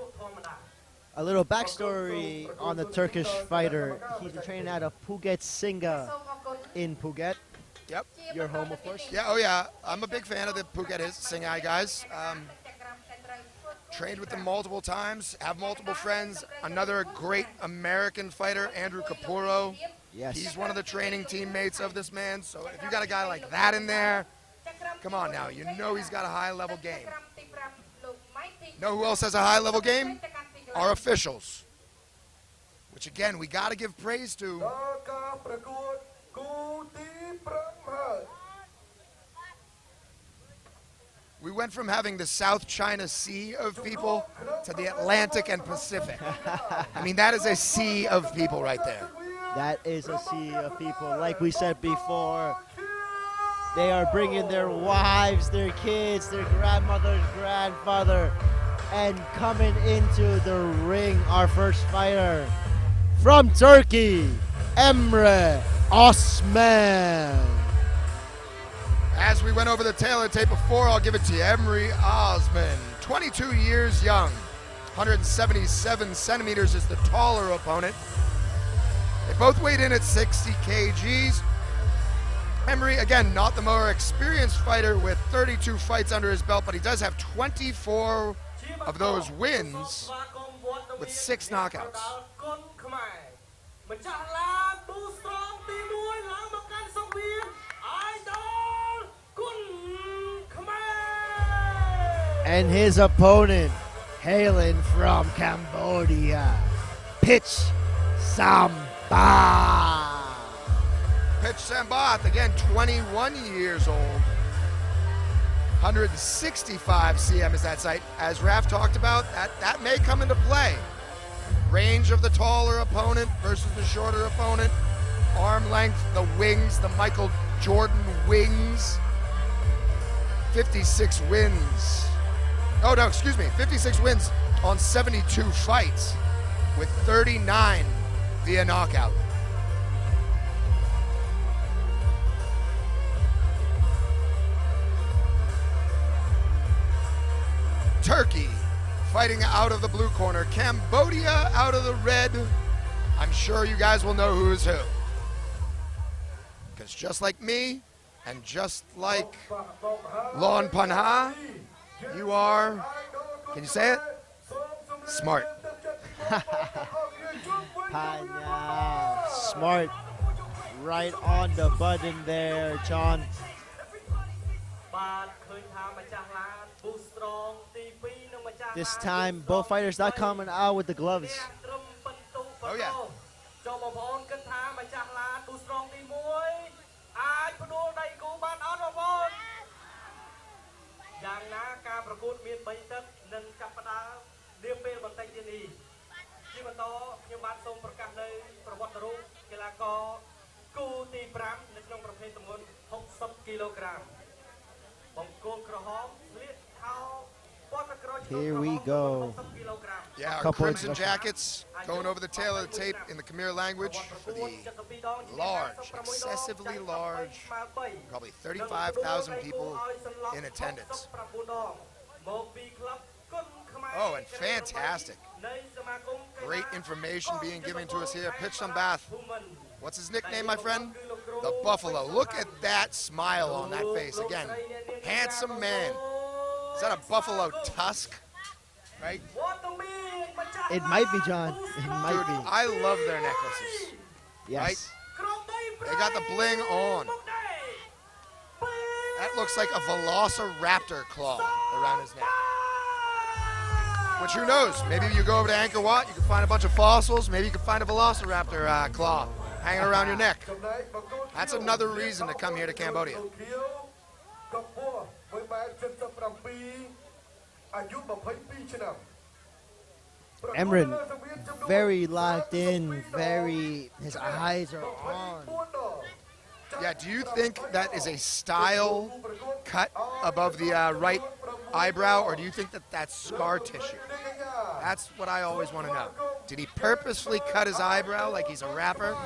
A little backstory on the Turkish fighter. He's been training out of Phuket Singa in Phuket.
Yep.
Your home, of course.
Yeah, oh yeah. I'm a big fan of the Phuket Singhai guys. Trained with them multiple times, have multiple friends. Another great American fighter, Andrew Capuro.
Yes.
He's one of the training teammates of this man. So if you got a guy like that in there, come on now. You know he's got a high-level game. Know who else has a high-level game? Our officials. Which, again, we got to give praise to. We went from having the South China Sea of people to the Atlantic and Pacific. I mean, that is a sea of people right there.
That is a sea of people. Like we said before, they are bringing their wives, their kids, their grandmother, grandfather, and coming into the ring, our first fighter from Turkey, Emre Osman.
As we went over the tail of the tape before, I'll give it to you. Emre Osman, 22 years young, 177 centimeters is the taller opponent. They both weighed in at 60 kgs. Emre, again, not the more experienced fighter with 32 fights under his belt, but he does have 24 of those wins with 6 knockouts.
And his opponent, hailing from Cambodia, Pit Sambat.
Pit Sambat, again, 21 years old. 165 cm is that sight. As Raf talked about, that may come into play. Range of the taller opponent versus the shorter opponent. Arm length, the wings, the Michael Jordan wings. 56 wins. Oh, no, excuse me. 56 wins on 72 fights with 39 via knockout. Turkey fighting out of the blue corner. Cambodia out of the red. I'm sure you guys will know who's who. Because just like me, and just like Lon Panha, you are, can you say it? Smart.
Panya, smart. Right on the button there, John. This time, both fighters not coming out with the gloves.
Oh, yeah.
Here we go.
Yeah, our crimson jackets going over the tail of the tape in the Khmer language for the large, excessively large, probably 35,000 people in attendance. Oh, and fantastic. Great information being given to us here. Pitch some bath. What's his nickname, my friend? The Buffalo. Look at that smile on that face. Again, handsome man. Is that a buffalo tusk? Right?
It might be, John. It might be.
I love their necklaces.
Yes.
Right? They got the bling on. That looks like a velociraptor claw around his neck. Which, who knows? Maybe you go over to Angkor Wat, you can find a bunch of fossils. Maybe you can find a velociraptor claw hanging around your neck. That's another reason to come here to Cambodia.
Emran, very locked in, his eyes are on.
Yeah, do you think that is a style cut above the right eyebrow, or do you think that that's scar tissue? That's what I always want to know. Did he purposefully cut his eyebrow like he's a rapper,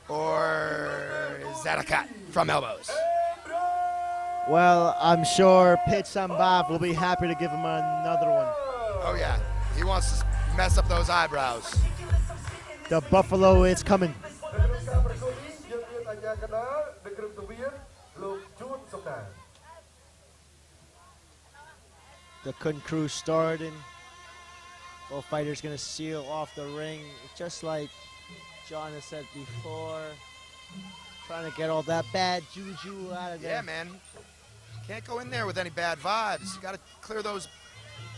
or is that a cut from elbows?
Well, I'm sure Pitch Sambav will be happy to give him another one.
Oh, yeah. He wants to mess up those eyebrows.
The Buffalo is coming. The Kun crew starting. Both fighters going to seal off the ring, just like John has said before. Trying to get all that bad juju out of there.
Yeah, man. Can't go in there with any bad vibes. You got to clear those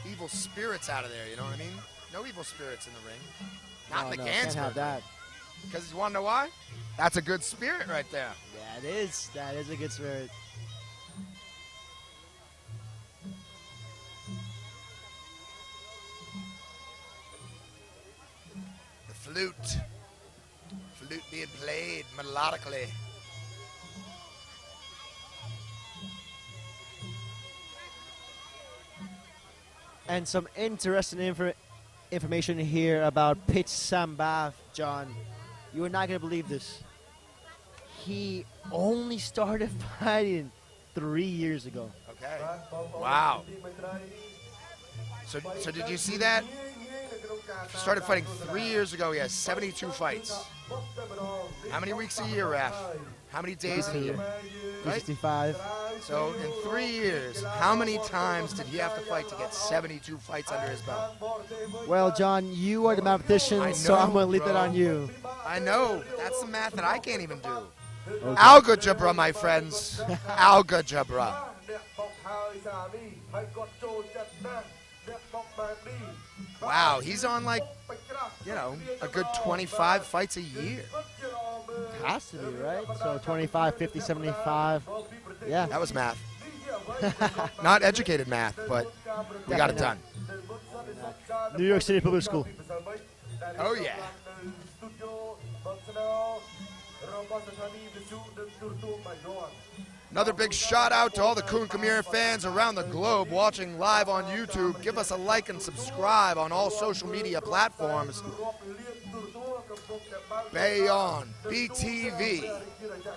evil spirits out of there, you know what I mean? No evil spirits in the ring. Not in the Ganzberg.
Can't have that.
Because you want to know why? That's a good spirit right there.
Yeah, it is. That is a good spirit.
The flute. Flute being played melodically.
And some interesting information here about Pitch Sambav, John. You are not going to believe this. He only started fighting 3 years ago.
Okay. Wow. So did you see that? He started fighting 3 years ago. He has 72 fights. How many weeks a year, Raf? How many days in a year? Right?
65.
So in 3 years, how many times did he have to fight to get 72 fights under his belt?
Well, John, you are the mathematician,
I know,
so I'm going to leave that
bro.
on you.
I know. That's the math that I can't even do.
Okay.
Algebra, my friends. Algebra. Wow, he's on like, you know, a good 25 fights a year.
Has to be, right? So 25, 50, 75. Yeah.
That was math. Not educated math, but we got it done.
New York City Public School.
Oh, yeah. Another big shout out to all the KUNKHMER fans around the globe watching live on YouTube. Give us a like and subscribe on all social media platforms. Bayon, BTV,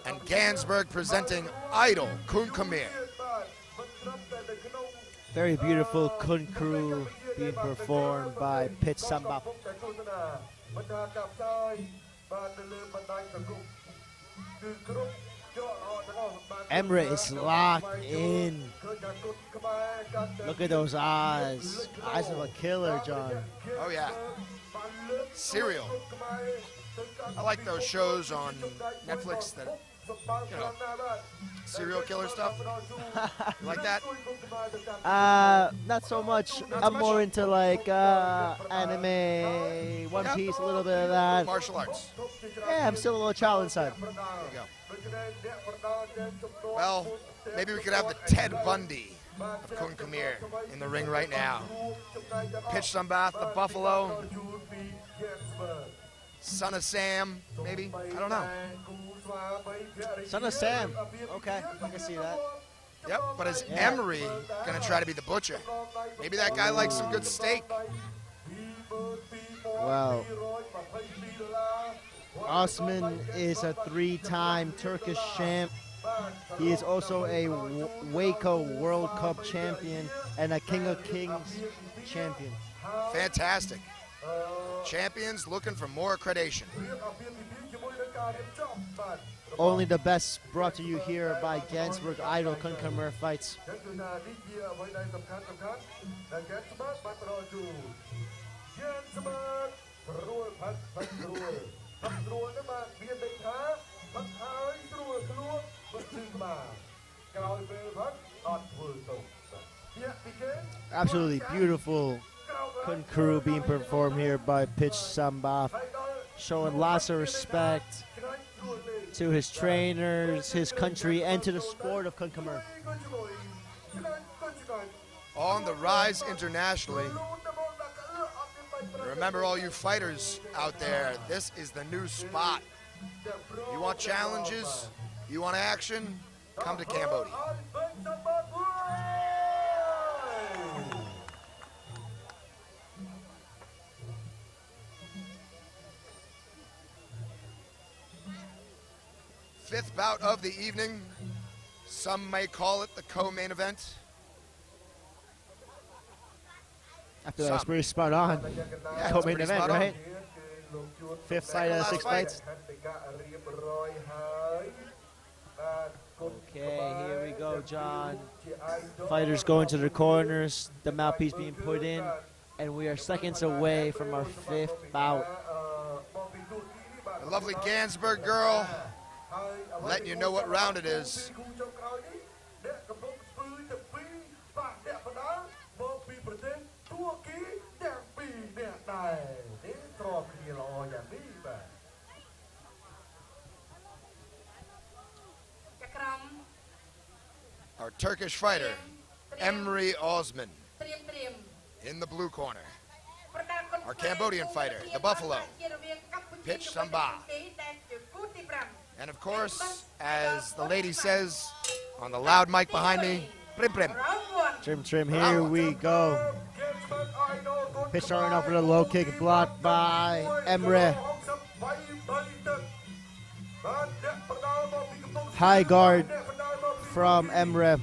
and Ganzberg presenting Idol KUNKHMER.
Very beautiful KUNKHMER being performed by Pitch Samba. Emre is locked in. Look at those eyes. Eyes of a killer, John.
Oh, yeah. Serial. I like those shows on Netflix that, you know, serial killer stuff. You like that?
Not so much. I'm more into like anime, One Piece, a little bit of that.
Martial arts.
Yeah, I'm still a little child inside.
There you go. Well, maybe we could have the Ted Bundy of KUNKHMER in the ring right now. Pitch Sambath, the Buffalo. Son of Sam, maybe? I don't know.
Son of Sam. Okay, I can see that.
Yep, but is Emery going to try to be the butcher? Maybe that guy likes some good steak.
Well, Osman is a 3-time Turkish champ. He is also a Waco World Cup champion and a King of Kings champion.
Fantastic. Champions looking for more accreditation.
Only the best brought to you here by Ganzberg Idol KUNKHMER Fights. Absolutely beautiful KUNKHMER being performed here by Pitch Samba, showing lots of respect to his trainers, his country, and to the sport of KUNKHMER.
On the rise internationally. Remember, all you fighters out there, this is the new spot. You want challenges? You want action? Come to Cambodia. Fifth bout of the evening. Some may call it the co-main event.
I feel that's pretty spot on.
Yeah,
Co-main event, right? Fifth fight out of 6 fights. Okay, here we go, John. Fighters going to their corners, the mouthpiece being put in, and we are seconds away from our 5th bout.
The lovely Ganzberg girl letting you know what round it is. Our Turkish fighter, Emre Osman, in the blue corner. Our Cambodian fighter, the Buffalo, Pitch Samba. And of course, as the lady says on the loud mic behind me, Prim Prim.
Trim, trim, here we go. Pitch starting off with a low kick blocked by Emre. High guard from Emre.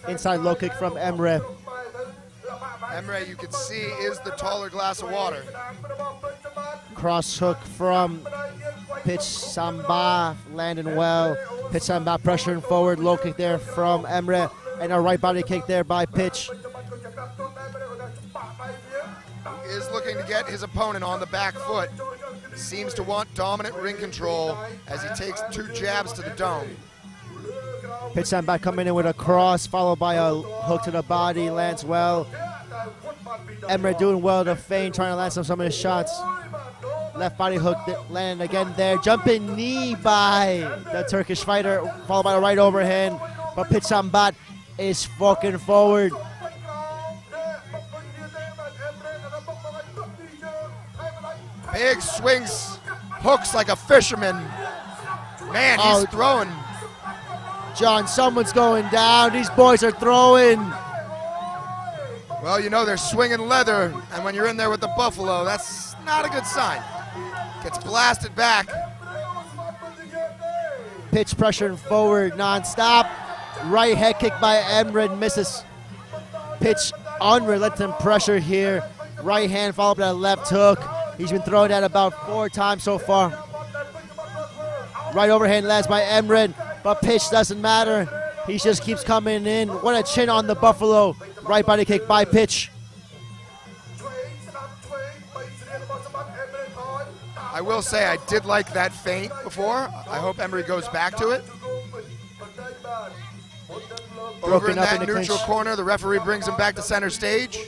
Inside low kick from Emre.
Emre, you can see, is the taller glass of water.
Cross hook from Pitch Samba, landing well. Pitch Samba pressuring forward, low kick there from Emre, and a right body kick there by Pitch.
He is looking to get his opponent on the back foot. Seems to want dominant ring control as he takes 2 jabs to the dome.
Pitch Samba coming in with a cross, followed by a hook to the body, lands well. Emre doing well to feint, trying to land some of his shots. Left body hook, landing again there. Jumping knee by the Turkish fighter, followed by a right overhand. But Pitch Samba is walking forward.
Big swings, hooks like a fisherman. Man, he's throwing.
John, someone's going down. These boys are throwing.
Well, you know they're swinging leather, and when you're in there with the Buffalo, that's not a good sign. Gets blasted back.
Pitch pressuring forward non-stop. Right head kick by Emre misses. Pitch unrelenting pressure here. Right hand followed by a left hook. He's been thrown at about 4 times so far. Right overhand lands by Emrin, but Pitch doesn't matter. He just keeps coming in. What a chin on the Buffalo. Right body kick by Pitch.
I will say I did like that feint before. I hope Emery goes back to it. Over in that neutral corner, the referee brings him back to center stage.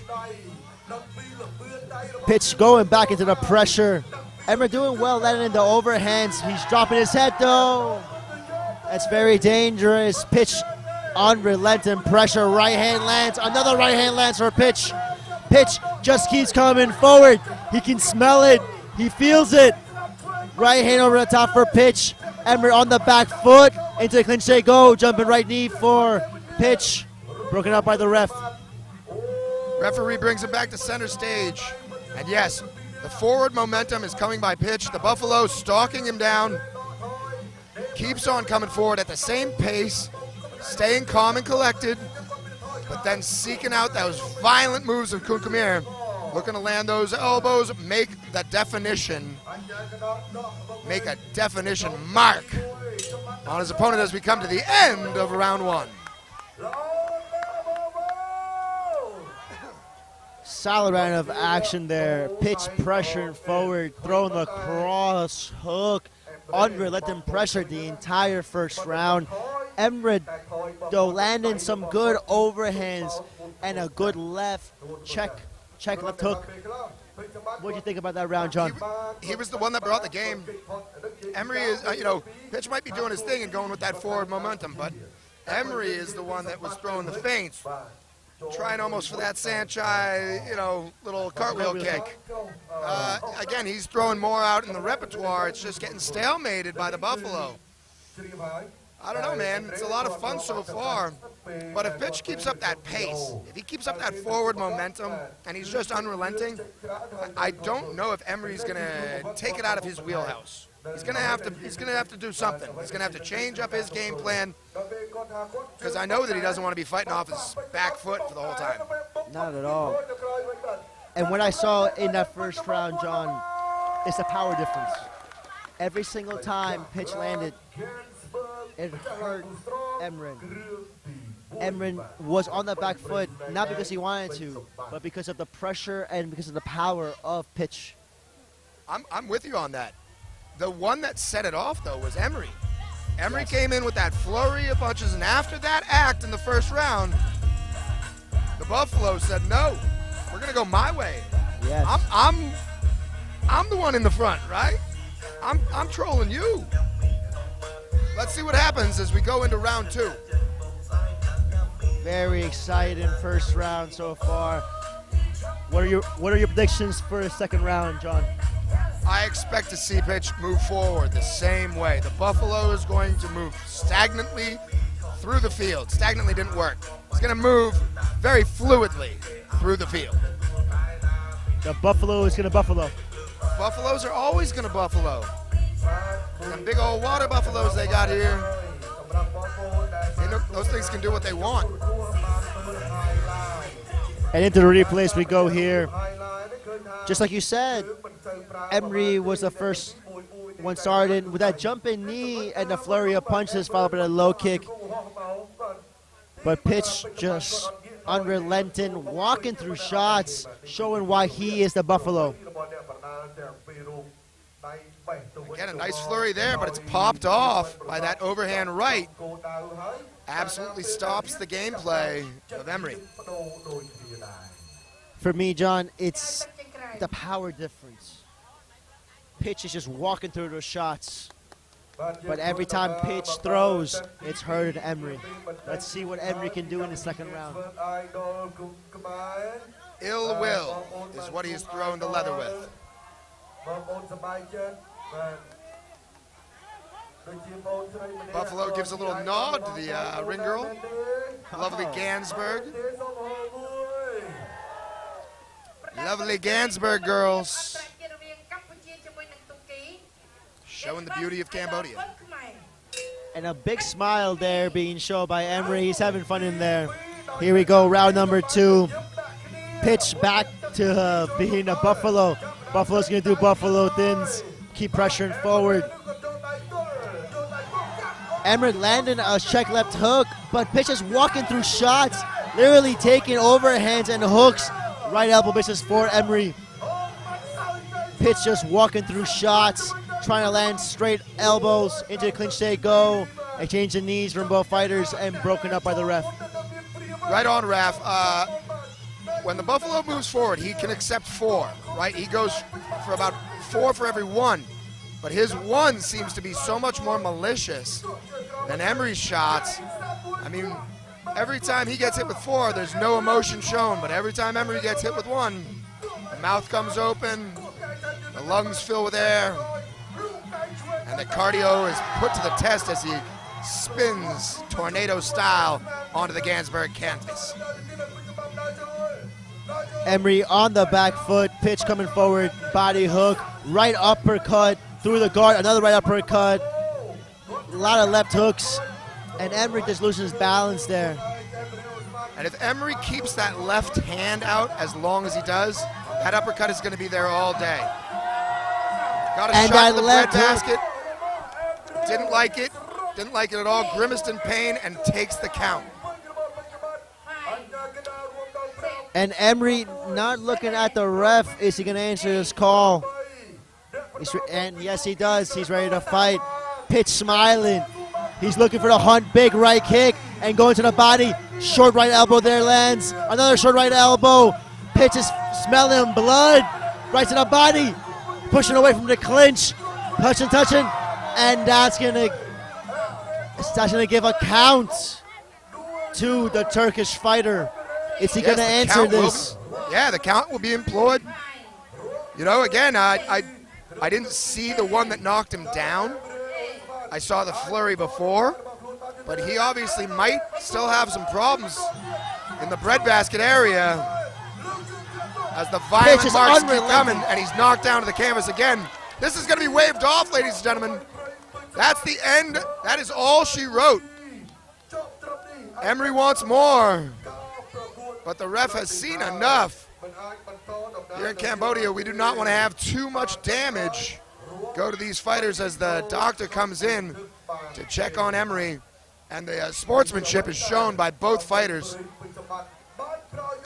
Pitch going back into the pressure. Emery doing well, landing in the overhands. He's dropping his head though. That's very dangerous. Pitch unrelenting pressure. Right hand lands. Another right hand lands for Pitch. Pitch just keeps coming forward. He can smell it. He feels it. Right hand over the top for Pitch. Emery on the back foot. Into the clinch they go. Jumping right knee for Pitch. Broken up by the ref.
Referee brings him back to center stage. And yes, the forward momentum is coming by Pitch. The Buffalo stalking him down. Keeps on coming forward at the same pace. Staying calm and collected. But then seeking out those violent moves of KUNKHMER. Looking to land those elbows, make the definition. Make a definition mark on his opponent as we come to the end of round 1.
Solid round of action there. Pitch pressuring forward, throwing the cross hook. Unrelenting pressure the entire first round. Emrid, though, landing some good overhands and a good left check left hook. What do you think about that round, John?
He was the one that brought the game. Emery is, Pitch might be doing his thing and going with that forward momentum, but Emery is the one that was throwing the feints. Trying almost for that Sanchai, little cartwheel kick. Again, he's throwing more out in the repertoire. It's just getting stalemated by the Buffalo. I don't know, man. It's a lot of fun so far. But if Pitch keeps up that pace, if he keeps up that forward momentum, and he's just unrelenting, I don't know if Emery's going to take it out of his wheelhouse. He's going to have to do something. He's going to have to change up his game plan, because I know that he doesn't want to be fighting off his back foot for the whole time.
Not at all. And what I saw in that first round, John, is the power difference. Every single time Pitch landed, it hurt Emrin. Emrin was on the back foot, not because he wanted to, but because of the pressure and because of the power of Pitch.
I'm with you on that. The one that set it off, though, was Emery. Emery came in with that flurry of punches, and after that act in the first round, the Buffalo said, no, we're going to go my way.
Yes.
I'm the one in the front, right? I'm trolling you. Let's see what happens as we go into round 2.
Very exciting first round so far. What are your predictions for the second round, John?
I expect to see Pitch move forward the same way. The Buffalo is going to move stagnantly through the field. Stagnantly didn't work. He's going to move very fluidly through the field.
The Buffalo is going to Buffalo.
Buffaloes are always going to Buffalo. Them big old water buffaloes they got here. Those things can do what they want.
And into the replays we go here. Just like you said, Emery was the first one started with that jumping knee and the flurry of punches followed by a low kick. But Pitch just unrelenting, walking through shots, showing why he is the Buffalo.
Again, a nice flurry there, but it's popped off by that overhand right. Absolutely stops the gameplay of Emery.
For me, John, it's the power difference. Pitch is just walking through those shots. But every time Pitch throws, it's hurting Emery. Let's see what Emery can do in the second round.
Ill will is what he's thrown the leather with. Buffalo gives a little nod to the ring girl, lovely Ganzberg. Lovely Ganzberg girls. Showing the beauty of Cambodia.
And a big smile there being shown by Emery. He's having fun in there. Here we go, round number 2. Pitch back to being a Buffalo. Buffalo's going to do Buffalo things. Keep pressuring forward. Emmerich landing a check left hook, but Pitch is walking through shots, literally taking overhands and hooks. Right elbow misses for Emery. Pitch just walking through shots, trying to land straight elbows into the clinch they go. Exchange the knees from both fighters and broken up by the ref.
Right on, ref. When the Buffalo moves forward, he can accept 4, right? He goes for about 4 for every 1. But his 1 seems to be so much more malicious than Emery's shots. I mean, every time he gets hit with 4, there's no emotion shown. But every time Emery gets hit with 1, the mouth comes open, the lungs fill with air, and the cardio is put to the test as he spins tornado style onto the Ganzberg canvas.
Emery on the back foot, Pitch coming forward, body hook, right uppercut through the guard, another right uppercut, a lot of left hooks, and Emery just loses balance there.
And if Emery keeps that left hand out as long as he does, that uppercut is going to be there all day. Got a shot to the breadbasket, didn't like it at all, grimaced in pain, and takes the count.
And Emery not looking at the ref. Is he going to answer this call? And yes, he does. He's ready to fight. Pitch smiling. He's looking for the hunt. Big right kick and going to the body. Short right elbow there lands. Another short right elbow. Pitch is smelling blood. Right to the body. Pushing away from the clinch. Touching. And that's going to give a count to the Turkish fighter. Is he going to answer this?
Yeah, the count will be employed. You know, again, I didn't see the one that knocked him down. I saw the flurry before, but he obviously might still have some problems in the breadbasket area as the violent marks keep coming, and he's knocked down to the canvas again. This is going to be waved off, ladies and gentlemen. That's the end. That is all she wrote. Emery wants more. But the ref has seen enough. Here in Cambodia, we do not want to have too much damage go to these fighters as the doctor comes in to check on Emery. And the sportsmanship is shown by both fighters.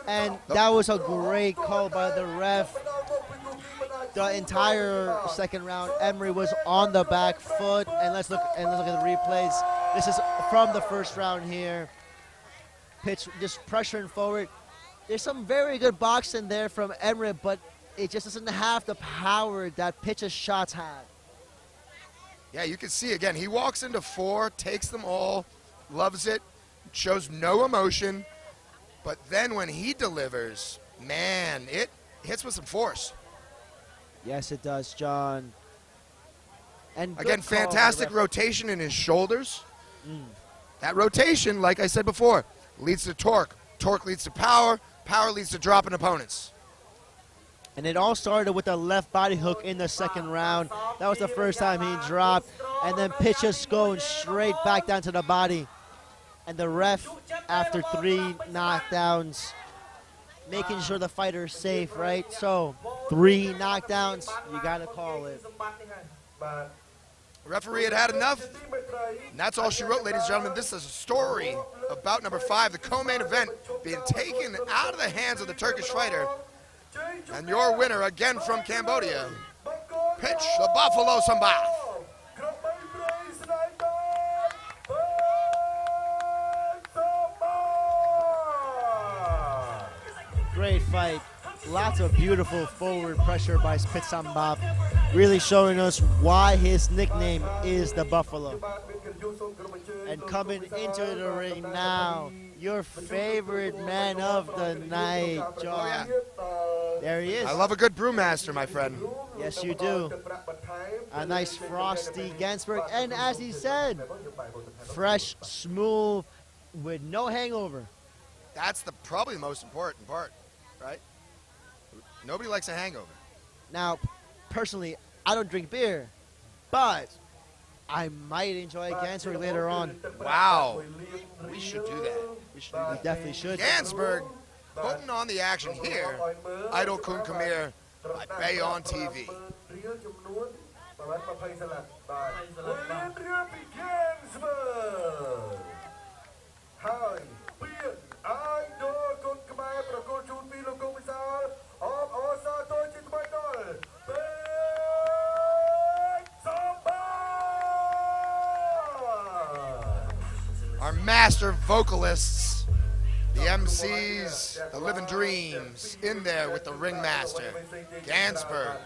And that was a great call by the ref. The entire second round, Emery was on the back foot. And let's look at the replays. This is from the first round here. Pitch just pressuring forward. There's some very good boxing there from Emery, but it just doesn't have the power that Pitch's shots had.
Yeah, you can see again, he walks into 4, takes them all, loves it, shows no emotion, but then when he delivers, man, it hits with some force.
Yes, it does, John. And
again, fantastic rotation in his shoulders. That rotation, like I said before, leads to torque. Torque leads to power. Power leads to dropping opponents.
And it all started with a left body hook in the second round. That was the first time he dropped. And then Pitch just going straight back down to the body. And the ref, after 3 knockdowns, making sure the fighter is safe, right? So 3 knockdowns, you got to call it.
The referee had enough, and that's all she wrote, ladies and gentlemen. This is a story about number 5, the co-main event being taken out of the hands of the Turkish fighter. And your winner, again from Cambodia, Pitch the Buffalo Sambath.
Great fight. Lots of beautiful forward pressure by Pitch Sambath, really showing us why his nickname is the Buffalo. And coming into the ring now, your favorite man of the night, John.
Oh, yeah.
There he is.
I love a good brewmaster, my friend.
Yes, you do. A nice frosty Ganzberg, and as he said, fresh, smooth, with no hangover.
That's probably the most important part, right? Nobody likes a hangover.
Now, personally, I don't drink beer, but I might enjoy a Ganzberg later on.
Wow. We should do that.
We definitely should.
Ganzberg putting on the action here. Idol KUNKHMER by Bayon TV. Our master vocalists, the MCs, the living dreams, in there with the ringmaster, Ganzberg.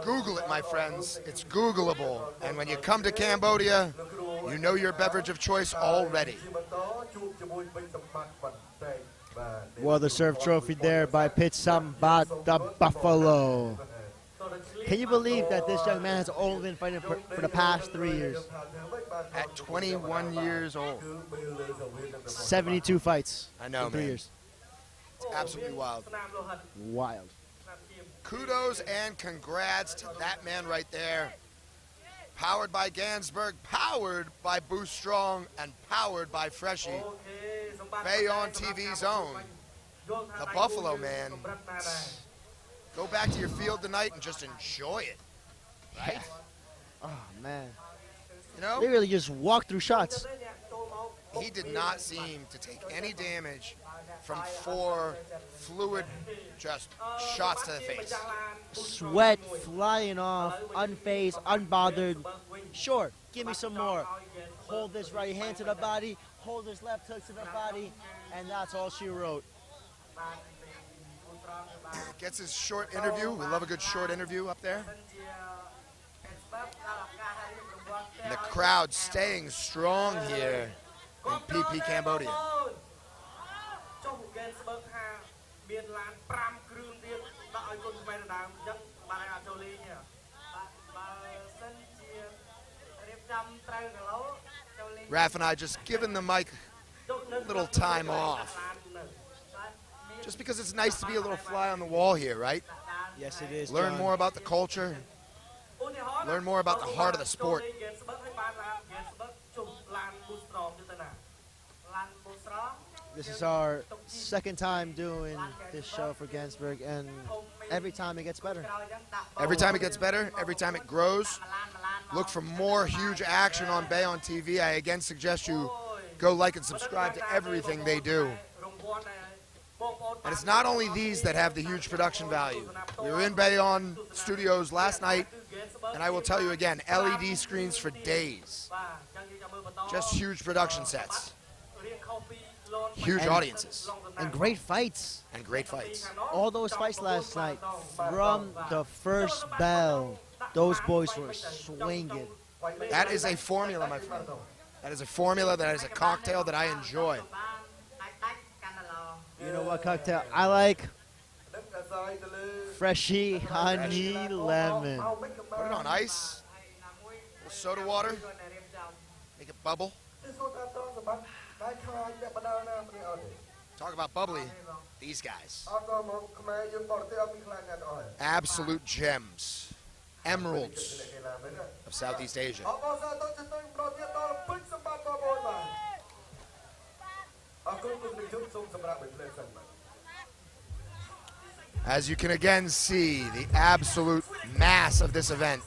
Google it, my friends. It's Googleable. And when you come to Cambodia, you know your beverage of choice already.
Well-deserved trophy there by Pit Sambat, the Buffalo. Can you believe that this young man has only been fighting for the past 3 years?
At 21 years old.
72 fights.
I know,
in 3
man.
years.
It's absolutely wild.
Wild.
Kudos and congrats to that man right there. Powered by Ganzberg, powered by Boost Strong, and powered by Freshie. Bayon TV's own, the Buffalo man. Go back to your field tonight and just enjoy it, right?
Oh, man.
You know,
They really just walked through shots.
he did not seem to take any damage from 4 fluid just shots to the face.
Sweat flying off, unfazed, unbothered. Sure, give me some more. Hold this right hand to the body, hold this left hook to the body, and that's all she wrote.
Gets his short interview. We love a good short interview up there. And the crowd staying strong here in BTV Cambodia. Raph and I just giving the mic a little time off. Just because it's nice to be a little fly on the wall here, right?
Yes, it is.
Learn
John.
more about the culture. Learn more about the heart of the sport.
This is our second time doing this show for Ganzberg, and every time it gets better.
Every time it gets better, every time it grows. Look for more huge action on Bayon TV. I again suggest you go like and subscribe to everything they do. And it's not only these that have the huge production value. We were in Bayon Studios last night, and I will tell you again, LED screens for days. Just huge production sets. Huge audiences.
And great fights.
And great fights.
All those fights last night, from the first bell, those boys were swinging.
That is a formula, my friend. That is a formula, that is a cocktail that I enjoy.
You know what cocktail I like? Freshie honey lemon.
Put it on ice, a little soda water, make it bubble. Talk about bubbly, these guys. Absolute gems, emeralds of Southeast Asia. As you can again see, the absolute mass of this event.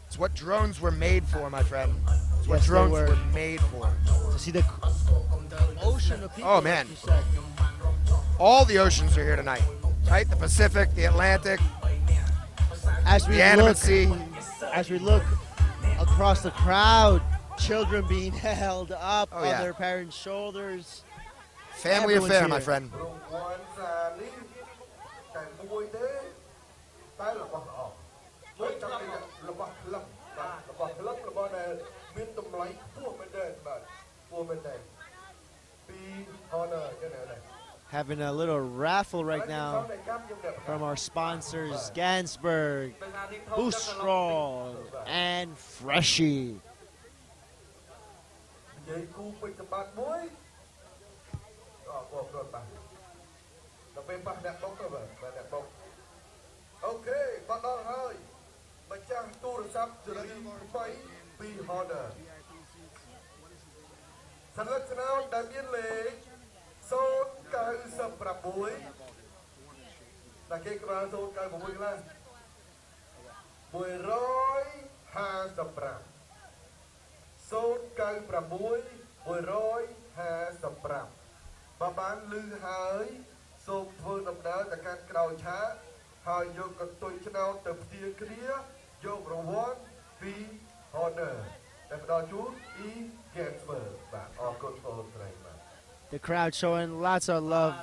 It's what drones were made for, my friend. It's what
Yes, they
drones
were.
were made for.
To see the ocean of people.
Oh, man.
like you said.
All the oceans are here tonight, right? The Pacific, the Atlantic,
As we
the Andaman
look,
Sea.
as we look across the crowd, children being held up
Oh,
on
yeah.
their parents' shoulders.
Family
Everyone's
affair,
here.
my friend.
Having a little raffle right now from our sponsors, Ganzberg, Boost Strong, and Freshie. The crowd showing lots of love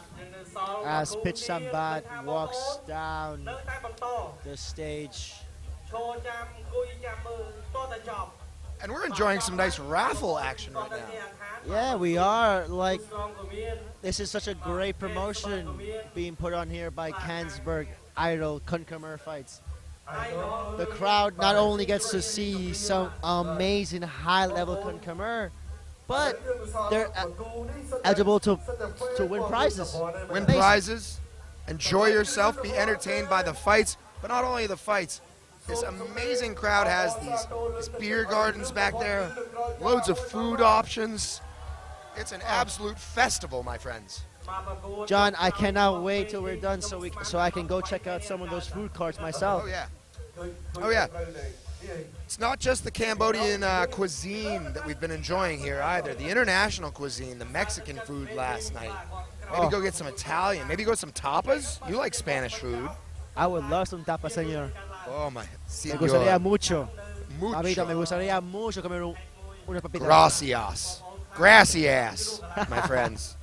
as Pitch Sambat walks down the stage.
And we're enjoying some nice raffle action right now.
Yeah, we are. Like, this is such a great promotion being put on here by Ganzberg Idol KUNKHMER Fights. The crowd not only gets to see some amazing high-level KUNKHMER, but they're eligible to win prizes.
Win prizes, enjoy yourself, be entertained by the fights, but not only the fights. This amazing crowd has these beer gardens back there, loads of food options. It's an absolute festival, my friends.
John, I cannot wait till we're done so I can go check out some of those food carts myself.
Oh yeah, oh yeah. It's not just the Cambodian cuisine that we've been enjoying here either. The international cuisine, the Mexican food last night. Maybe go get some Italian. Maybe go some tapas. You like Spanish food.
I would love some tapas, señor.
Oh my,
Me gustaría
señor.
mucho.
Mucho.
Papito, me gustaría mucho comer unas papitas.
Gracias. Gracias, my friends.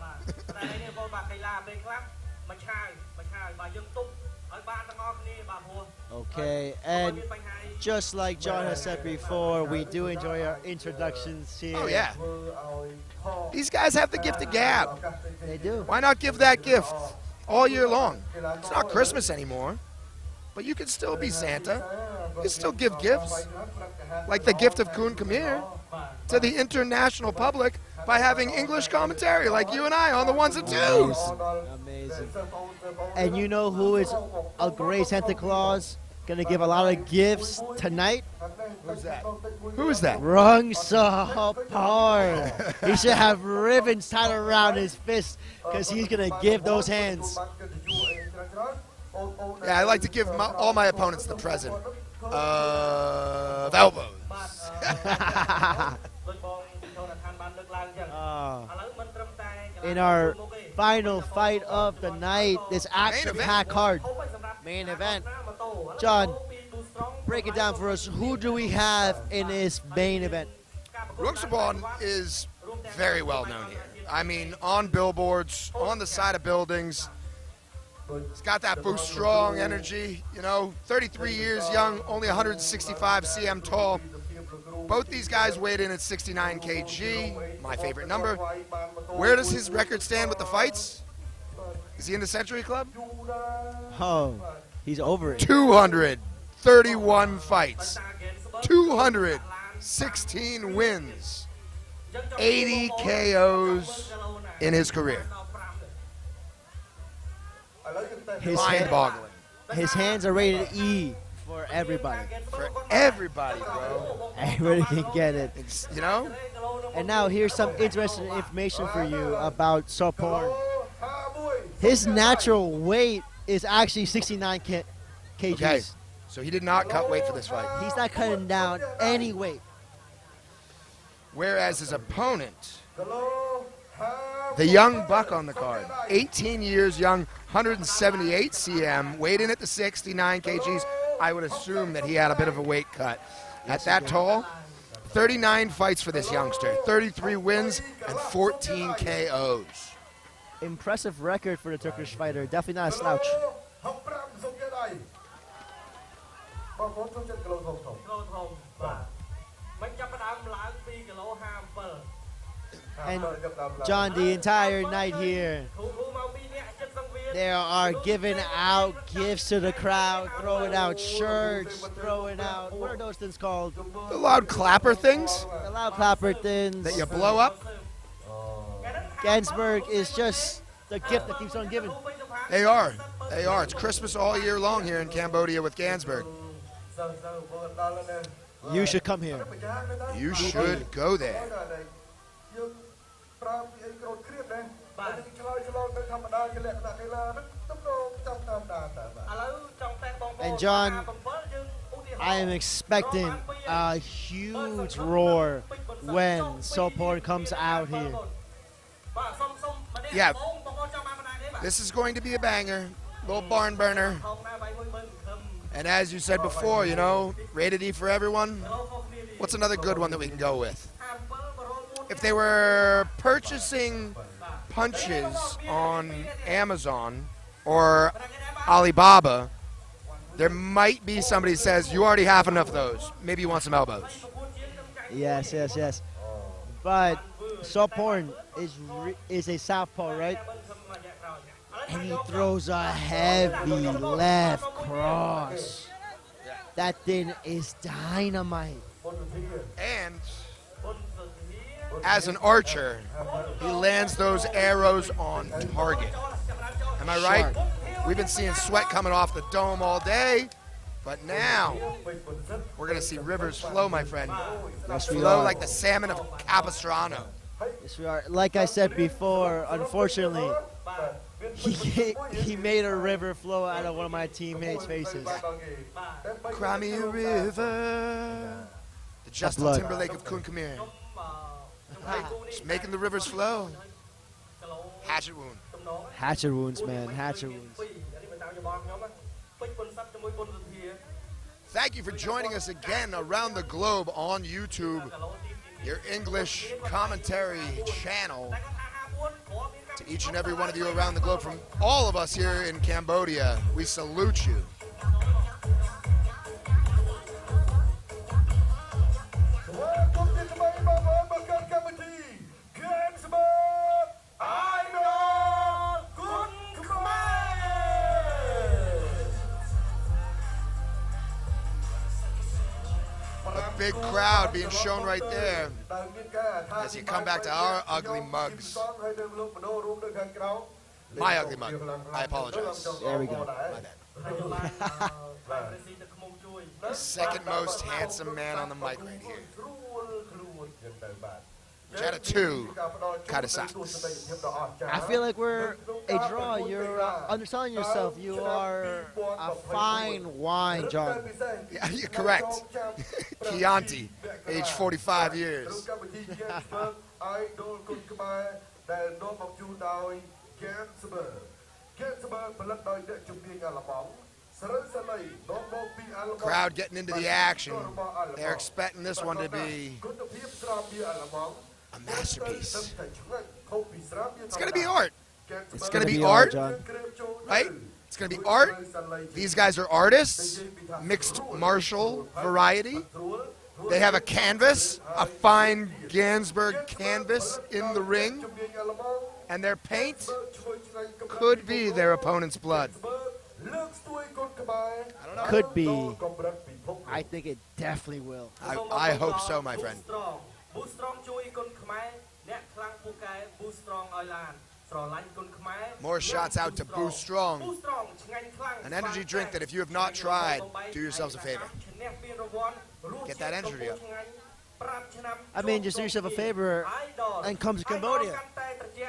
Okay, and just like John has said before, we do enjoy our introductions here.
Oh yeah. These guys have the gift of gab.
They do.
Why not give that gift all year long? It's not Christmas anymore, but you can still be Santa. You can still give gifts, like the gift of KUNKHMER to the international public by having English commentary like you and I on the ones and twos.
Amazing. And you know who is a great Santa Claus? Gonna give a lot of gifts tonight?
Who's that? Who is that?
Rung Sahapar. He should have ribbons tied around his fist because he's gonna give those hands.
Yeah, I like to give all my opponents the present of elbows.
In our final fight of the night, this action-packed card, main event. John, break it down for us. Who do we have in this main event?
Rung Sahapar is very well known here. I mean, on billboards, on the side of buildings. He's got that boost, strong energy, you know, 33 years young, only 165 cm tall. Both these guys weighed in at 69 kg, my favorite number. Where does his record stand with the fights? Is he in the Century Club?
Oh, he's over it.
231 fights, 216 wins, 80 KOs in his career. Mind-boggling.
His hands are rated E for everybody.
For everybody, bro.
Everybody can get it.
You know?
And now here's some interesting information for you about Sahapar. His natural weight is actually 69 kgs.
Okay, so he did not cut weight for this fight.
He's not cutting down any weight.
Whereas his opponent, the young buck on the card, 18 years young, 178 cm, weighed in at the 69 kgs. I would assume that he had a bit of a weight cut. At that tall, 39 fights for this youngster, 33 wins and 14 KOs.
Impressive record for the Turkish fighter. Definitely not a slouch. And John, the entire night here, they are giving out gifts to the crowd, throwing out shirts, throwing out, what are those things called?
The loud clapper things
The loud clapper things.
that you blow up.
Ganzberg is just the gift that keeps on giving.
They are. They are. It's Christmas all year long here in Cambodia with Ganzberg.
You should come here.
You should go there.
And John, I am expecting a huge roar when Soporn comes out here.
Yeah, this is going to be a banger, little barn burner. And as you said before, you know, rated E for everyone. What's another good one that we can go with? If they were purchasing punches on Amazon or Alibaba, there might be somebody who says, you already have enough of those. Maybe you want some elbows.
Yes, yes, yes. But Soporn is a southpaw, right? And he throws a heavy left cross. That thing is dynamite.
And as an archer, he lands those arrows on target. Am I right? We've been seeing sweat coming off the dome all day, but now we're going to see rivers flow, my friend.
Yes, we
flow
are.
like the salmon of Capistrano.
Yes, we are. Like I said before, unfortunately, he made a river flow out of one of my teammates' faces.
Cry me a river. The Justin
blood.
Timberlake of KUNKHMER. Just making the rivers flow. Hatchet wound.
Hatchet wounds, man. Hatchet wounds.
Thank you for joining us again around the globe on YouTube, your English commentary channel. To each and every one of you around the globe, from all of us here in Cambodia, we salute you. A big crowd being shown right there as you come back to our ugly mugs. My ugly mug. I apologize.
There we go.
My bad. Second most handsome man on the mic right here. Which out of two kind of sucks.
I feel like we're a draw. You're underselling yourself. You are a fine wine, John.
Yeah, you're correct. Chianti, age 45 years. Crowd getting into the action. They're expecting this one to be a masterpiece. It's going to be art. It's going to be art,
John.
right? It's going to be art. These guys are artists, mixed martial variety. They have a canvas, a fine Ganzberg canvas in the ring, and their paint could be their opponent's blood. I don't know.
Could be. I think it definitely will.
I hope so, my friend. More shots out to Boost Strong. An energy drink that if you have not tried, do yourselves a favor. Get that energy up.
I mean, just do yourself a favor and come to Cambodia.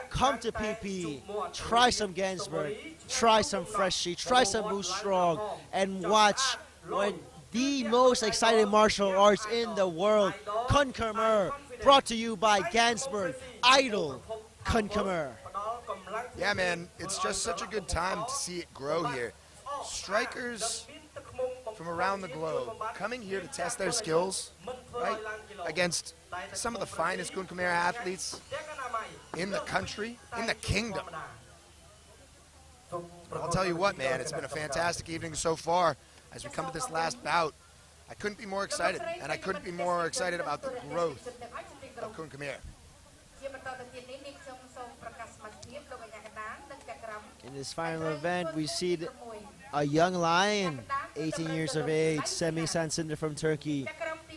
Come to PP. Try some Ganzberg. Try some Freshie. Try some Boost Strong. And watch when the most exciting martial arts in the world, KUNKHMER, brought to you by Ganzberg, Idol, KUNKHMER.
Yeah, man, it's just such a good time to see it grow here. Strikers from around the globe coming here to test their skills, right, against some of the finest KUNKHMER athletes in the country, in the kingdom. But I'll tell you what, man, it's been a fantastic evening so far. As we come to this last bout, I couldn't be more excited, and I couldn't be more excited about the growth of KUNKHMER.
In this final event, we see a young lion, 18 years of age, Semih Sansinder from Turkey,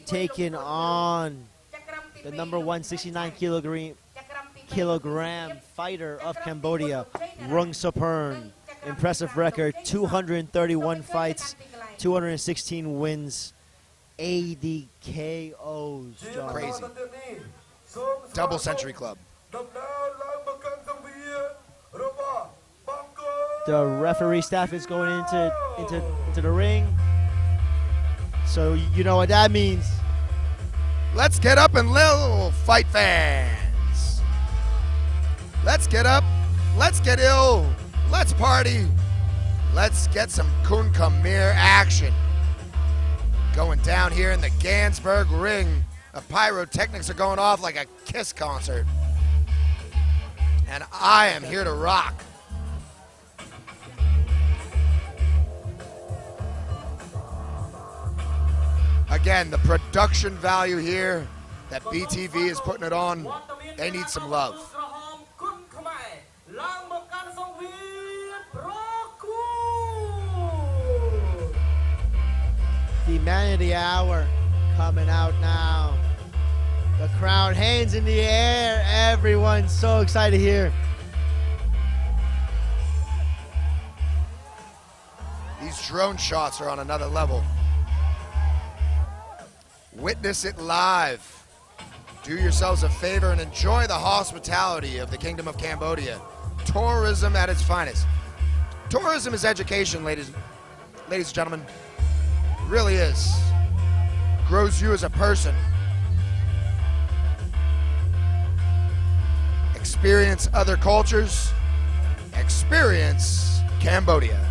taking on the number 169 kilogram fighter of Cambodia, Rung Soporn. Impressive record, 231 fights, 216 wins, 80 KOs. John.
Crazy. Double Century Club.
The referee staff is going into the ring. So you know what that means.
Let's get up and little fight fans. Let's get up. Let's get ill. Let's party. Let's get some KUNKHMER action. Going down here in the Ganzberg ring. The pyrotechnics are going off like a Kiss concert. And I am here to rock. Again, the production value here that BTV is putting it on, they need some love.
The man of the hour coming out now. The crowd, hands in the air. Everyone's so excited here.
These drone shots are on another level. Witness it live. Do yourselves a favor and enjoy the hospitality of the Kingdom of Cambodia. Tourism at its finest. Tourism is education, ladies and gentlemen. It really is. Grows you as a person. Experience other cultures. Experience Cambodia.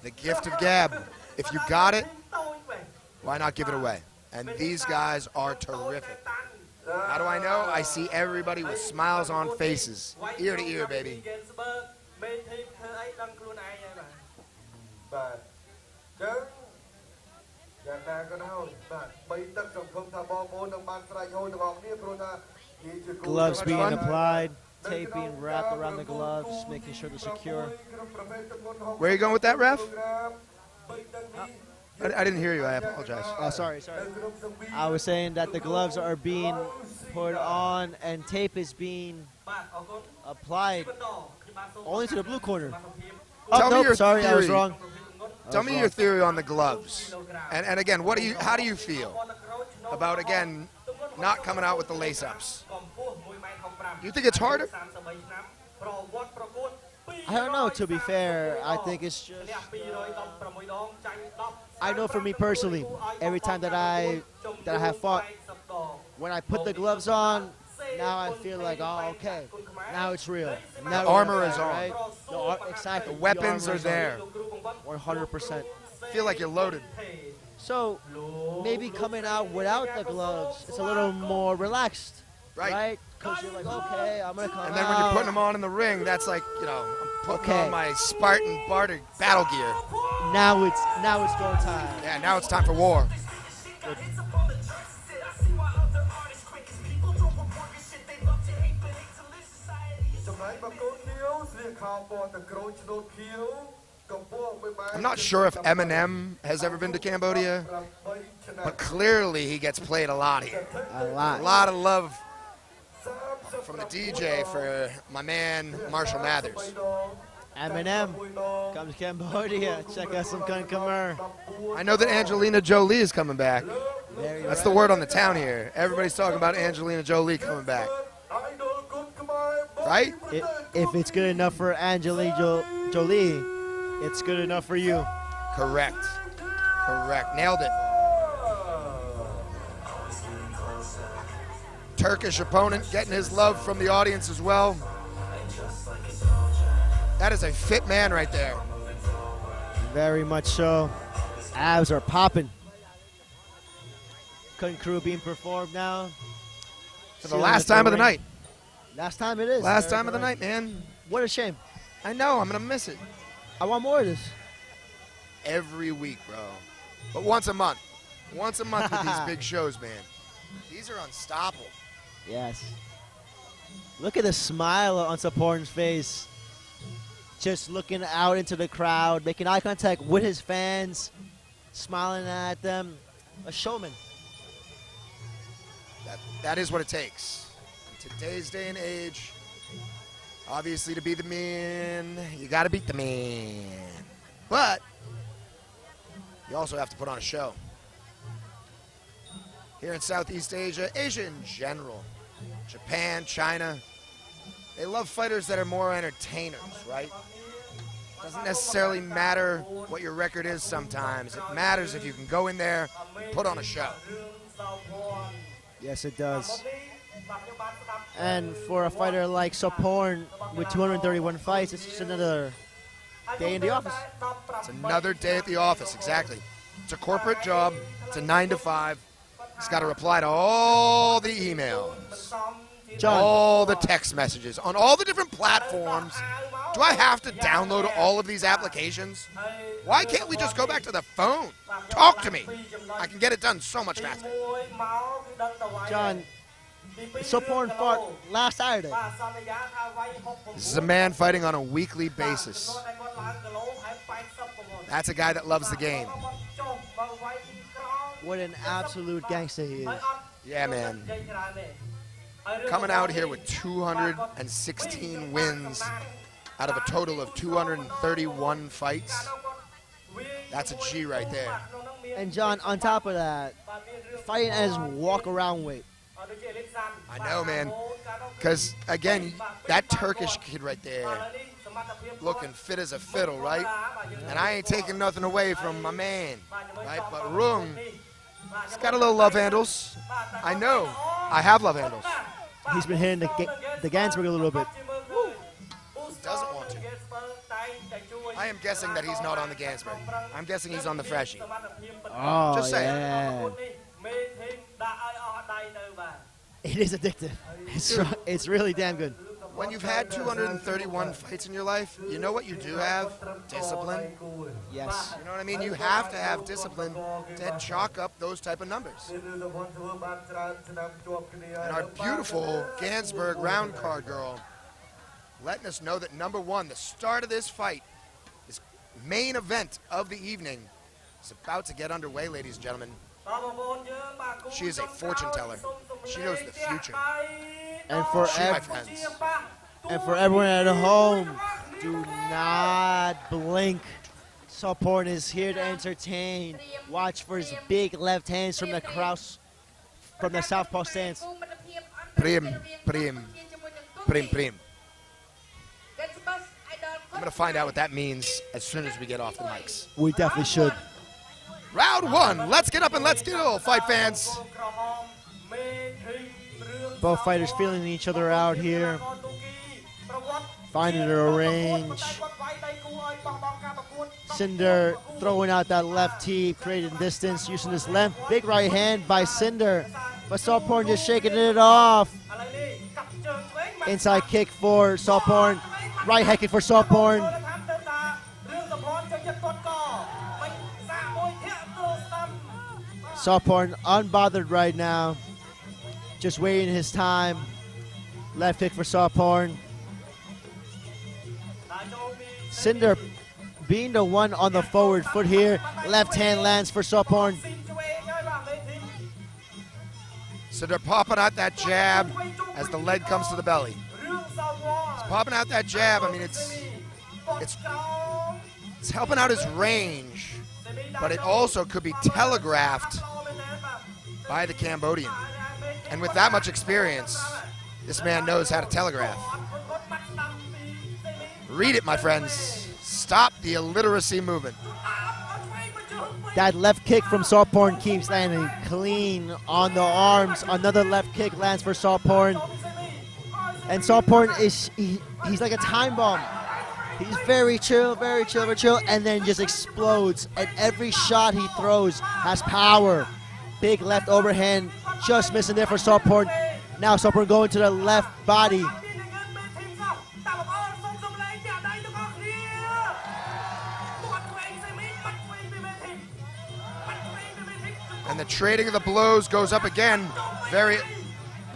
The gift of gab. If you got it, why not give it away? And these guys are terrific. How do I know? I see everybody with smiles on faces. Ear to ear, baby.
Gloves being applied, tape being wrapped around the gloves, making sure they're secure.
Where are you going with that, ref? I didn't hear you. I apologize.
Oh, sorry. I was saying that the gloves are being put on and tape is being applied only to the blue corner.
Tell me your
sorry,
theory.
I was wrong.
Tell me your theory on the gloves. And again, how do you feel about, again, not coming out with the lace-ups? Do you think it's harder?
I don't know, to be fair. I think it's just... I know for me personally, every time that I have fought, when I put the gloves on, now I feel like, oh, okay, now it's real. Now
the armor is on.
Right? Exactly.
The weapons are there.
100%.
Feel like you're loaded.
So maybe coming out without the gloves, it's a little more relaxed. Right? Because you're like, okay, I'm going to come out.
And then when you're putting them on in the ring, that's like, I'm putting on my Spartan barter battle gear.
Now it's go time.
Yeah, now it's time for war. I'm not sure if Eminem has ever been to Cambodia, but clearly he gets played a lot here.
A lot.
A lot of love from the DJ for my man Marshall Mathers.
Eminem comes to Cambodia. Check out some KUNKHMER.
I know that Angelina Jolie is coming back. That's the word on the town here. Everybody's talking about Angelina Jolie coming back. Right?
If it's good enough for Angelina Jolie, it's good enough for you.
Correct. Nailed it. Turkish opponent getting his love from the audience as well. That is a fit man right there.
Very much so. Abs are popping. KUNKHMER being performed now.
For the last time of the night.
Last time it is.
Last time of the night, man.
What a shame.
I know, I'm going to miss it.
I want more of this.
Every week, bro. But once a month. Once a month with these big shows, man. These are unstoppable.
Yes. Look at the smile on Soporn's face. Just looking out into the crowd, making eye contact with his fans, smiling at them. A showman.
That is what it takes. In today's day and age, obviously to be the man, you got to beat the man. But you also have to put on a show. Here in Southeast Asia, Asia in general, Japan, China, they love fighters that are more entertainers, right? Doesn't necessarily matter what your record is sometimes. It matters if you can go in there and put on a show.
Yes, it does. And for a fighter like Soporn with 231 fights, it's just another day in the office.
It's another day at the office, exactly. It's a corporate job. It's a 9 to 5. He's got to reply to all the emails,
John,
all the text messages, on all the different platforms. Do I have to download all of these applications? Why can't we just go back to the phone? Talk to me. I can get it done so much faster.
John, Soporn fought last Saturday.
This is a man fighting on a weekly basis. That's a guy that loves the game.
What an absolute gangster he is.
Yeah, man. Coming out here with 216 wins out of a total of 231 fights. That's a G right there.
And John, on top of that, fighting at his walk-around weight.
I know, man. Because, again, that Turkish kid right there, looking fit as a fiddle, right? And I ain't taking nothing away from my man, right? But Rung, he's got a little love handles. I know. I have love handles.
He's been hitting the Ganzberg a little bit.
Doesn't want to. I am guessing that he's not on the Ganzberg. I'm guessing he's on the Freshie.
Oh,
Just saying.
yeah. It is addictive. It's really damn good.
When you've had 231 fights in your life, you know what you do have? Discipline.
Yes.
You know what I mean? You have to have discipline to chalk up those type of numbers. And our beautiful Ganzberg round card girl letting us know that number one, the start of this fight, this main event of the evening, is about to get underway, ladies and gentlemen. She is a fortune teller. She knows the future.
And for
My friends.
And for everyone at home, do not blink. Soporn is here to entertain. Watch for his big left hands from the cross, from the southpaw stance.
Prim. I'm going to find out what that means as soon as we get off the mics.
We definitely should.
Round one. Let's get up and let's go, fight fans.
Both fighters feeling each other out here. Finding their range. Cinder throwing out that left tee, creating distance, using his left. Big right hand by Cinder. But Soporn just shaking it off. Inside kick for Soporn. Right head kick for Soporn. Soporn unbothered right now. Just waiting his time. Left kick for Soporn. Cinder being the one on the forward foot here. Left hand lands for Soporn.
Cinder popping out that jab as the leg comes to the belly. He's popping out that jab. I mean, it's helping out his range, but it also could be telegraphed by the Cambodian. And with that much experience, this man knows how to telegraph. Read it, my friends. Stop the illiteracy movement.
That left kick from Soporn keeps landing clean on the arms. Another left kick lands for Soporn. And Soporn he's like a time bomb. He's very chill, and then just explodes. And every shot he throws has power. Big left overhand, just missing there for Soporn. Now Soporn going to the left body.
And the trading of the blows goes up again. Very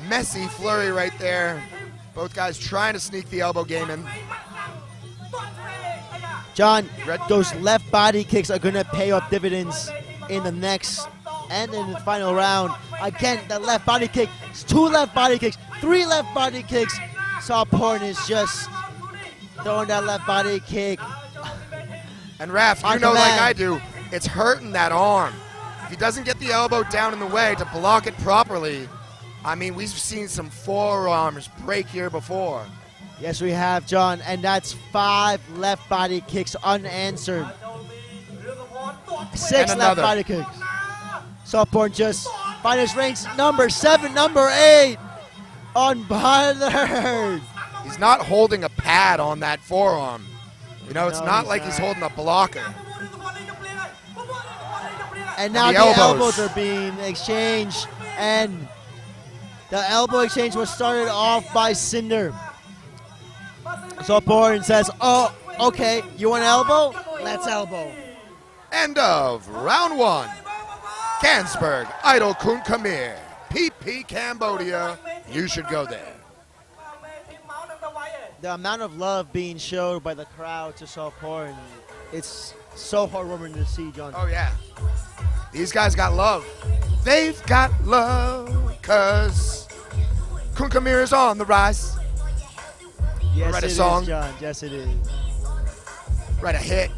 messy flurry right there. Both guys trying to sneak the elbow game in.
John, those left body kicks are going to pay off dividends in the next and in the final round. Again, the left body kick, 2 left body kicks, 3 left body kicks. Sauporn is just throwing that left body kick.
And Raph, you know like I do, it's hurting that arm. If he doesn't get the elbow down in the way to block it properly, I mean, we've seen some forearms break here before.
Yes, we have, John, and that's 5 left body kicks unanswered. 6 left body kicks. Sauporn just finds ranks number 7, number 8 unbothered.
He's not holding a pad on that forearm. You know, it's not like he's holding a blocker.
And now the elbows are being exchanged, and the elbow exchange was started off by Cinder. Sauporn says, oh, okay, you want elbow? Let's elbow.
End of round 1. Ganzberg, Idol KUNKHMER, BTV Cambodia. You should go there.
The amount of love being showed by the crowd to Sauporn, it's so heartwarming to see, John.
Oh, yeah. These guys got love. They've got love because KUNKHMER is on the rise.
Yes,
Write a
it
song.
is, John. Yes, it is.
Write a hit.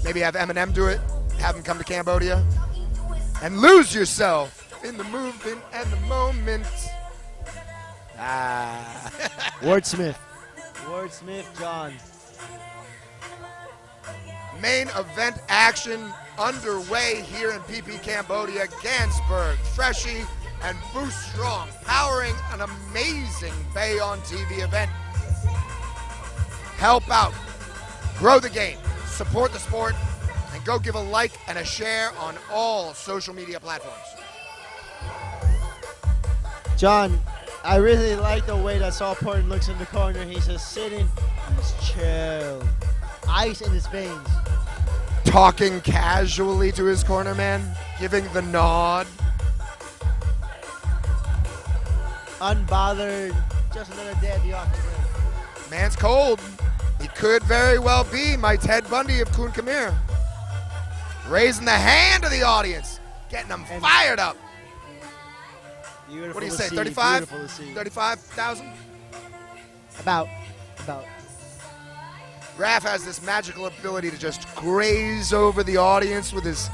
Maybe have Eminem do it. Have him come to Cambodia. And lose yourself in the movement and the moment.
Wordsmith. Wordsmith, John.
Main event action underway here in BTV Cambodia. Ganzberg, Freshie, and Boost Strong powering an amazing Bayon TV event. Help out, grow the game, support the sport, and go give a like and a share on all social media platforms.
John, I really like the way that Sauporn looks in the corner. He's just sitting, he's chill. Ice in his veins.
Talking casually to his corner man, giving the nod.
Unbothered, just another day at the office.
Man's cold. He could very well be my Ted Bundy of KUNKHMER. Raising the hand of the audience, getting them fired up.
Beautiful.
What do you
to
say,
see,
35?
beautiful to see.
35,000?
About.
Raph has this magical ability to just graze over the audience with his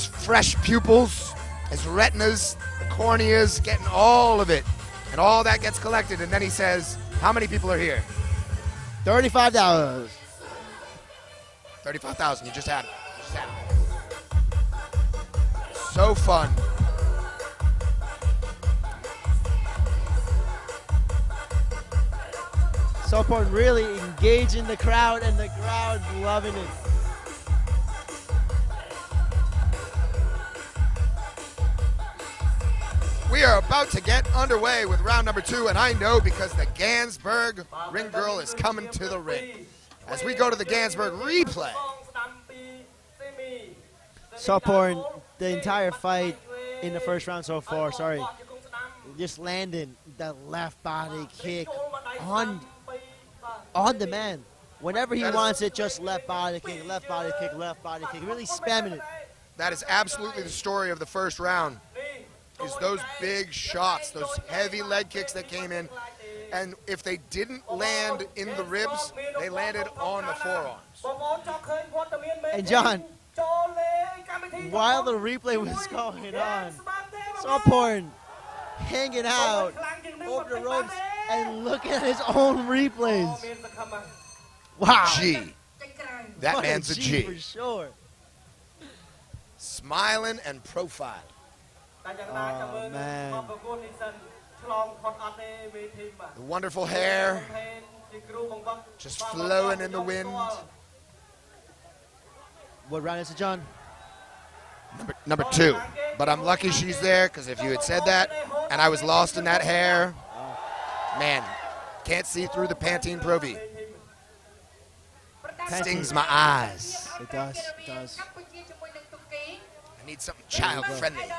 fresh pupils, his retinas, the corneas, getting all of it. And all that gets collected, and then he says, how many people are here?
$35.
35,000, you just had it. So fun.
Sauporn really engaging the crowd, and the crowd loving it.
We are about to get underway with round number 2, and I know because the Ganzberg ring girl is coming to the ring. As we go to the Ganzberg replay.
Sauporn, the entire fight in the first round so far, just landing the left body kick on the man. Whenever he wants it, just left body kick, left body kick, left body kick, really spamming it.
That is absolutely the story of the first round, is those big shots, those heavy leg kicks that came in. And if they didn't land in the ribs, they landed on the forearms.
And John, while the replay was going on, Sauporn hanging out over the ropes and looking at his own replays. Wow.
G. That
What
man's a G.
for sure.
Smiling and profile.
Oh, man.
The wonderful hair just flowing in the wind.
What round is it, John?
Number 2. But I'm lucky she's there, because if you had said that and I was lost in that hair, man, can't see through the Pantene Pro V. Stings my eyes.
It does. It does.
I need something child friendly.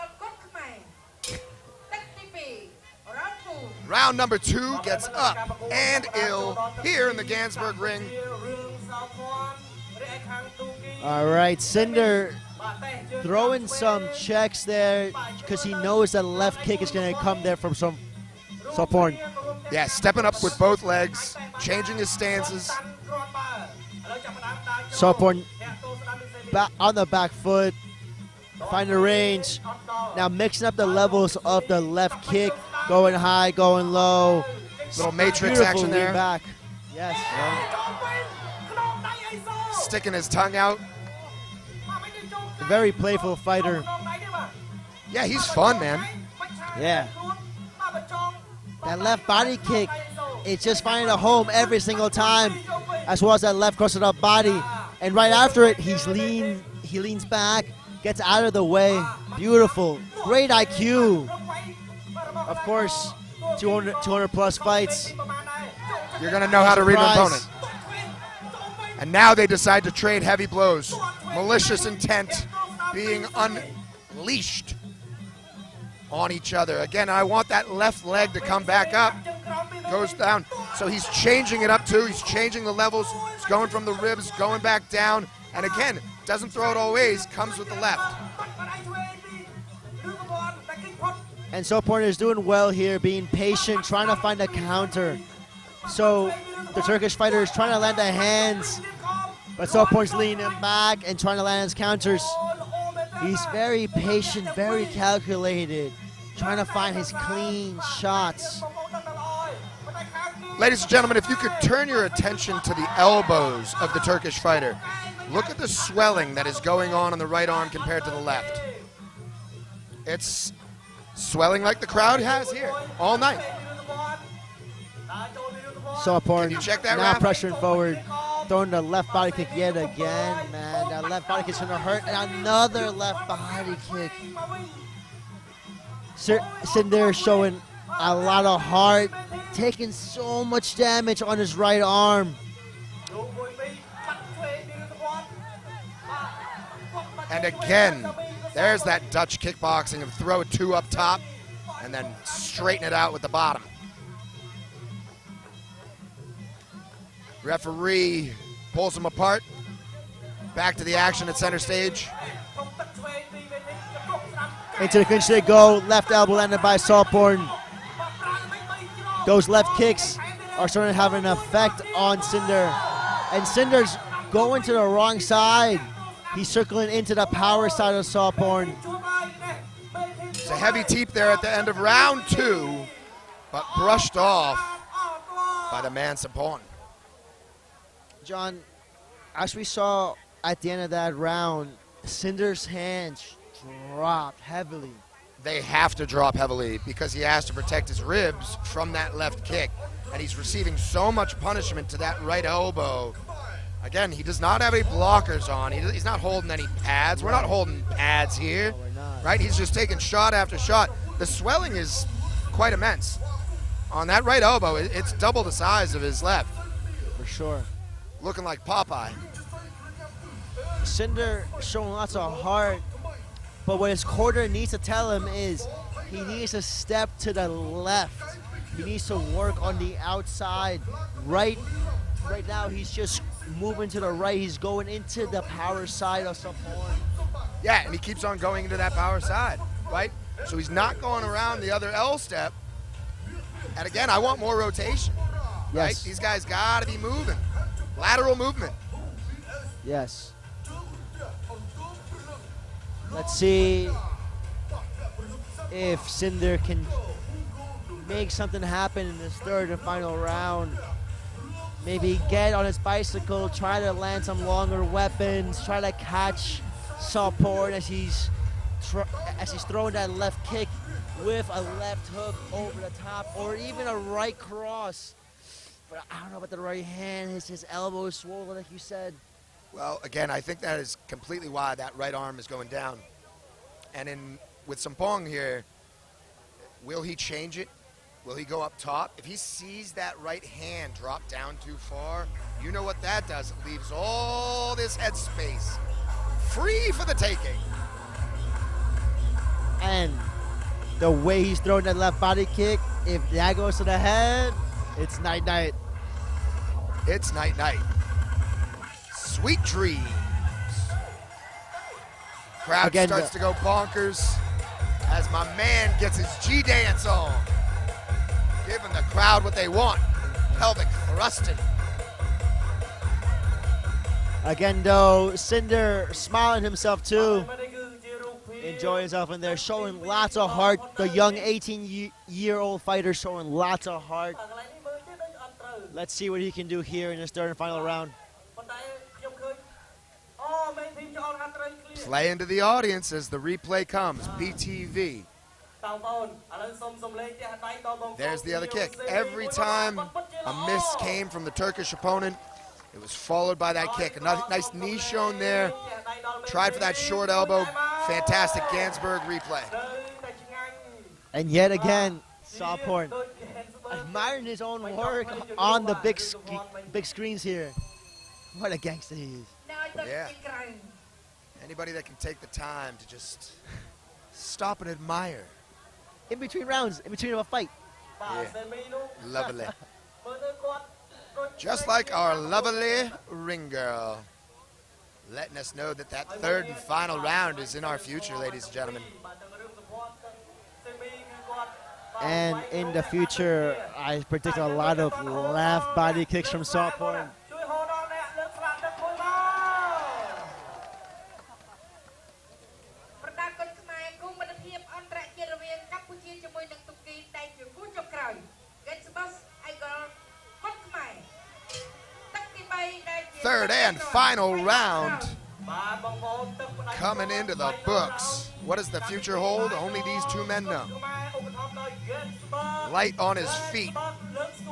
Round number 2 gets up and ill here in the Ganzberg ring.
All right, Cinder throwing some checks there because he knows that left kick is going to come there from Sorporn.
Yeah, stepping up with both legs, changing his stances.
Sorporn on the back foot, find the range. Now mixing up the levels of the left kick, going high, going low.
Little matrix
Beautiful
action there.
lean back. Yes.
Sticking his tongue out.
Very playful fighter.
Yeah, he's fun, man.
Yeah. That left body kick, it's just finding a home every single time, as well as that left cross of the body. And right after it, he leans back, gets out of the way. Beautiful. Great IQ. Of course, 200 plus fights.
You're going to know how to read an opponent. And now they decide to trade heavy blows. Malicious intent being unleashed on each other. Again, I want that left leg to come back up. Goes down. So he's changing it up too. He's changing the levels. He's going from the ribs, going back down. And again, doesn't throw it all ways, comes with the left.
And Sorporn is doing well here, being patient, trying to find a counter. So the Turkish fighter is trying to land the hands, but Sorporn's leaning back and trying to land his counters. He's very patient, very calculated, trying to find his clean shots.
Ladies and gentlemen, if you could turn your attention to the elbows of the Turkish fighter, look at the swelling that is going on the right arm compared to the left. It's swelling like the crowd has here all night.
Sorporn
Can you check that,
now
Raph?
pressuring forward, throwing the left body kick yet again, man. That left body kick's gonna hurt, and another left body kick. Cinder showing a lot of heart, taking so much damage on his right arm.
And again, there's that Dutch kickboxing of throw 2 up top and then straighten it out with the bottom. Referee pulls him apart. Back to the action at center stage.
Into the clinch they go. Left elbow landed by Sorporn. Those left kicks are starting to have an effect on Cinder. And Cinder's going to the wrong side. He's circling into the power side of Sorporn.
It's a heavy teep there at the end of round 2, but brushed off by the man Sorporn.
John, as we saw at the end of that round, Cinder's hands dropped heavily.
They have to drop heavily because he has to protect his ribs from that left kick. And he's receiving so much punishment to that right elbow. Again, he does not have any blockers on. He's not holding any pads. We're not holding pads here, right? He's just taking shot after shot. The swelling is quite immense. On that right elbow, it's double the size of his left.
For sure.
Looking like Popeye.
Cinder showing lots of heart, but what his corner needs to tell him is he needs to step to the left. He needs to work on the outside. Right now, he's just moving to the right. He's going into the power side of Sorporn.
Yeah, and he keeps on going into that power side, right? So he's not going around the other L step. And again, I want more rotation, right?
Yes.
These guys got to be moving. Lateral movement.
Yes. Let's see if Cinder can make something happen in this third and final round. Maybe get on his bicycle, try to land some longer weapons, try to catch Sorporn as he's throwing that left kick with a left hook over the top, or even a right cross. But I don't know about the right hand. His elbow is swollen, like you said.
Well, again, I think that is completely why that right arm is going down. And with Sorporn here, will he change it? Will he go up top? If he sees that right hand drop down too far, you know what that does. It leaves all this head space free for the taking.
And The way he's throwing that left body kick, if that goes to the head, it's night-night.
It's night-night. Sweet dreams. Crowd
Again,
starts to go bonkers as my man gets his G-dance on. Giving the crowd what they want. Pelvic thrusting.
Again, though, Cinder smiling himself too. Enjoying himself in there, showing lots of heart. The young 18-year-old fighter showing lots of heart. Let's see what he can do here in his third and final round.
Play into the audience as the replay comes. BTV. There's the other kick. Every time a miss came from the Turkish opponent, it was followed by that kick. A nice knee shown there. Tried for that short elbow. Fantastic Ganzberg replay.
And yet again, Sawporn admiring his own work on the big screens here. What a gangster he is.
Yeah. Anybody that can take the time to just stop and admire.
In between rounds, in between a fight.
Yeah. Lovely. Just like our lovely ring girl. Letting us know that that third and final round is in our future, ladies and gentlemen.
And in the future, I predict a lot of left body kicks from Sawporn.
Third and final round coming into the books. What does the future hold? Only these two men know. Light on his feet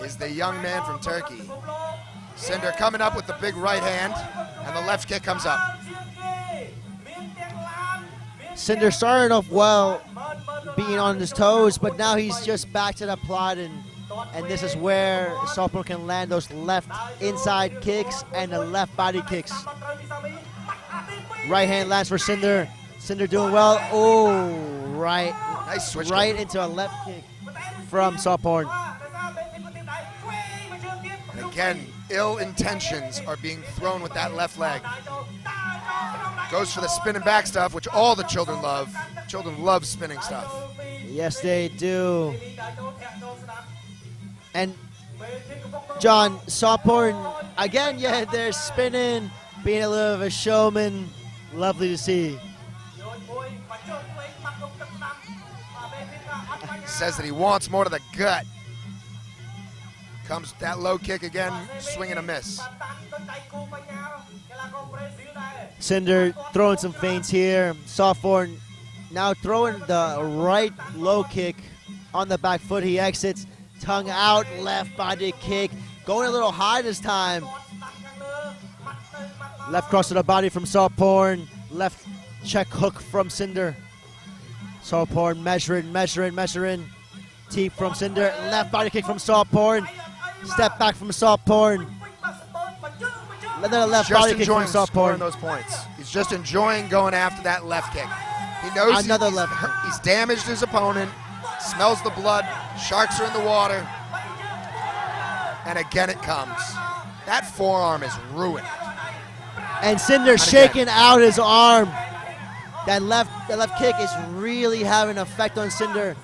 is the young man from Turkey. Cinder coming up with the big right hand, and the left kick comes up.
Cinder started off well, being on his toes, but now he's just back to the plot, and this is where Sawporn can land those left inside kicks and the left body kicks. Right hand lands for Cinder. Cinder doing well. Oh, right.
Nice switch.
Right into a left kick from Sawporn.
Again, ill intentions are being thrown with that left leg. Goes for the spinning back stuff, which all the children love. Children love spinning stuff.
Yes, they do. And John, Sawporn, again, yeah, they're spinning, being a little of a showman. Lovely to see.
Says that he wants more to the gut. Comes that low kick again, swing and a miss.
Cinder throwing some feints here. Sawporn now throwing the right low kick on the back foot. He exits, tongue out, left body kick. Going a little high this time. Left cross to the body from Sawporn. Left check hook from Cinder. Sawporn measuring. Teep from Cinder. Left body kick from Sawporn. Step back from Sawporn. Another left body kick from Sawporn.
Scoring those points. He's just enjoying going after that left kick. He knows he's damaged his opponent. Smells the blood. Sharks are in the water. And again it comes. That forearm is ruined.
And Cinder shaking out his arm. That left kick is really having an effect on Cinder.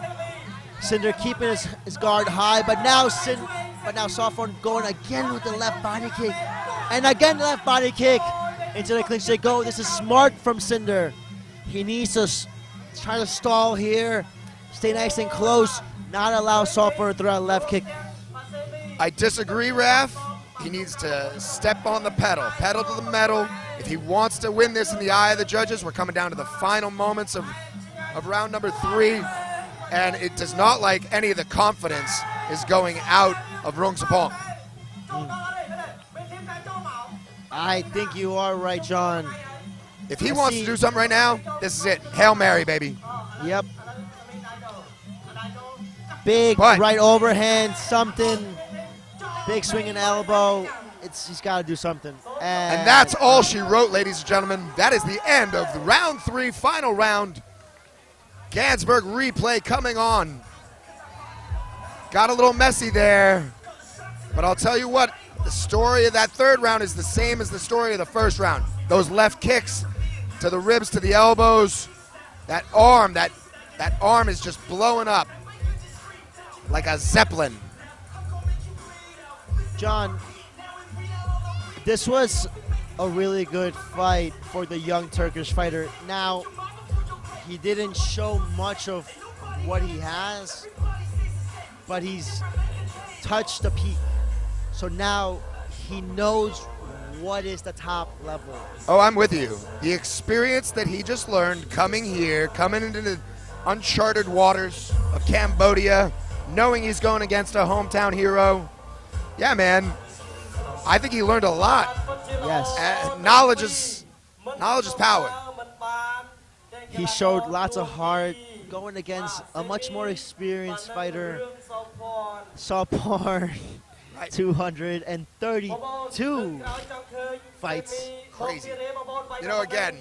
Cinder keeping his guard high, but now Sawporn going again with the left body kick. And again the left body kick into the clinch. They go. This is smart from Cinder. He needs to try to stall here, stay nice and close, not allow Sawporn to throw a left kick.
I disagree, Raf. He needs to step on the pedal to the metal. If he wants to win this in the eye of the judges, we're coming down to the final moments of round number 3, and it does not like any of the confidence is going out of Rung Sapong.
I think you are right, John.
If he wants to do something right now, this is it. Hail Mary, baby.
Yep. Big right overhand, something. Big swinging elbow. He's got to do something.
And that's all she wrote, ladies and gentlemen. That is the end of the round 3, final round. Ganzberg replay coming on. Got a little messy there, but I'll tell you what, the story of that third round is the same as the story of the first round. Those left kicks to the ribs, to the elbows, that arm is just blowing up like a Zeppelin.
John, this was a really good fight for the young Turkish fighter. Now, he didn't show much of what he has, but he's touched the peak. So now he knows what is the top level.
Oh, I'm with you. The experience that he just learned coming here, coming into the uncharted waters of Cambodia, knowing he's going against a hometown hero. Yeah, man. I think he learned a lot.
Yes.
Knowledge is power.
He showed lots of heart going against a much more experienced fighter. Sapar,
Right.
232 fights.
Crazy. You know, again,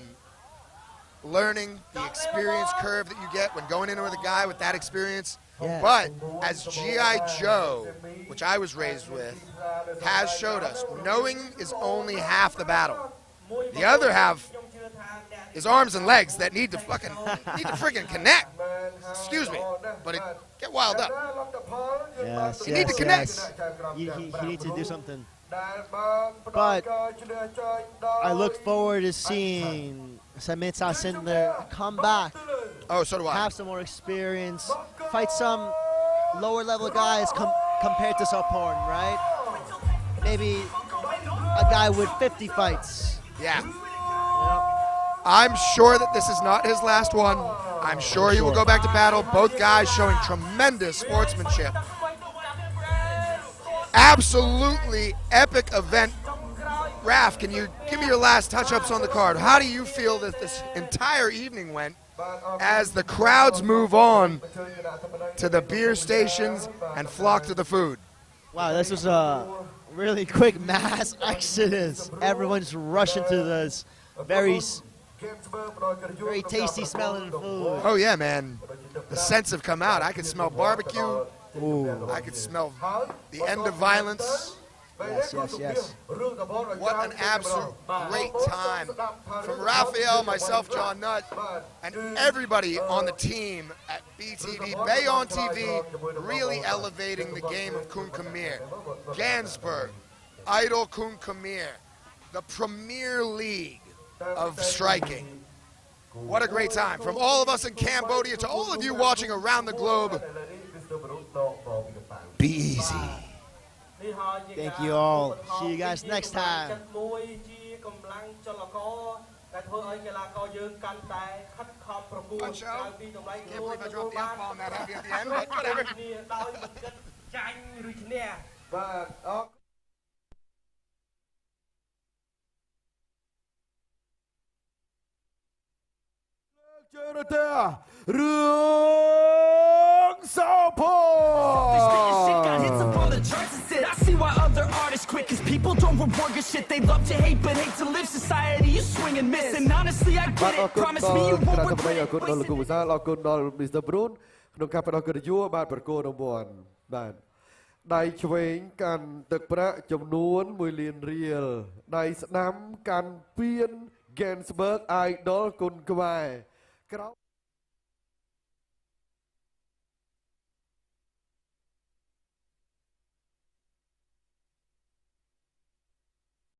learning the experience curve that you get when going in with a guy with that experience.
Yeah.
But as G.I. Joe, which I was raised with, has showed us, knowing is only half the battle. The other half is arms and legs that need to freaking connect. Excuse me, but get wild up.
Yes,
You need to connect.
He needs to do something. But I look forward to seeing Samitsa Sindler come back,
Oh, so do I.
have some more experience, fight some lower level guys compared to Sapor, right? Maybe a guy with 50 fights.
Yeah.
You know?
I'm sure that this is not his last one. I'm sure he will go back to battle. Both guys showing tremendous sportsmanship. Absolutely epic event. Raf, can you give me your last touch-ups on the card? How do you feel that this entire evening went as the crowds move on to the beer stations and flock to the food?
Wow, this was a really quick mass exodus. Everyone's rushing to this very tasty smelling food.
Oh yeah, man. The scents have come out. I can smell barbecue.
Ooh.
I can smell the end of violence.
Yes.
What an absolute great time from Raphael, myself, John Nutt, and everybody on the team at BTV, Bayon TV, really elevating the game of KUNKHMER. Ganzberg, Idol KUNKHMER, the Premier League of striking. What a great time. From all of us in Cambodia to all of you watching around the globe, be easy.
Thank you all. See you guys next time.
Fun show. Can't believe I dropped the F-bomb that heavy at the end, but whatever.
I see why other artists quit, cause people don't reward good shit. They love to hate, but hate to live. Society, you swing and miss. And honestly, I get it. Promise me you won't regret it.
អរគុណដល់ Mr. Brun ក្នុងការផ្ដល់កិត្តិយសបានប្រកួតរង្វាន់បាទដៃឆ្វេងកាន់ទឹកប្រាក់ចំនួន1លានរៀលដៃស្ដាំកាន់ពាន Ganzberg Idol គុនខ្មែរក្រោម